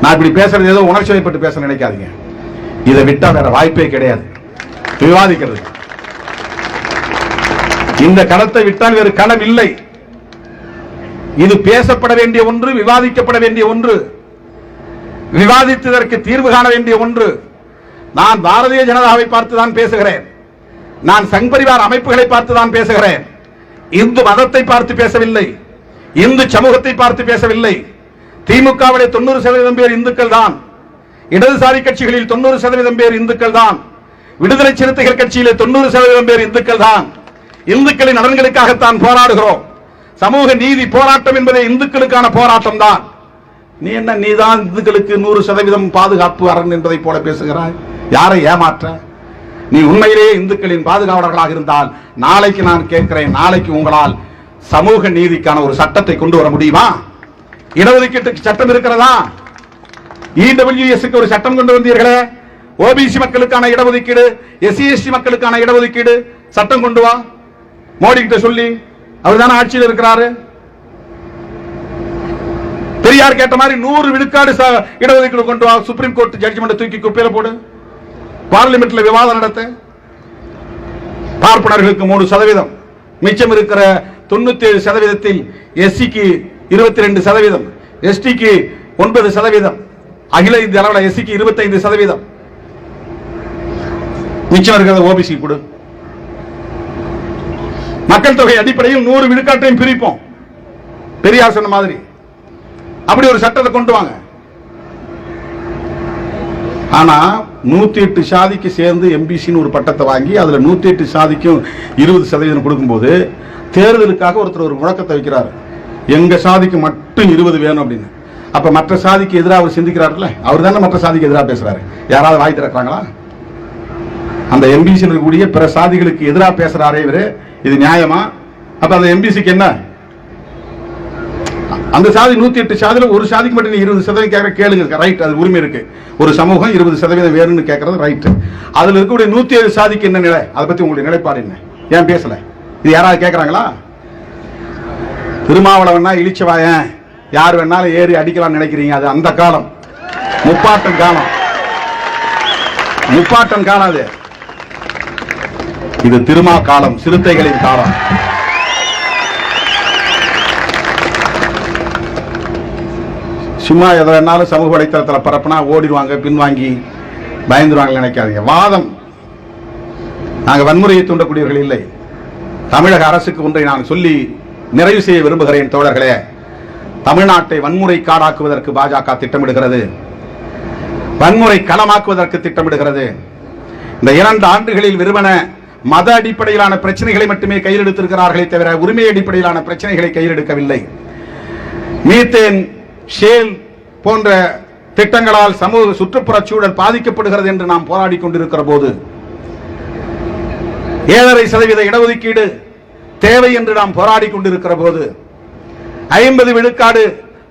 நான் இப்படி பேசுறது ஏதோ உணர்ச்சி வயப்பட்டு பேச நினைக்காதீங்க. இதை விட்டா வேற வாய்ப்பே கிடையாது விவாதிக்கிறது. இந்த களத்தை விட்டால் வேறு களம் இல்லை. இது பேசப்பட வேண்டிய ஒன்று, விவாதிக்கப்பட வேண்டிய ஒன்று, விவாதித்ததற்கு தீர்வு காண வேண்டிய ஒன்று. நான் பாரதிய ஜனதாவை பார்த்துதான் பேசுகிறேன், நான் சங் பரிவார் அமைப்புகளை பார்த்துதான் பேசுகிறேன். இந்து மதத்தை பார்த்து பேசவில்லை, இந்து சமூகத்தை பார்த்து பேசவில்லை. திமுகவிலே 90% பேர் இந்துக்கள் தான், இடதுசாரி கட்சிகளில் 90% பேர் இந்துக்கள் தான், விடுதலை சிறுத்தைகள் கட்சியிலே 90% பேர் இந்துக்கள் தான். இந்துக்களின் நலன்களுக்காகத்தான் போராடுகிறோம். சமூக நீதி போராட்டம் என்பதே இந்துக்களுக்கான போராட்டம் தான். நீ என்ன, நீதான் இந்துக்களுக்கு 100% பாதுகாப்பு அரண் என்பதை போல பேசுகிறாய். யாரை ஏமாற்ற? நீ உண்மையிலேயே இந்துக்களின் பாதுகாவலர்களாக இருந்தால் நாளைக்கு நான் கேட்கிறேன், நாளைக்கு உங்களால் சமூக நீதிக்கான ஒரு சட்டத்தை கொண்டு வர முடியுமா? இடஒதுக்கீட்டுக்கு சட்டம் இருக்கிறதா? இடபிள்யூஎஸ்க்கு ஒரு சட்டம் கொண்டு வந்தீர்களே, ஓபிசி மக்களுக்கான இடஒதுக்கீடு, எஸ்சி எஸ்டி மக்களுக்கான இடஒதுக்கீடு சட்டம் கொண்டு வா. மோடி கிட்ட சொல்லி, அவர் தானே ஆட்சியில் இருக்கிறாரு. பெரியார் கேட்ட மாதிரி 100 விழுக்காடு இடஒதுக்கீடு கொண்டு வா. சுப்ரீம் கோர்ட் ஜட்ஜ்மெண்ட் தூக்கி குப்பையில போடு. பார்லிமெண்ட்ல விவாதம் நடத்த. பார்ப்பனர்களுக்கு 3%, மிச்சம் இருக்கிற 97%, எஸ்சிக்கு 22%, எஸ்டிக்கு 9%, அகில இந்திய அளவில் எஸ்சிக்கு 25%, மிச்சம் இருக்கிறத ஓபிசி கொடு. மக்கள் தொகை அடிப்படையில் 100 விழுக்காட்டையும் பிரிப்போம், பெரியார் சொன்ன மாதிரி. அப்படி ஒரு சட்டத்தை கொண்டு வாங்க. ஆனா 108 சாதிக்கு சேர்ந்து எம்பிசின்னு ஒரு பட்டத்தை வாங்கி அதுல 108 சாதிக்கும் 20% கொடுக்கும்போது தேர்தலுக்காக ஒருத்தர் ஒரு முழக்கத்தை வைக்கிறார், எங்க சாதிக்கு மட்டும் 20 வேணும் அப்படின்னு. அப்ப மற்ற சாதிக்கு எதிராக அவர் சிந்திக்கிறாருல்ல, அவர் தானே மற்ற சாதிக்கு எதிராக பேசுறாரு. யாராவது வாய் திறக்கிறாங்களா? அந்த எம்பிசி இருக்கக்கூடிய பிற சாதிகளுக்கு எதிராக பேசுறாரே இவரு, இது நியாயமா? அப்ப அந்த எம்பிசிக்கு என்ன? அந்த சாதி 108 சாதியில ஒரு சாதிக்கு மட்டும் 20% கேட்கற கேளுங்க, ரைட், அது உரிமை இருக்கு. ஒரு சமூகம் 20% வேணும்னு கேட்கறது ரைட். அதுல இருக்கக்கூடிய 107 சாதிக்கு என்ன நிலை, அதை பத்தி உங்களுடைய நிலைப்பாடு என்ன? ஏன் பேசல? இது யாராவது கேட்கறாங்களா? திருமாவளவன்னா இழிச்சவாயன் யார் வேணாலும் ஏறி அடிக்கலாம் நினைக்கிறீங்க, அது அந்த காலம், முப்பாட்டன் காலம், முப்பாட்டன் காலம் அது. இது திருமா காலம், சிறுத்தைகளின் காலம். சும்மா எதை வேணாலும் சமூக வலைத்தளத்தில் பரப்புனா ஓடிடுவாங்க, பின்வாங்கி பயந்துருவாங்க நினைக்காதீங்க. வாதம் நாங்கள் வன்முறையை தூண்டக்கூடியவர்கள் இல்லை. தமிழக அரசுக்கு ஒன்றை நான் சொல்லி நிறைவு செய்ய விரும்புகிறேன் தோழர்களே. தமிழ்நாட்டை வன்முறை காடாக்குவதற்கு பாஜக திட்டமிடுகிறது, வன்முறை களமாக்குவதற்கு திட்டமிடுகிறது. இந்த 2 ஆண்டுகளில் வெறுமன மத அடிப்படையிலான பிரச்சனைகளை மட்டுமே கையில் எடுத்திருக்கிறார்களே தவிர உரிமை அடிப்படையிலான பிரச்சனைகளை கையில் எடுக்கவில்லை. மீத்தேன், ஷேல் போன்ற திட்டங்களால் சமூக சுற்றுப்புற சூழல் பாதிக்கப்படுகிறது என்று நாம் போராடி கொண்டிருக்கிற போது, 7.5% இடஒதுக்கீடு தேவை என்று நாம் போராடி கொண்டிருக்கிற போது, 50 விழுக்காடு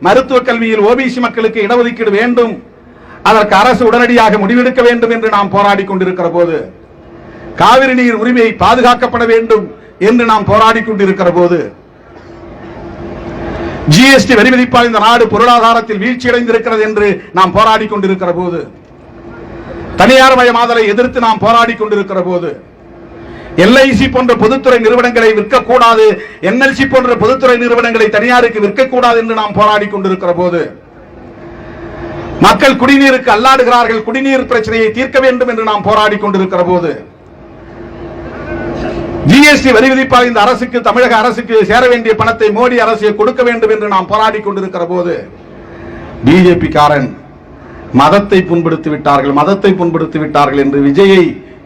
மருத்துவ கல்வியில் ஓபிசி மக்களுக்கு இடஒதுக்கீடு வேண்டும், அதற்கு அரசு உடனடியாக முடிவெடுக்க வேண்டும் என்று நாம் போராடி கொண்டிருக்கிற போது, காவிரி நீர் உரிமையை பாதுகாக்கப்பட வேண்டும் என்று நாம் போராடி கொண்டிருக்கிற போது, ஜிஎஸ்டி வரி விதிப்பால் இந்த நாடு பொருளாதாரத்தில் வீழ்ச்சியடைந்திருக்கிறது என்று நாம் போராடி கொண்டிருக்கிற போது, தனியார் மயமாதலை எதிர்த்து நாம் போராடி கொண்டிருக்கிற போது, எல்ஐசி போன்ற பொதுத்துறை நிறுவனங்களை விற்கக்கூடாது, என்எல்சி போன்ற பொதுத்துறை நிறுவனங்களை தனியாருக்கு விற்கக்கூடாது என்று நாம் போராடி கொண்டிருக்கிற போது, மக்கள் குடிநீருக்கு அல்லாடுகிறார்கள், குடிநீர் பிரச்சனையை தீர்க்க வேண்டும் என்று நாம் போராடி கொண்டிருக்கிற போது, ஜிஎஸ்டி வரி விதிப்பால் இந்த அரசுக்கு, தமிழக அரசுக்கு சேர வேண்டிய பணத்தை மோடி அரசு கொடுக்க வேண்டும் என்று நாம் போராடி கொண்டிருக்கிற போது, பிஜேபி காரன் மதத்தை புண்படுத்தி விட்டார்கள், மதத்தை புண்படுத்தி விட்டார்கள் என்று விஜயை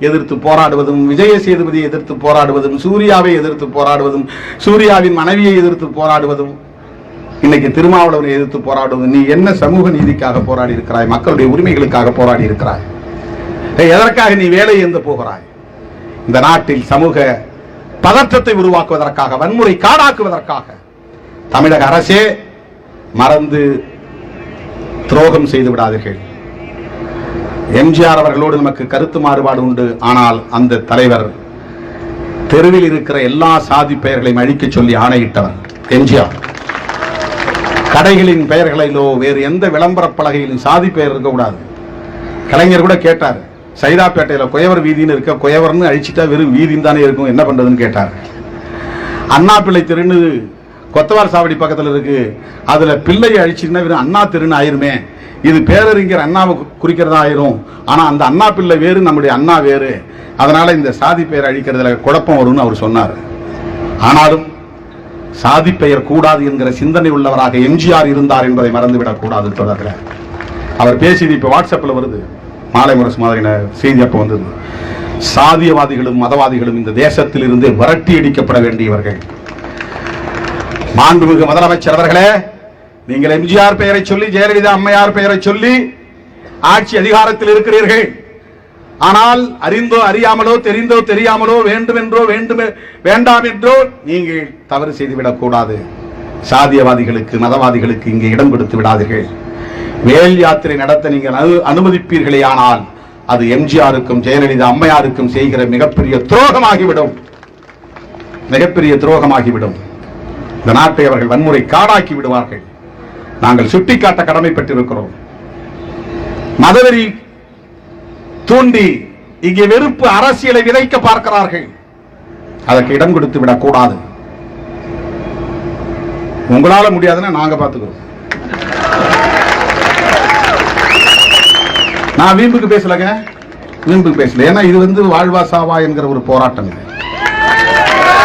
எதிர்த்து போராடுவதும், விஜய சேதுபதியை எதிர்த்து போராடுவதும், சூர்யாவை எதிர்த்து போராடுவதும், சூர்யாவின் மனைவியை எதிர்த்து போராடுவதும், இன்னைக்கு திருமாவளவனை எதிர்த்து போராடுவதும், நீ என்ன சமூக நீதிக்காக போராடி இருக்கிறாய்? மக்களுடைய உரிமைகளுக்காக போராடி இருக்கிறாய்? எதற்காக நீ வேலை எந்த போகிறாய்? இந்த நாட்டில் சமூக பதற்றத்தை உருவாக்குவதற்காக, வன்முறை காடாக்குவதற்காக தமிழக அரசே மறந்து துரோகம் செய்து விடாதீர்கள். எம்ஜிஆர் அவர்களோடு நமக்கு கருத்து மாறுபாடு உண்டு. ஆனால் அந்த தலைவர் தெருவில் இருக்கிற எல்லா சாதி பெயர்களையும் அழிக்க சொல்லி ஆணையிட்டவர் எம்ஜிஆர். கடைகளின் பெயர்களிலோ வேறு எந்த விளம்பர பலகையிலும் சாதி பெயர் இருக்கக்கூடாது. கலைஞர் கூட கேட்டார், சைதாப்பேட்டையில் குயவர் வீதின்னு இருக்க, குயவர்னு அழிச்சிட்டா வெறும் வீதின்னு தானே இருக்கும், என்ன பண்றதுன்னு கேட்டார். அண்ணா பிள்ளை தெருன்னு கொத்தவார் சாவடி பக்கத்தில் இருக்கு, அதுல பிள்ளையை அழிச்சிருந்தா வெறும் அண்ணா தெருன்னு ஆயிருமே, இது பேரறிஞர் அண்ணாவை குறிக்கிறதா ஆயிரும். ஆனா அந்த அண்ணா பிள்ளை வேறு, நம்முடைய அண்ணா வேறு, அதனால இந்த சாதி பெயர் அழிக்கிறதுல குழப்பம் வரும்னு அவர் சொன்னார். ஆனாலும் சாதி பெயர் கூடாது என்கிற சிந்தனை உள்ளவராக எம்ஜிஆர் இருந்தார் என்பதை மறந்துவிடக் கூடாது தொடர்ல. அவர் பேசியது இப்ப வாட்ஸ்அப்ல வருது, மாலை முரசு மாதிரின செய்தி அப்ப வந்தது. சாதியவாதிகளும் மதவாதிகளும் இந்த தேசத்தில் இருந்து விரட்டி அடிக்கப்பட வேண்டியவர்கள். மாண்புமிகு முதலமைச்சர் அவர்களே, நீங்கள் எம்ஜிஆர் பெயரை சொல்லி, ஜெயலலிதா அம்மையார் பெயரை சொல்லி ஆட்சி அதிகாரத்தில் இருக்கிறீர்கள். ஆனால் அறிந்தோ அறியாமலோ, தெரிந்தோ தெரியாமலோ, வேண்டுமென்றோ வேண்டாம் என்றோ நீங்கள் தவறு செய்துவிடக் கூடாது. சாதியவாதிகளுக்கு மதவாதிகளுக்கு இங்கே இடம் கொடுத்து விடாதீர்கள். வேல் யாத்திரை நடத்த நீங்கள் அனுமதிப்பீர்களே, ஆனால் அது எம்ஜிஆருக்கும் ஜெயலலிதா அம்மையாருக்கும் செய்கிற மிகப்பெரிய துரோகமாகிவிடும், மிகப்பெரிய துரோகமாகிவிடும். இந்த நாட்டை அவர்கள் வன்முறை காடாக்கி விடுவார்கள். நாங்கள் சுட்டிக்காட்ட கடமைப்பட்டிருக்கிறோம். மதவெறி தூண்டி இங்கே வெறுப்பு அரசியலை விதைக்க பார்க்கிறார்கள். அதற்கு இடம் கொடுத்து விடக்கூடாது. உங்களால முடியாதுன்னா நாங்க பார்த்துக்கிறோம். நான் வீம்புக்கு பேசலங்க, வீம்புக்கு பேசல. ஏன்னா இது வாழ்வா சாவா என்கிற ஒரு போராட்டம்.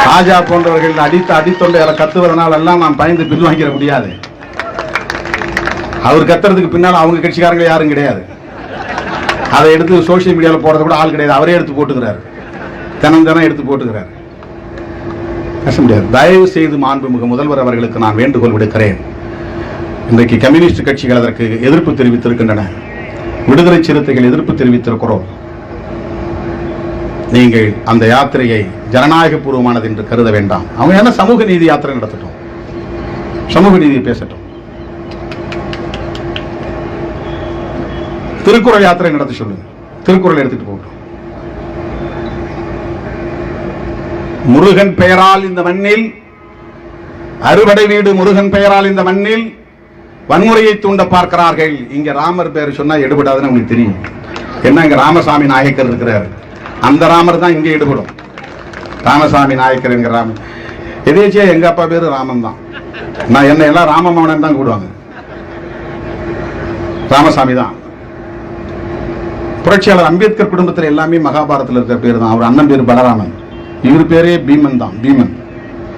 ராஜா போன்றவர்கள் அடித்தொண்டை கத்துவதனால எல்லாம் நான் பயந்து பில் வாங்கிட முடியாது. அவர் கத்துறதுக்கு பின்னால் அவங்க கட்சிக்காரங்க யாரும் கிடையாது. அதை எடுத்து சோசியல் மீடியாவில் போடுறது கூட ஆள் கிடையாது. அவரே எடுத்து போட்டுக்கிறார், தினம் எடுத்து போட்டுக்கிறார். பேச முடியாது. தயவு செய்து மாண்புமிகு முதல்வர் அவர்களுக்கு நான் வேண்டுகோள் விடுக்கிறேன். இன்றைக்கு கம்யூனிஸ்ட் கட்சிகள் அதற்கு எதிர்ப்பு தெரிவித்திருக்கின்றன, விடுதலை சிறுத்தைகள் எதிர்ப்பு தெரிவித்திருக்கிறோம். நீங்கள் அந்த யாத்திரையை ஜனநாயக பூர்வமானது என்று கருத வேண்டாம். அவங்க என்ன சமூக நீதி யாத்திரை நடத்தட்டும், சமூக நீதியை பேசட்டும். திருக்குறள் யாத்திரை நடத்த சொல்லுங்க, திருக்குறள் எடுத்துட்டு போகட்டும். முருகன் பெயரால் இந்த மண்ணில், அறுவடை வீடு முருகன் பெயரால் இந்த மண்ணில் வன்முறையை தூண்ட பார்க்கிறார்கள். இங்க ராமர் பேர் சொன்னா எடுபடாதுன்னு உங்களுக்கு தெரியும். என்ன, இங்க ராமசாமி நாயக்கர் இருக்கிறார், அந்த ராமர் தான் இங்க எடுபடும். ராமசாமி நாயக்கர் என்கிற ராமன் எதேச்சியா எங்க அப்பா பேரு ராமன் தான். நான் என்ன எல்லாம் ராமமோகனன் தான் கூடுவாங்க, ராமசாமி தான். புரட்சியாளர் அம்பேத்கர் குடும்பத்தில் எல்லாமே மகாபாரத்தில் இருக்கிற பேர் தான். அவர் அண்ணன் பேர் பலராமன், இவர் பேரே பீமன் தான். பீமன்,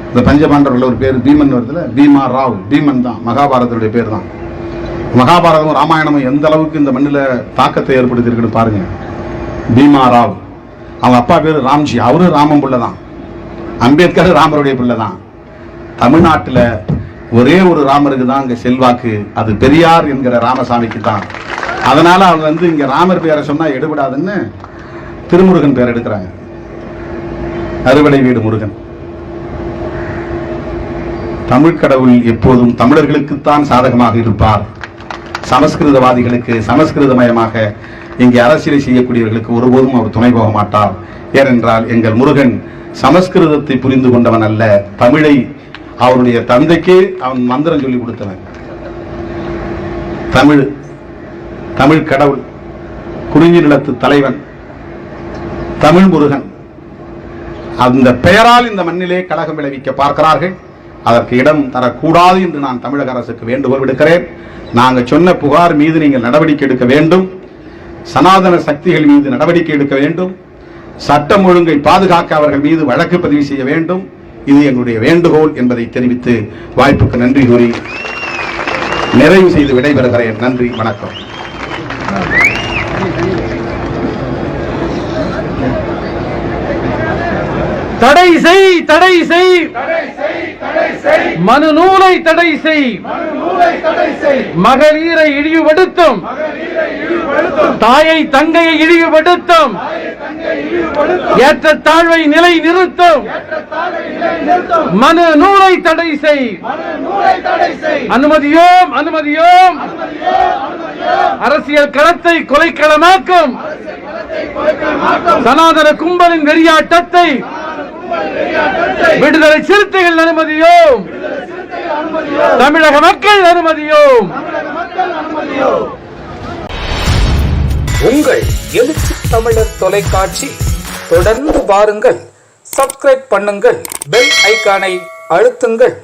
இந்த பஞ்சபாண்டவர்கள் ஒரு பேர் பீமன் வருதுல, பீமா ராவ், பீமன் தான் மகாபாரதத்துடைய பேர் தான். மகாபாரதமும் ராமாயணமும் எந்த அளவுக்கு இந்த மண்ணில் தாக்கத்தை ஏற்படுத்தியிருக்குன்னு பாருங்க. பீமா ராவ், அவங்க அப்பா பேர் ராம்ஜி, அவரு ராமன் பிள்ளை தான். அம்பேத்கர் ராமருடைய பிள்ளை தான். தமிழ்நாட்டில் ஒரே ஒரு ராமருக்கு தான் இங்க செல்வாக்கு, அது பெரியார் என்கிற ராமசாமிக்கு தான். அதனால அவங்க வந்து இங்க ராமர் பேரை சொன்னா எடுபடாதுன்னு திருமுருகன் பேர் எடுக்கிறாங்க. அறுவடை வீடு முருகன். தமிழ் கடவுள் எப்போதும் தமிழர்களுக்குத்தான் சாதகமாக இருப்பார். சமஸ்கிருதவாதிகளுக்கு, சமஸ்கிருதமயமாக இங்கே அரசியலை செய்யக்கூடியவர்களுக்கு ஒருபோதும் அவர் துணை போக மாட்டார். ஏனென்றால் எங்கள் முருகன் சமஸ்கிருதத்தை புரிந்து கொண்டவன் அல்ல, தமிழை அவருடைய தந்தைக்கு அவன் மந்திரம் சொல்லி கொடுத்தவன். தமிழ், தமிழ் கடவுள், குறிஞ்சி நிலத்து தலைவன் தமிழ் முருகன். அந்த பெயரால் இந்த மண்ணிலே கலகம் விளைவிக்க பார்க்கிறார்கள். அதற்கு இடம் தரக்கூடாது என்று நான் தமிழக அரசுக்கு வேண்டுகோள் விடுக்கிறேன். நாங்கள் சொன்ன புகார் மீது நீங்கள் நடவடிக்கை எடுக்க வேண்டும். சனாதன சக்திகள் மீது நடவடிக்கை எடுக்க வேண்டும். சட்டம் ஒழுங்கை பாதுகாக்க அவர்கள் மீது வழக்கு பதிவு செய்ய வேண்டும். இது எங்களுடைய வேண்டுகோள் என்பதை தெரிவித்து வாய்ப்புக்கு நன்றி கூறி நிறைவு செய்து விடைபெறுகிறேன். நன்றி, வணக்கம். தடை செய், தடை செய், மனு நூலை தடை செய், மகளிரை இழிவுபடுத்தும், தாயை தங்கையை இழிவுபடுத்தும், ஏற்ற தாழ்வை நிலை நிறுத்தும் மனு நூலை தடை செய். அனுமதியோம், அனுமதியோம். அரசியல் களத்தை கொலைக்களமாக்கும் சனாதன கும்பலின் வெறியாட்டத்தை விடுதலை சிறுத்தைகள் அனுமதியோம். தமிழக மக்கள் அனுமதியோம். உங்கள் எழுச்சி தமிழர் தொலைக்காட்சி தொடர்ந்து பாருங்கள், சப்ஸ்கிரைப் பண்ணுங்கள், பெல் ஐகானை அழுத்துங்கள்.